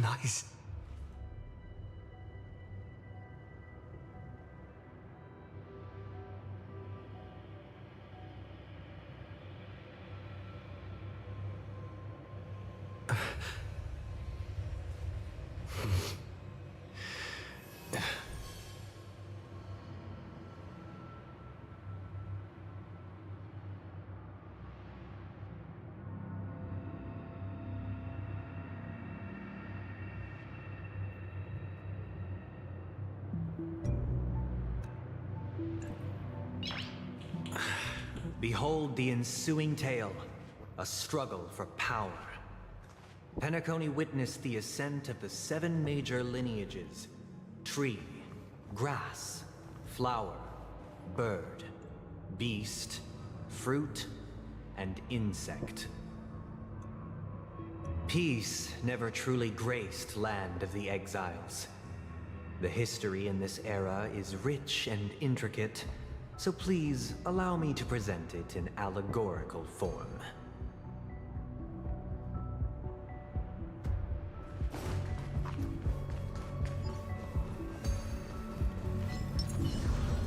Nice. Behold the ensuing tale, a struggle for power. Penacony witnessed the ascent of the 7 major lineages: tree, grass, flower, bird, beast, fruit, and insect. Peace never truly graced Land of the Exiles. The history in this era is rich and intricate, but the struggle for power remains. So please allow me to present it in allegorical form.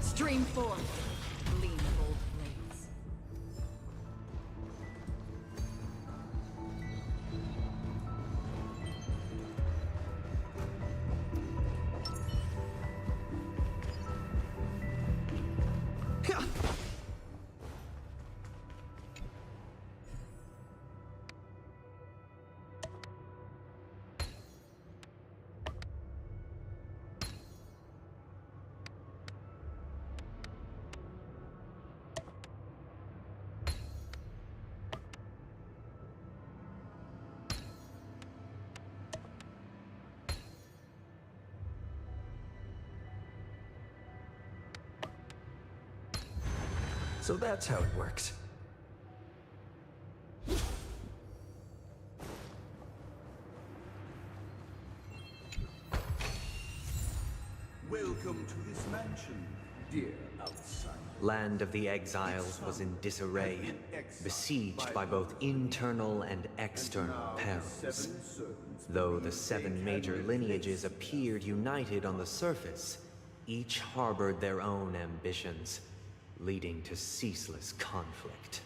Stream forth, gleam of old blades. So that's how it works. Welcome to this mansion, dear outsider. Land of the Exiles was in disarray, besieged by both internal and external perils. Though the 7 major lineages appeared united on the surface, each harbored their own ambitions, leading to ceaseless conflict.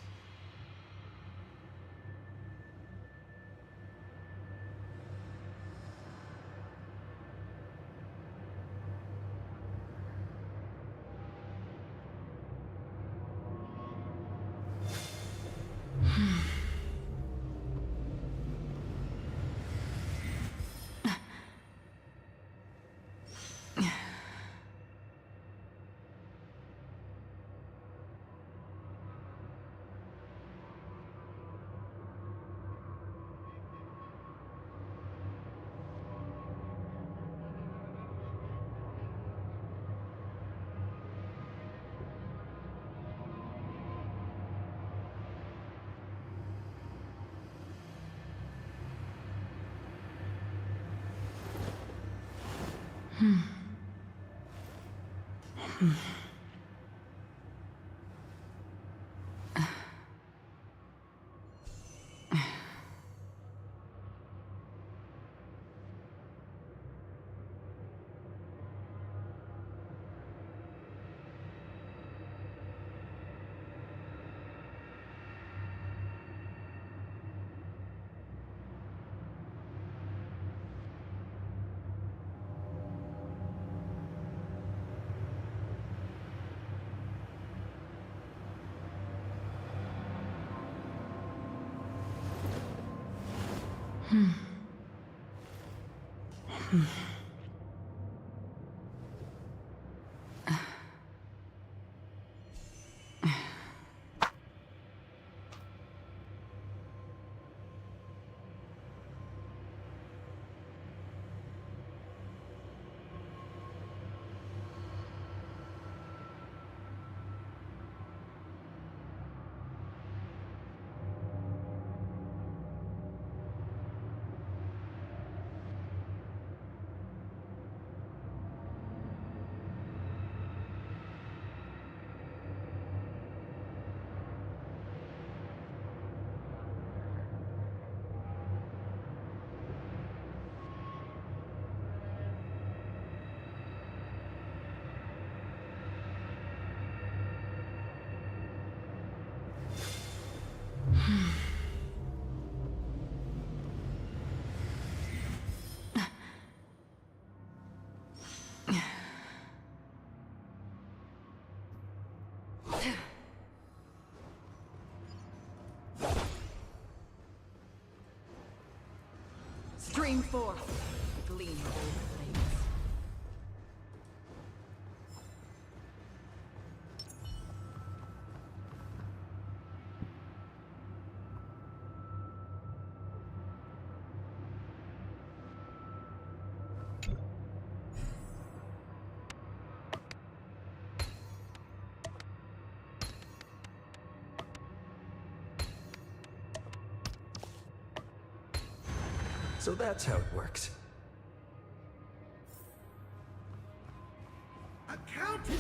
Stream forth, gleam of old blades. So that's how it works. Accountant!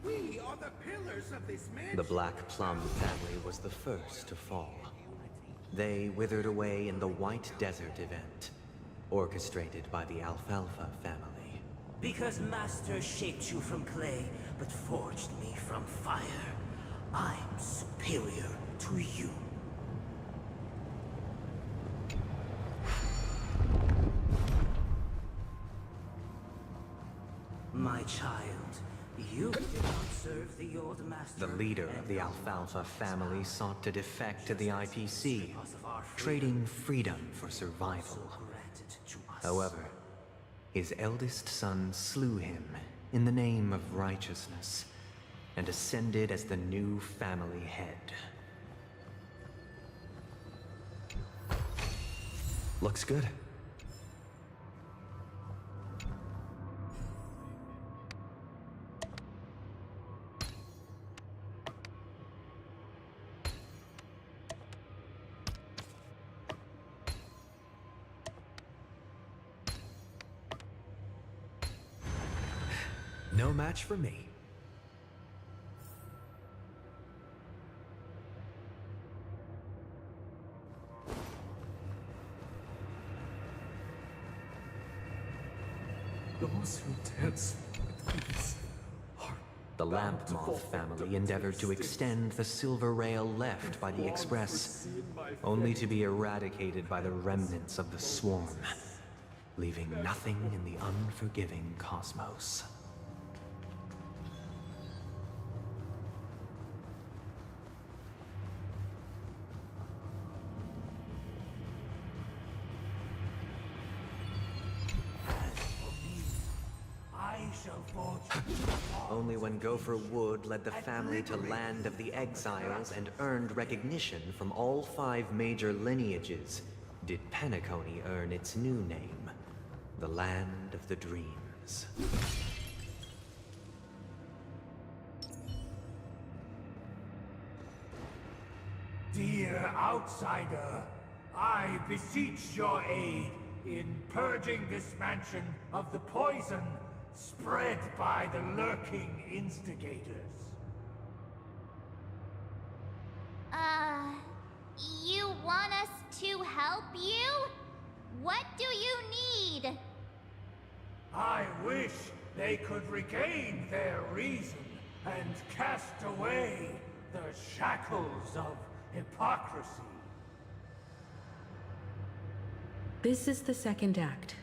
We are the pillars of this mansion. The Black Plum family was the first to fall. They withered away in the White Desert event, orchestrated by the Alfalfa family. Because Master shaped you from clay, but forged me from fire, I'm superior to you. My child, you did not serve the old master. The leader of the Alfalfa family sought to defect to the IPC, trading freedom for survival. However, his eldest son slew him in the name of righteousness and ascended as the new family head. Looks good. No match for me. Those who dance with these are The Lamp Moth family endeavored to extend the silver rail left by the Express, only to be eradicated by the remnants of the swarm, leaving nothing in the unforgiving cosmos. Only when Gopher Wood led the family to Land of the Exiles and earned recognition from all 5 major lineages did Penacony earn its new name, the Land of the Dreams. Dear outsider, I beseech your aid in purging this mansion of the poison spread by the lurking instigators. You want us to help you? What do you need? I wish they could regain their reason and cast away the shackles of hypocrisy. This is the second act.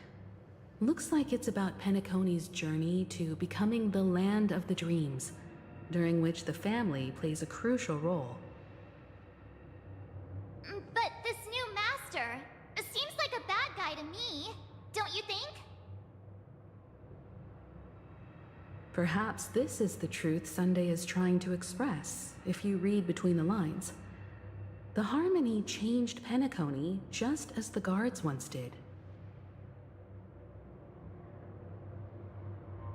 Looks like it's about Penacony's journey to becoming the Land of the Dreams, during which the family plays a crucial role. But this new master seems like a bad guy to me, don't you think? Perhaps this is the truth Sunday is trying to express, if you read between the lines. The Harmony changed Penacony just as the guards once did.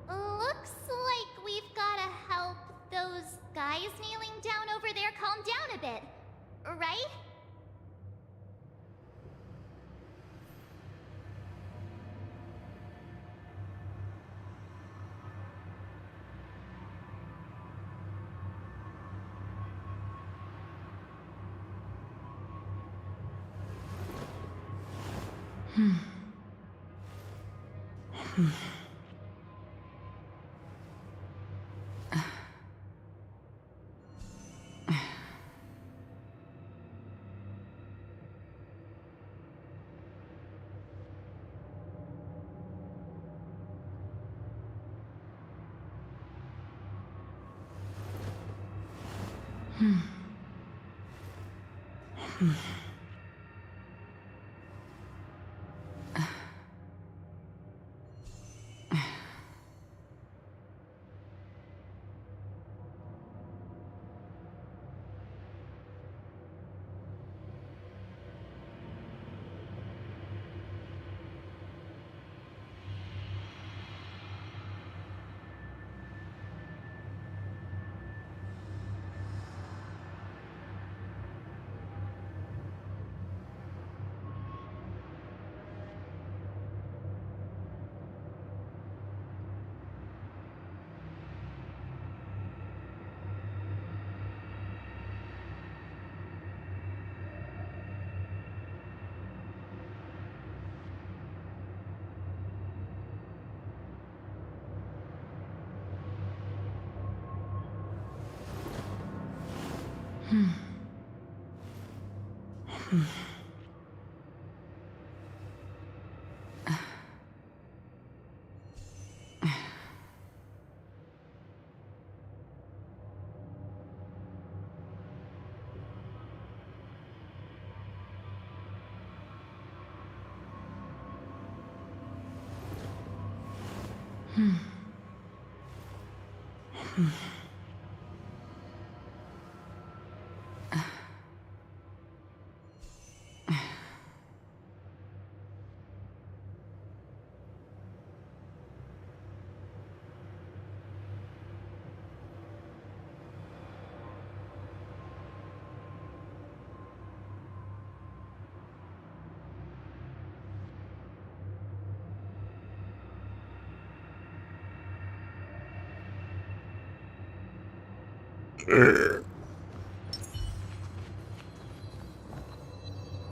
Looks like we've gotta help those guys kneeling down over there calm down a bit, right?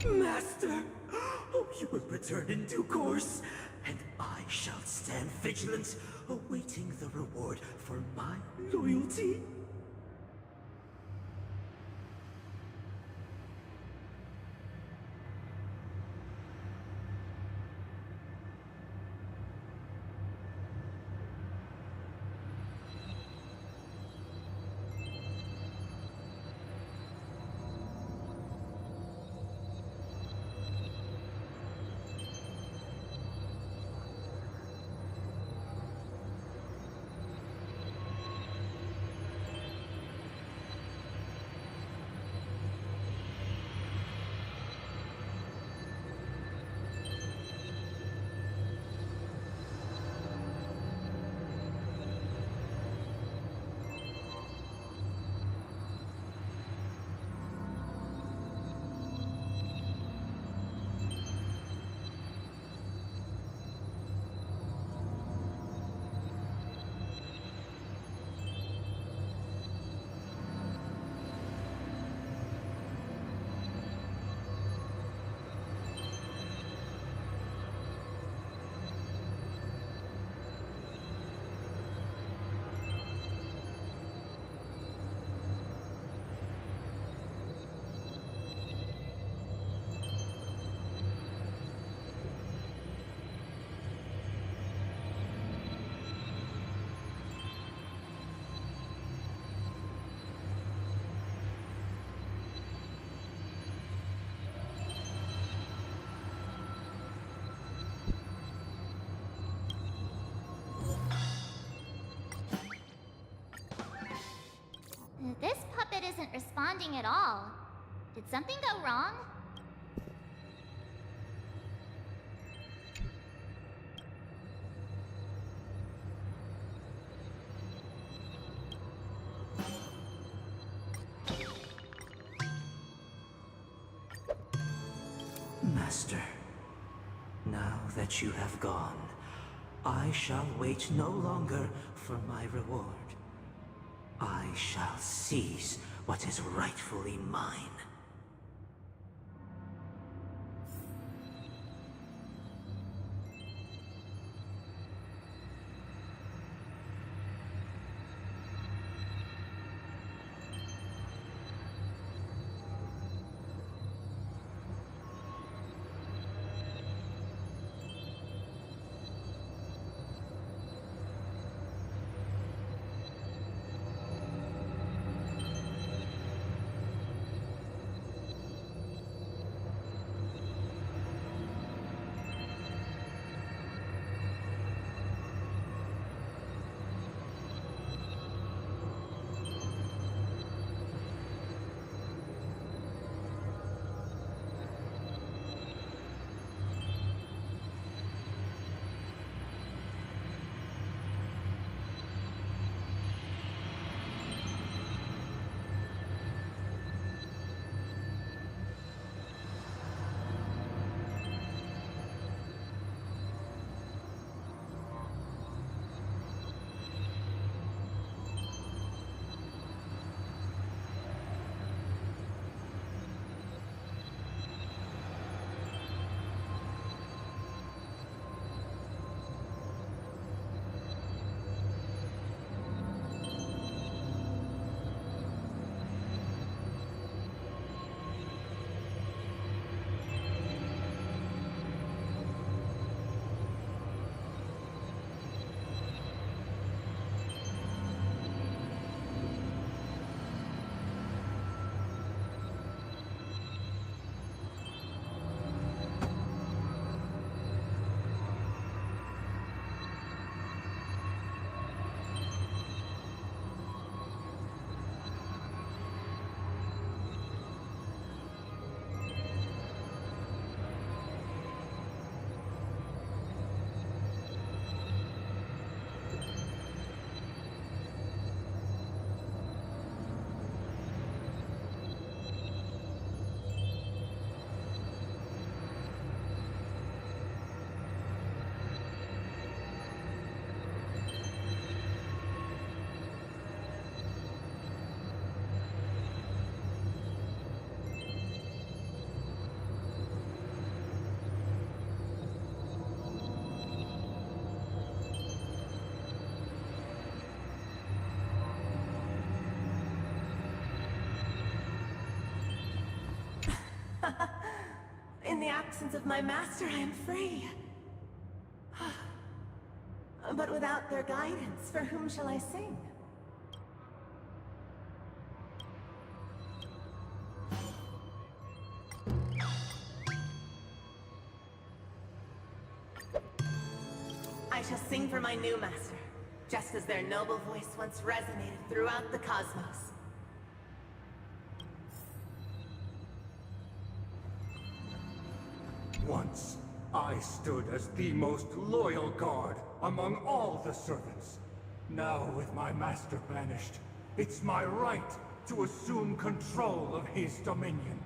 Master! Oh, you will return in due course, and I shall stand vigilant, awaiting the reward for my loyalty. This puppet isn't responding at all. Did something go wrong? Master, now that you have gone, I shall wait no longer for my reward. I shall seize what is rightfully mine. In the absence of my master, I am free. But without their guidance, for whom shall I sing? I shall sing for my new master, just as their noble voice once resonated throughout the cosmos. Once, I stood as the most loyal guard among all the servants. Now, with my master banished, it's my right to assume control of his dominion.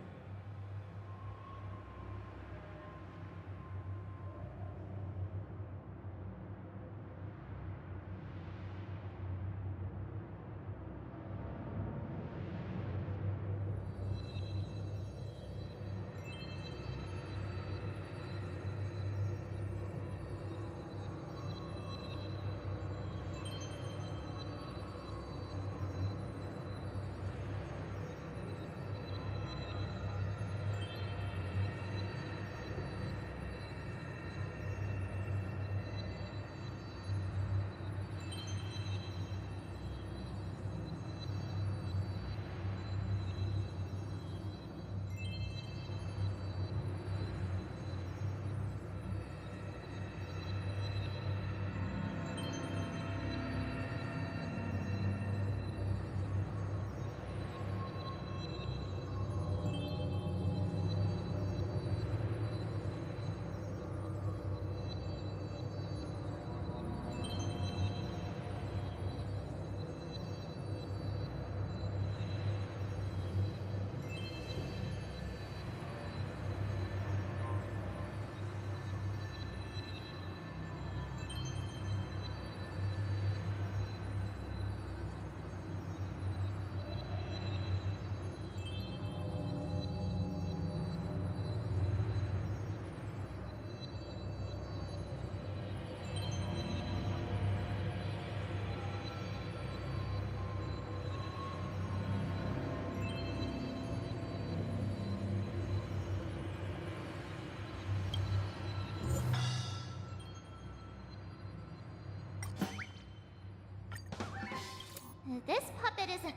This puppet isn't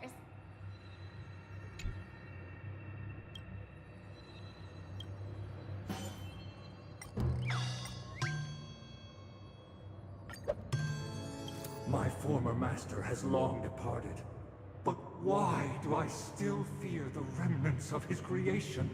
My former master has long departed. But why do I still fear the remnants of his creation?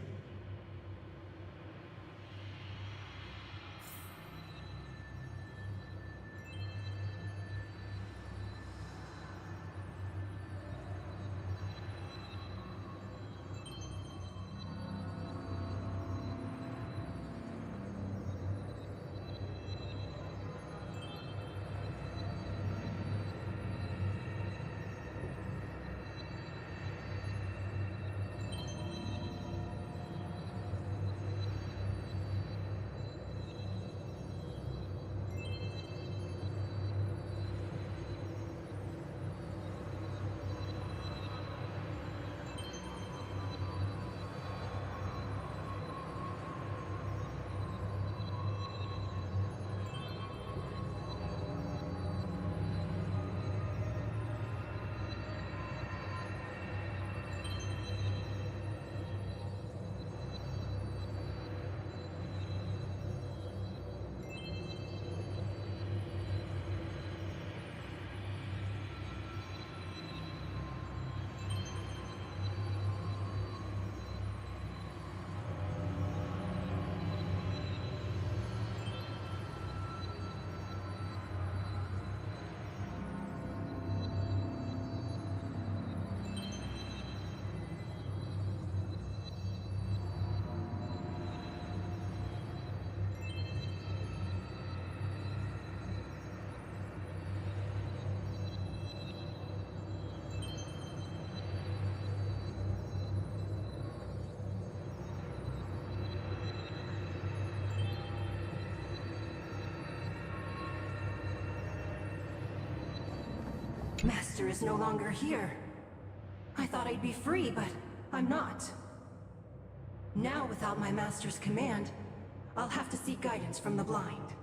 Master is no longer here. I thought I'd be free, but I'm not. Now, without my master's command, I'll have to seek guidance from the blind.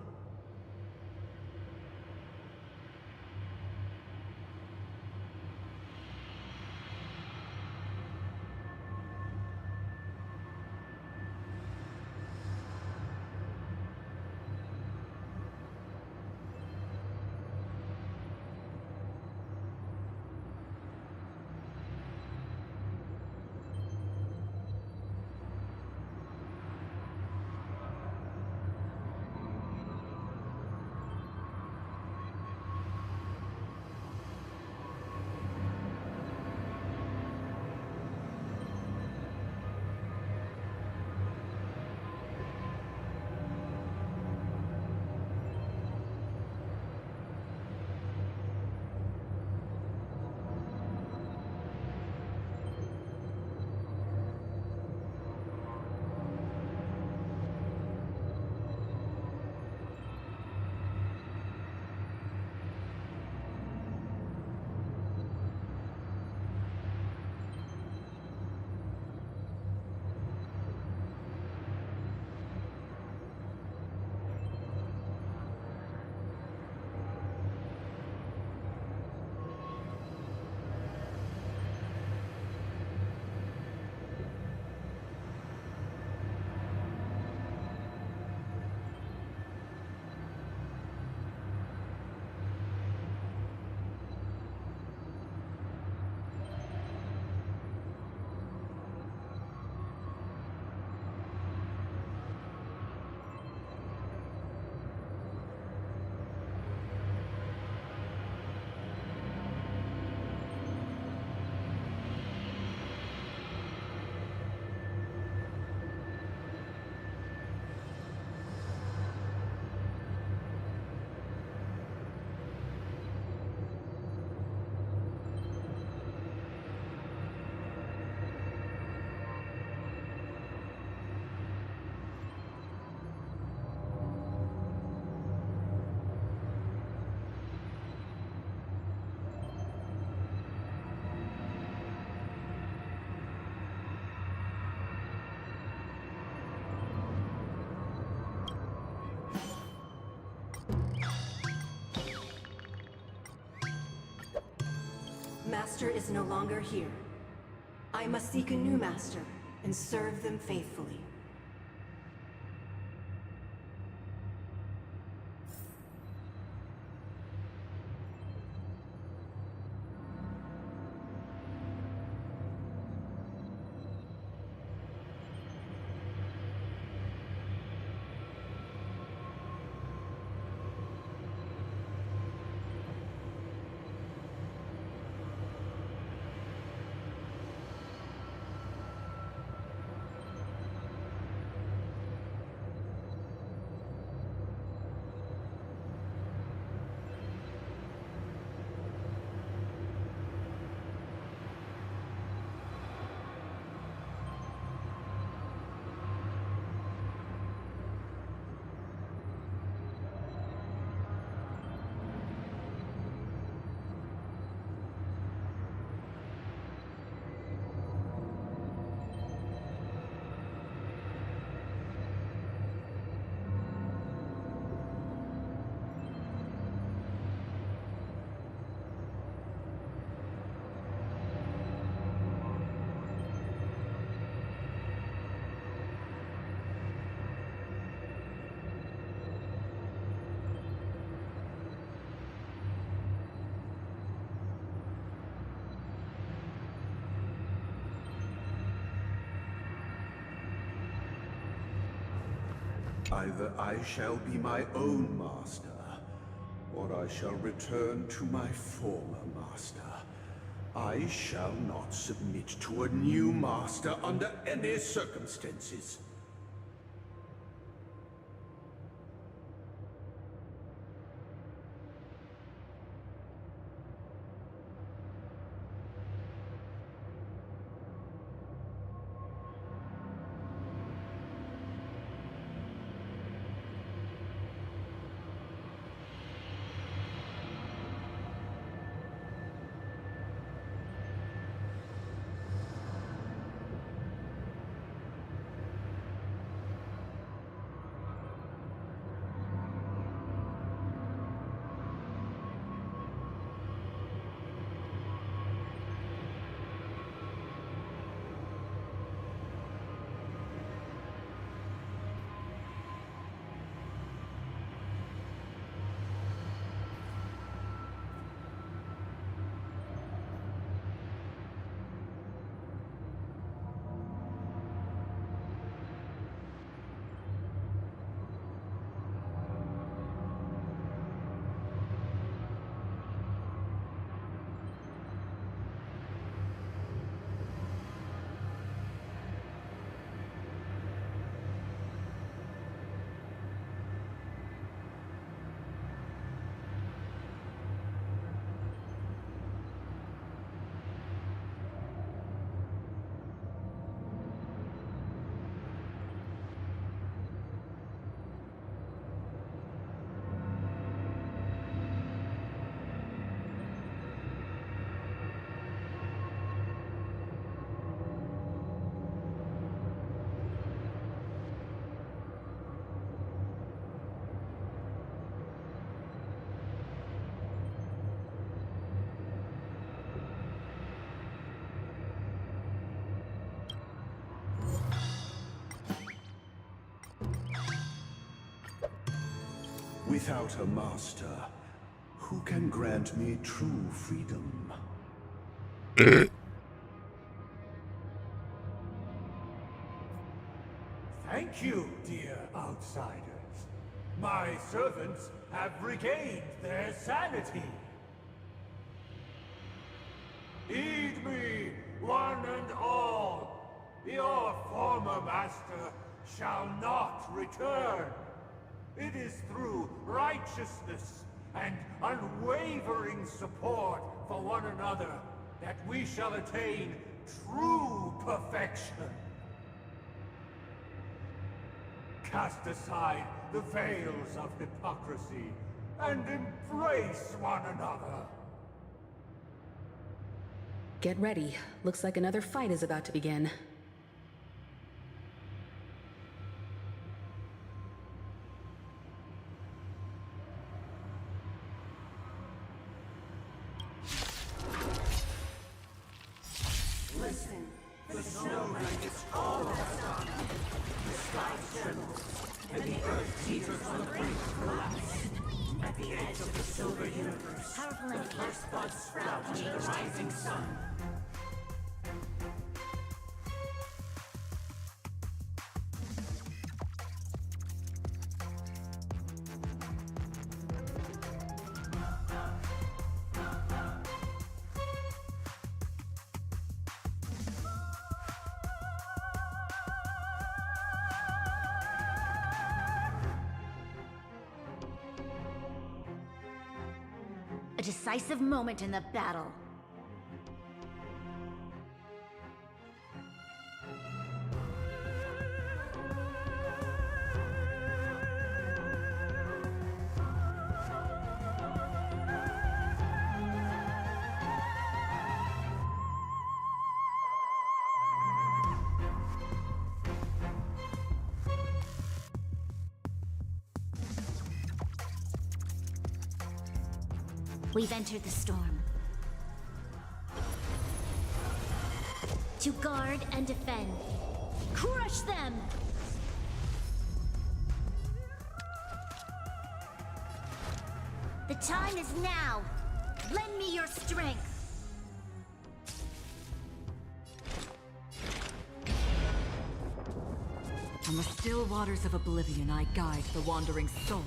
Master is no longer here. I must seek a new master and serve them faithfully. Either I shall be my own master, or I shall return to my former master. I shall not submit to a new master under any circumstances. Without a master, who can grant me true freedom? Thank you, dear outsiders. My servants have regained their sanity. Heed me, one and all. Your former master shall not return. It is through righteousness and unwavering support for one another that we shall attain true perfection. Cast aside the veils of hypocrisy and embrace one another. Get ready. Looks like another fight is about to begin. Listen, the snow blankets all rest on me. The sky trembles, and the earth teeters on the brink of collapse. At the edge of the silver universe, the first buds sprout under the rising sun. A decisive moment in the battle. We've entered the storm. To guard and defend. Crush them! The time is now. Lend me your strength. On the still waters of oblivion, I guide the wandering souls.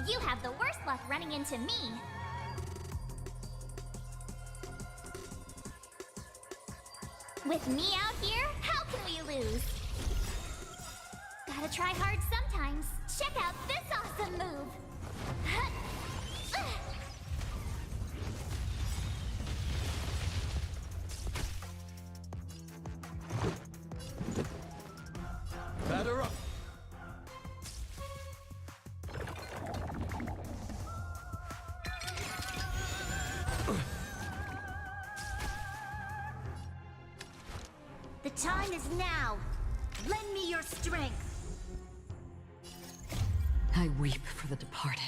You have the worst luck running into me. With me out here, how can we lose? Gotta try hard sometimes. Check out this awesome move. Batter up. The time is now. Lend me your strength. I weep for the departed.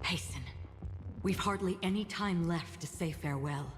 Hasten. We've hardly any time left to say farewell.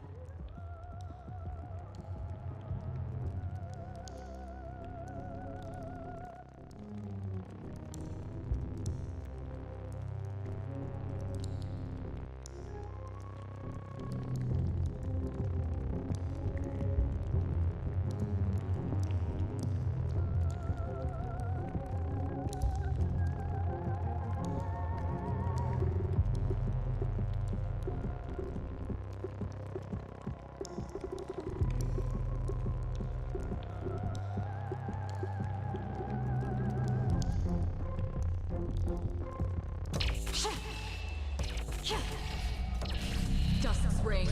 Dusk's reign,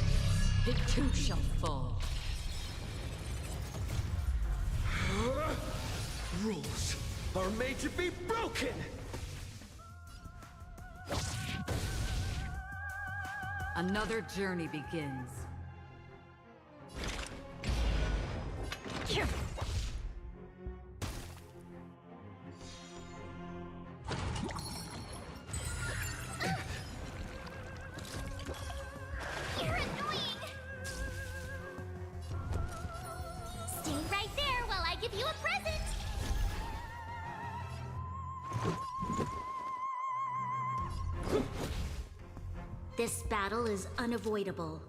it too shall fall. rules are made to be broken! Another journey begins. You're annoying! Stay right there while I give you a present! This battle is unavoidable.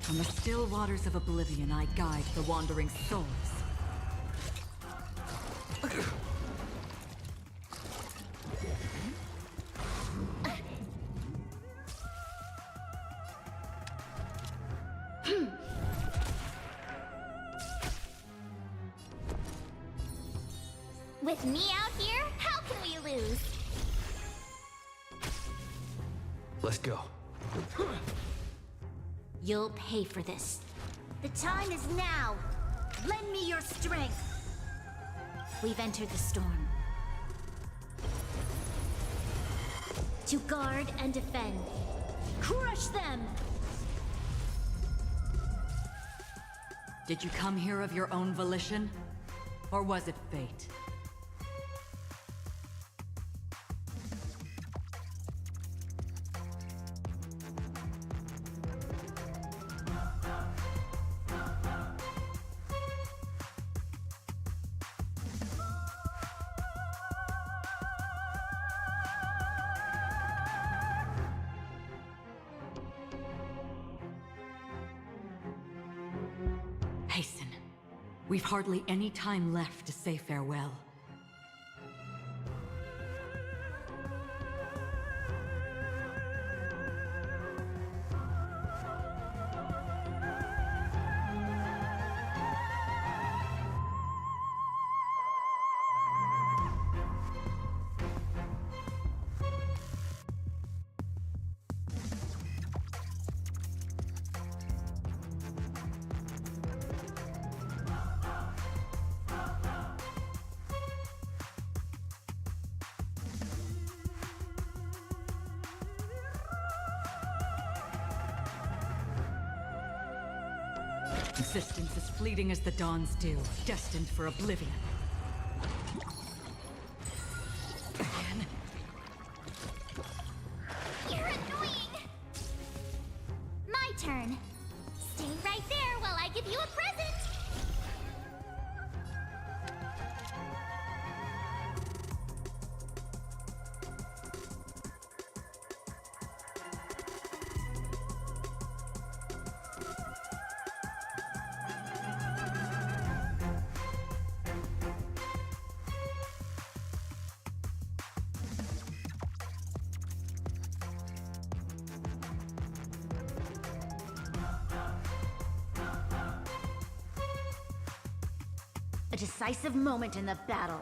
On the still waters of oblivion, I guide the wandering souls. With me out here, how can we lose? Let's go. You'll pay for this. The time is now. Lend me your strength. We've entered the storm. To guard and defend. Crush them! Did you come here of your own volition? Or was it fate? Hasten. We've hardly any time left to say farewell. Existence is fleeting as the dawn's dew, destined for oblivion. Again? You're annoying! My turn. Stay right there while I give you a present! A decisive moment in the battle.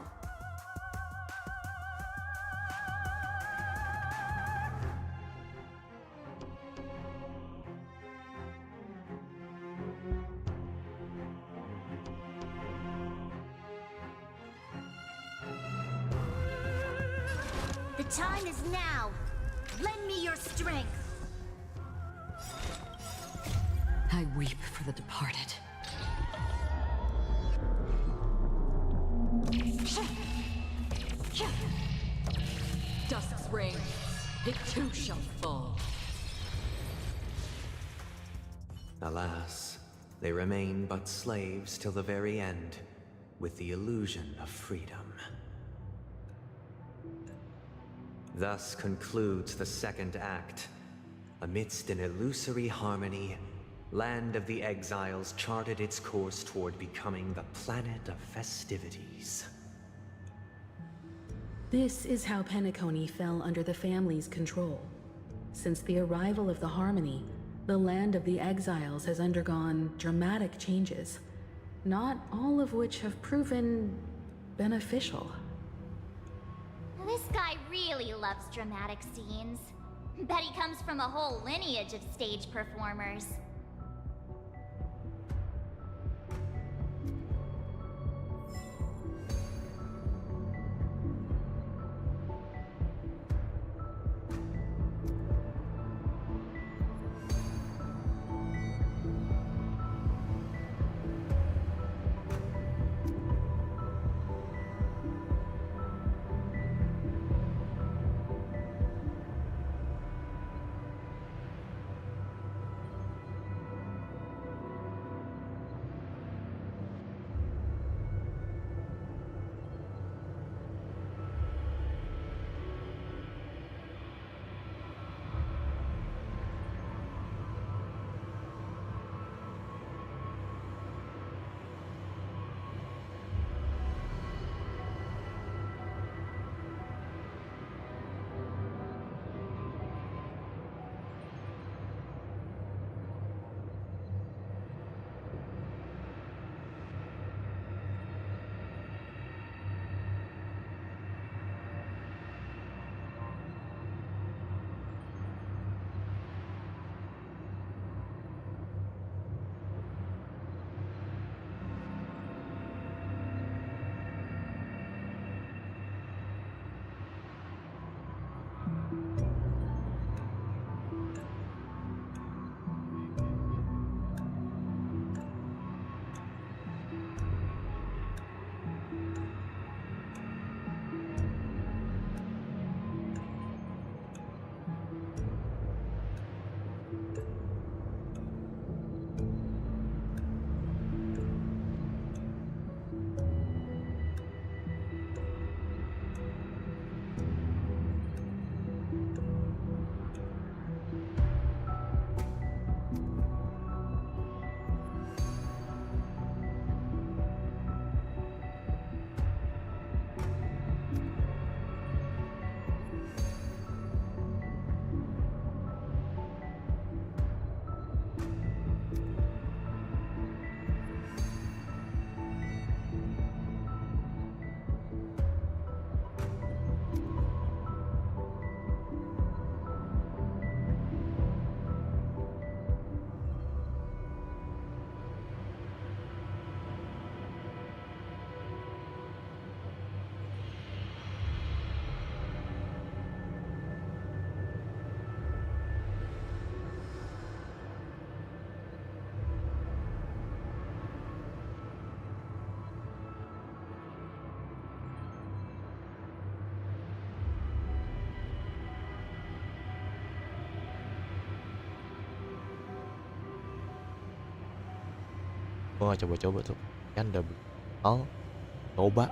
The time is now. Lend me your strength. I weep for the departed. Dusk's reign, it too shall fall. Alas, they remain but slaves till the very end, with the illusion of freedom. Thus concludes the second act. Amidst an illusory harmony, Land of the Exiles charted its course toward becoming the planet of festivities. This is how Penacony fell under the family's control. Since the arrival of the Harmony, the Land of the Exiles has undergone dramatic changes, not all of which have proven beneficial. This guy really loves dramatic scenes. Bet he comes from a whole lineage of stage performers. Gue gak coba-coba tuh. Kan udah hal coba.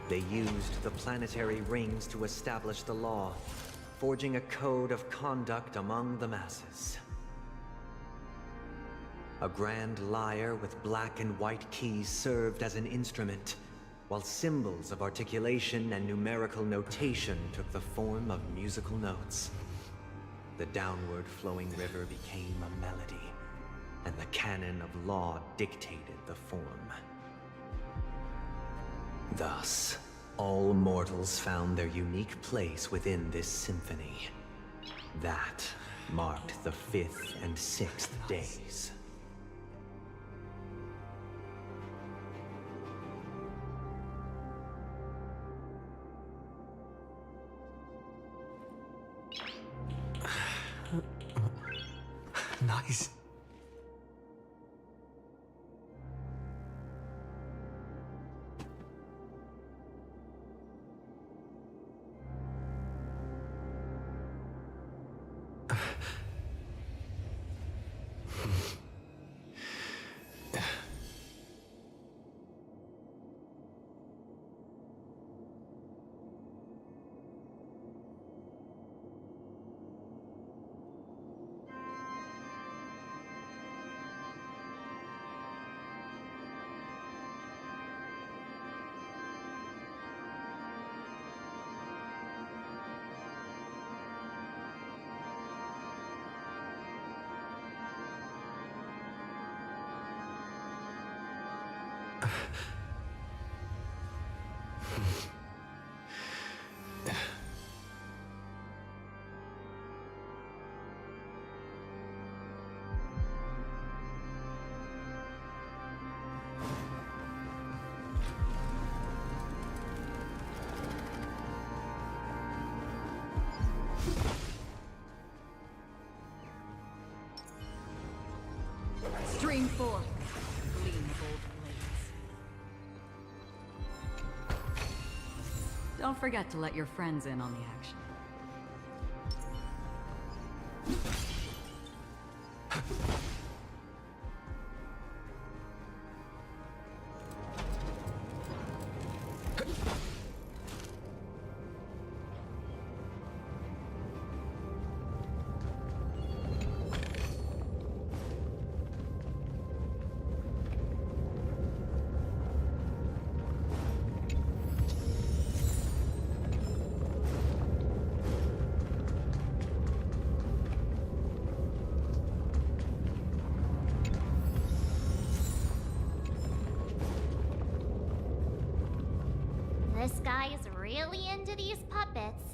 They used the planetary rings to establish the law, forging a code of conduct among the masses. A grand lyre with black and white keys served as an instrument, while symbols of articulation and numerical notation took the form of musical notes. The downward flowing river became a melody, and the canon of law dictated the form. Thus, all mortals found their unique place within this symphony. That marked the 5th and 6th days. Nice. Stream forth, gleam of old blades. Don't forget to let your friends in on the action. This guy is really into these puppets.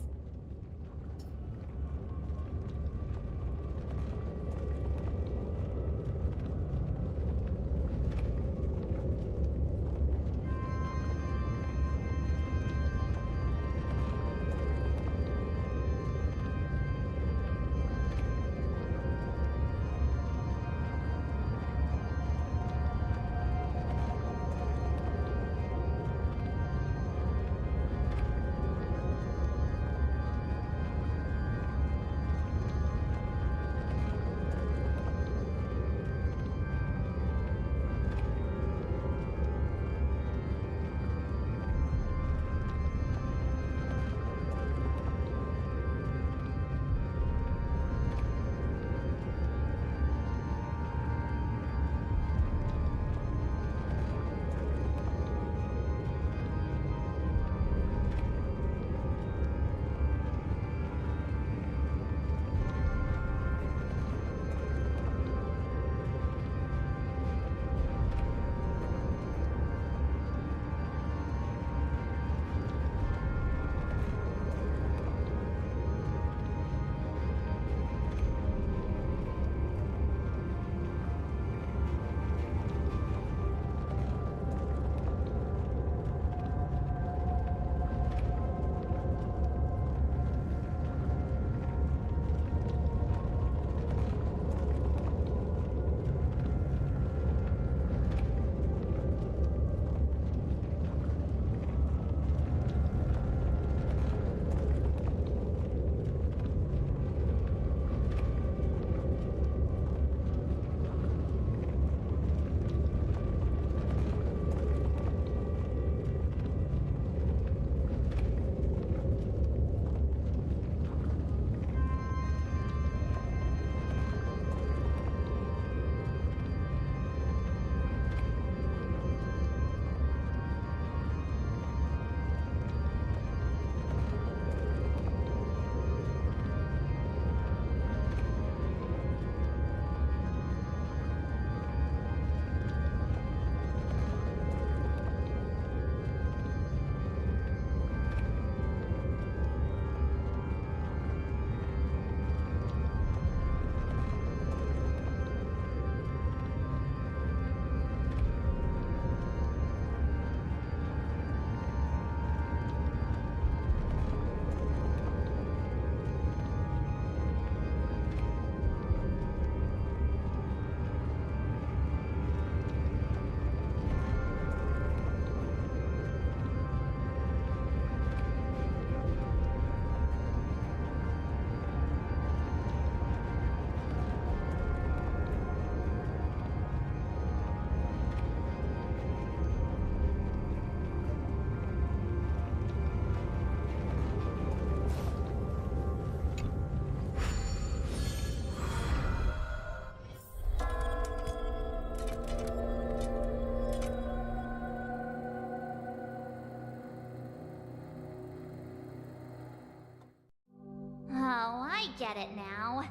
get it now.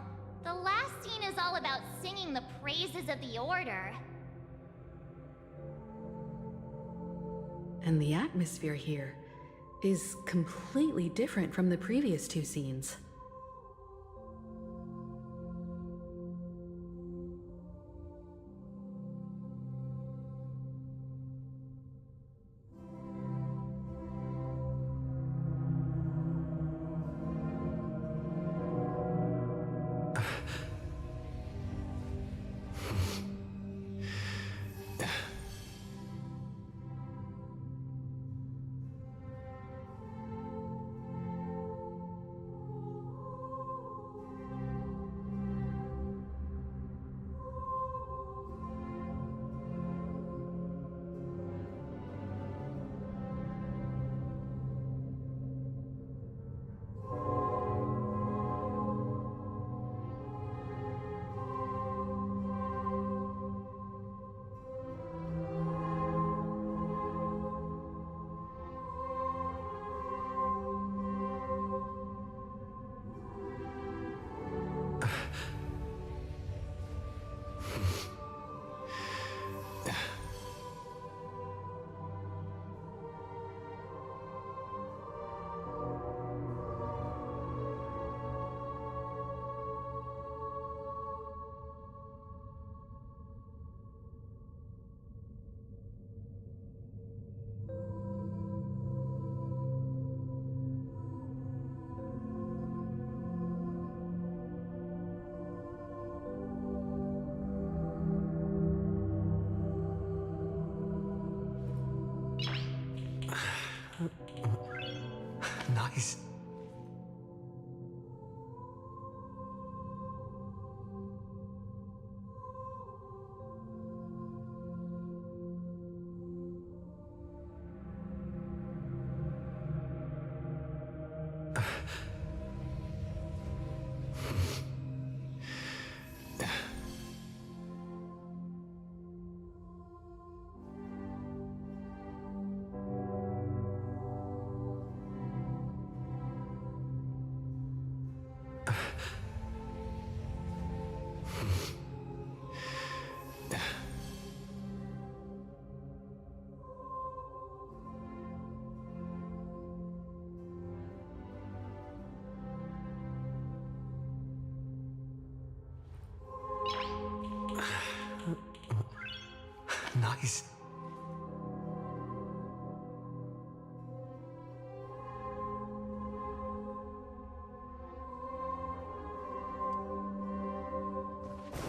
The last scene is all about singing the praises of the Order. And the atmosphere here is completely different from the previous two scenes. Nice. Nice.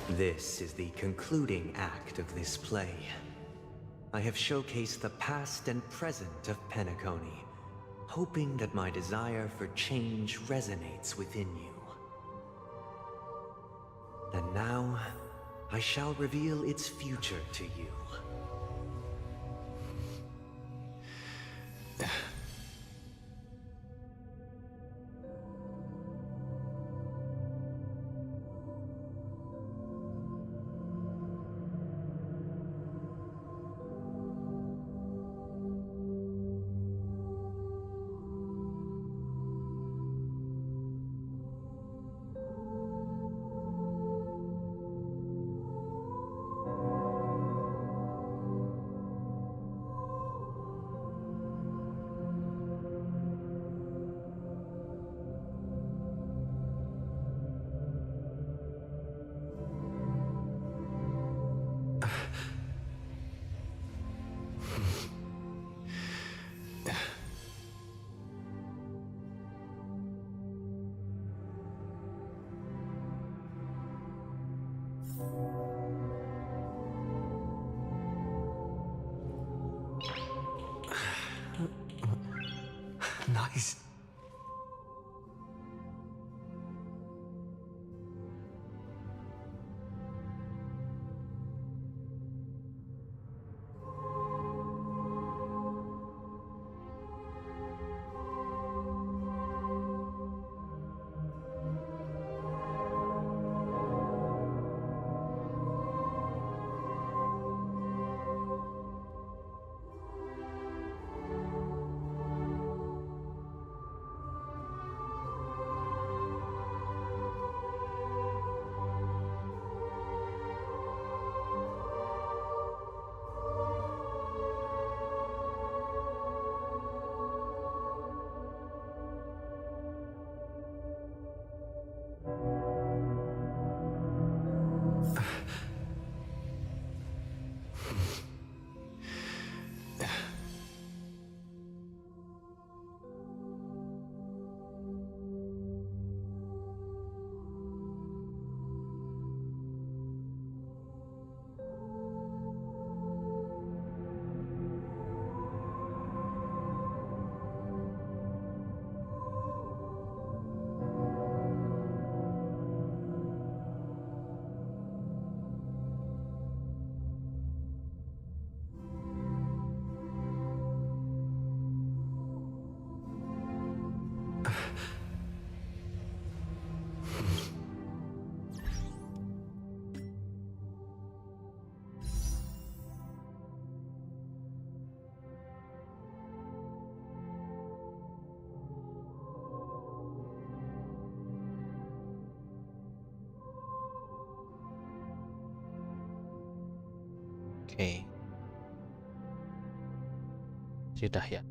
This is the concluding act of this play. I have showcased the past and present of Penacony, hoping that my desire for change resonates within you. And now, I shall reveal its future to you. Nice. Oke. Sudah ya.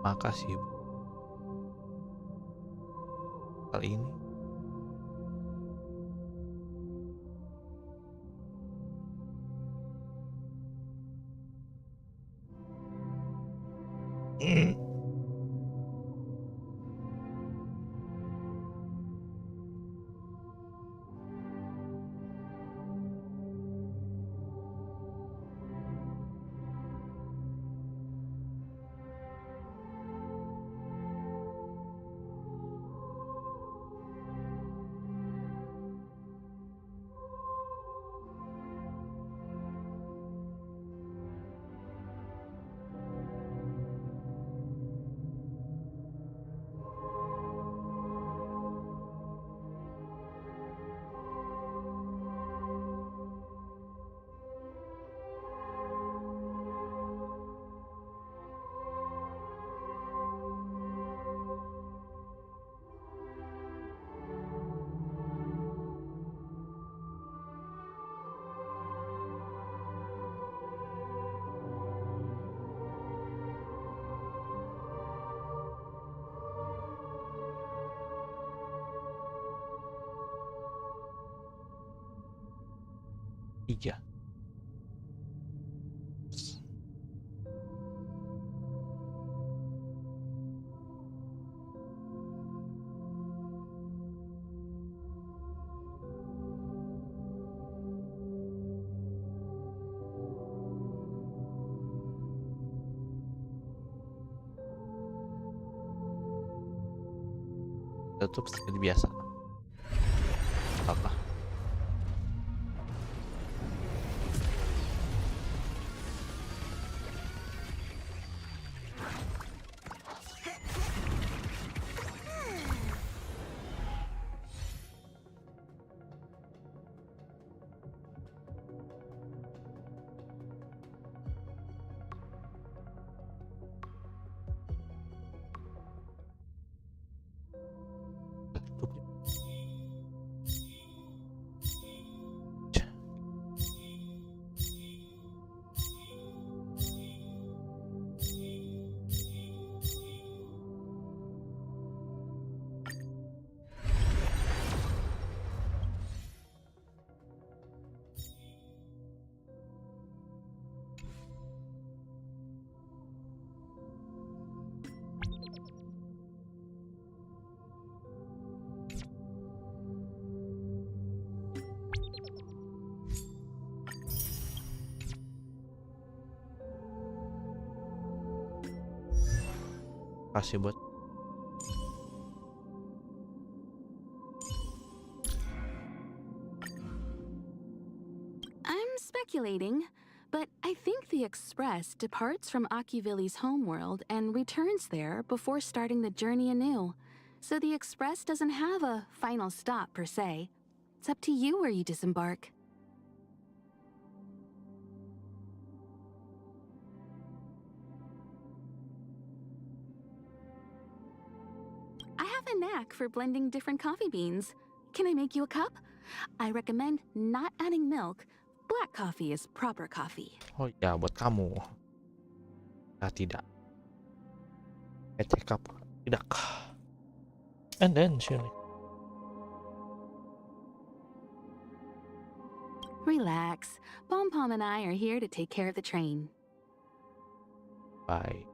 Makasih Bu. Kali ini tiga. Tutup seperti biasa. Apa? Kasih buat I'm speculating, but I think the Express departs from Akivilli's homeworld and returns there before starting the journey anew. So the Express doesn't have a final stop per se. It's up to you where you disembark. I have a knack for blending different coffee beans. Can I make you a cup? I recommend not adding milk. Black coffee is proper coffee. oh ya buat kamu. Nah, tidak. Check up. Tidak. And then she Relax. Pom Pom and I are here to take care of the train. bye.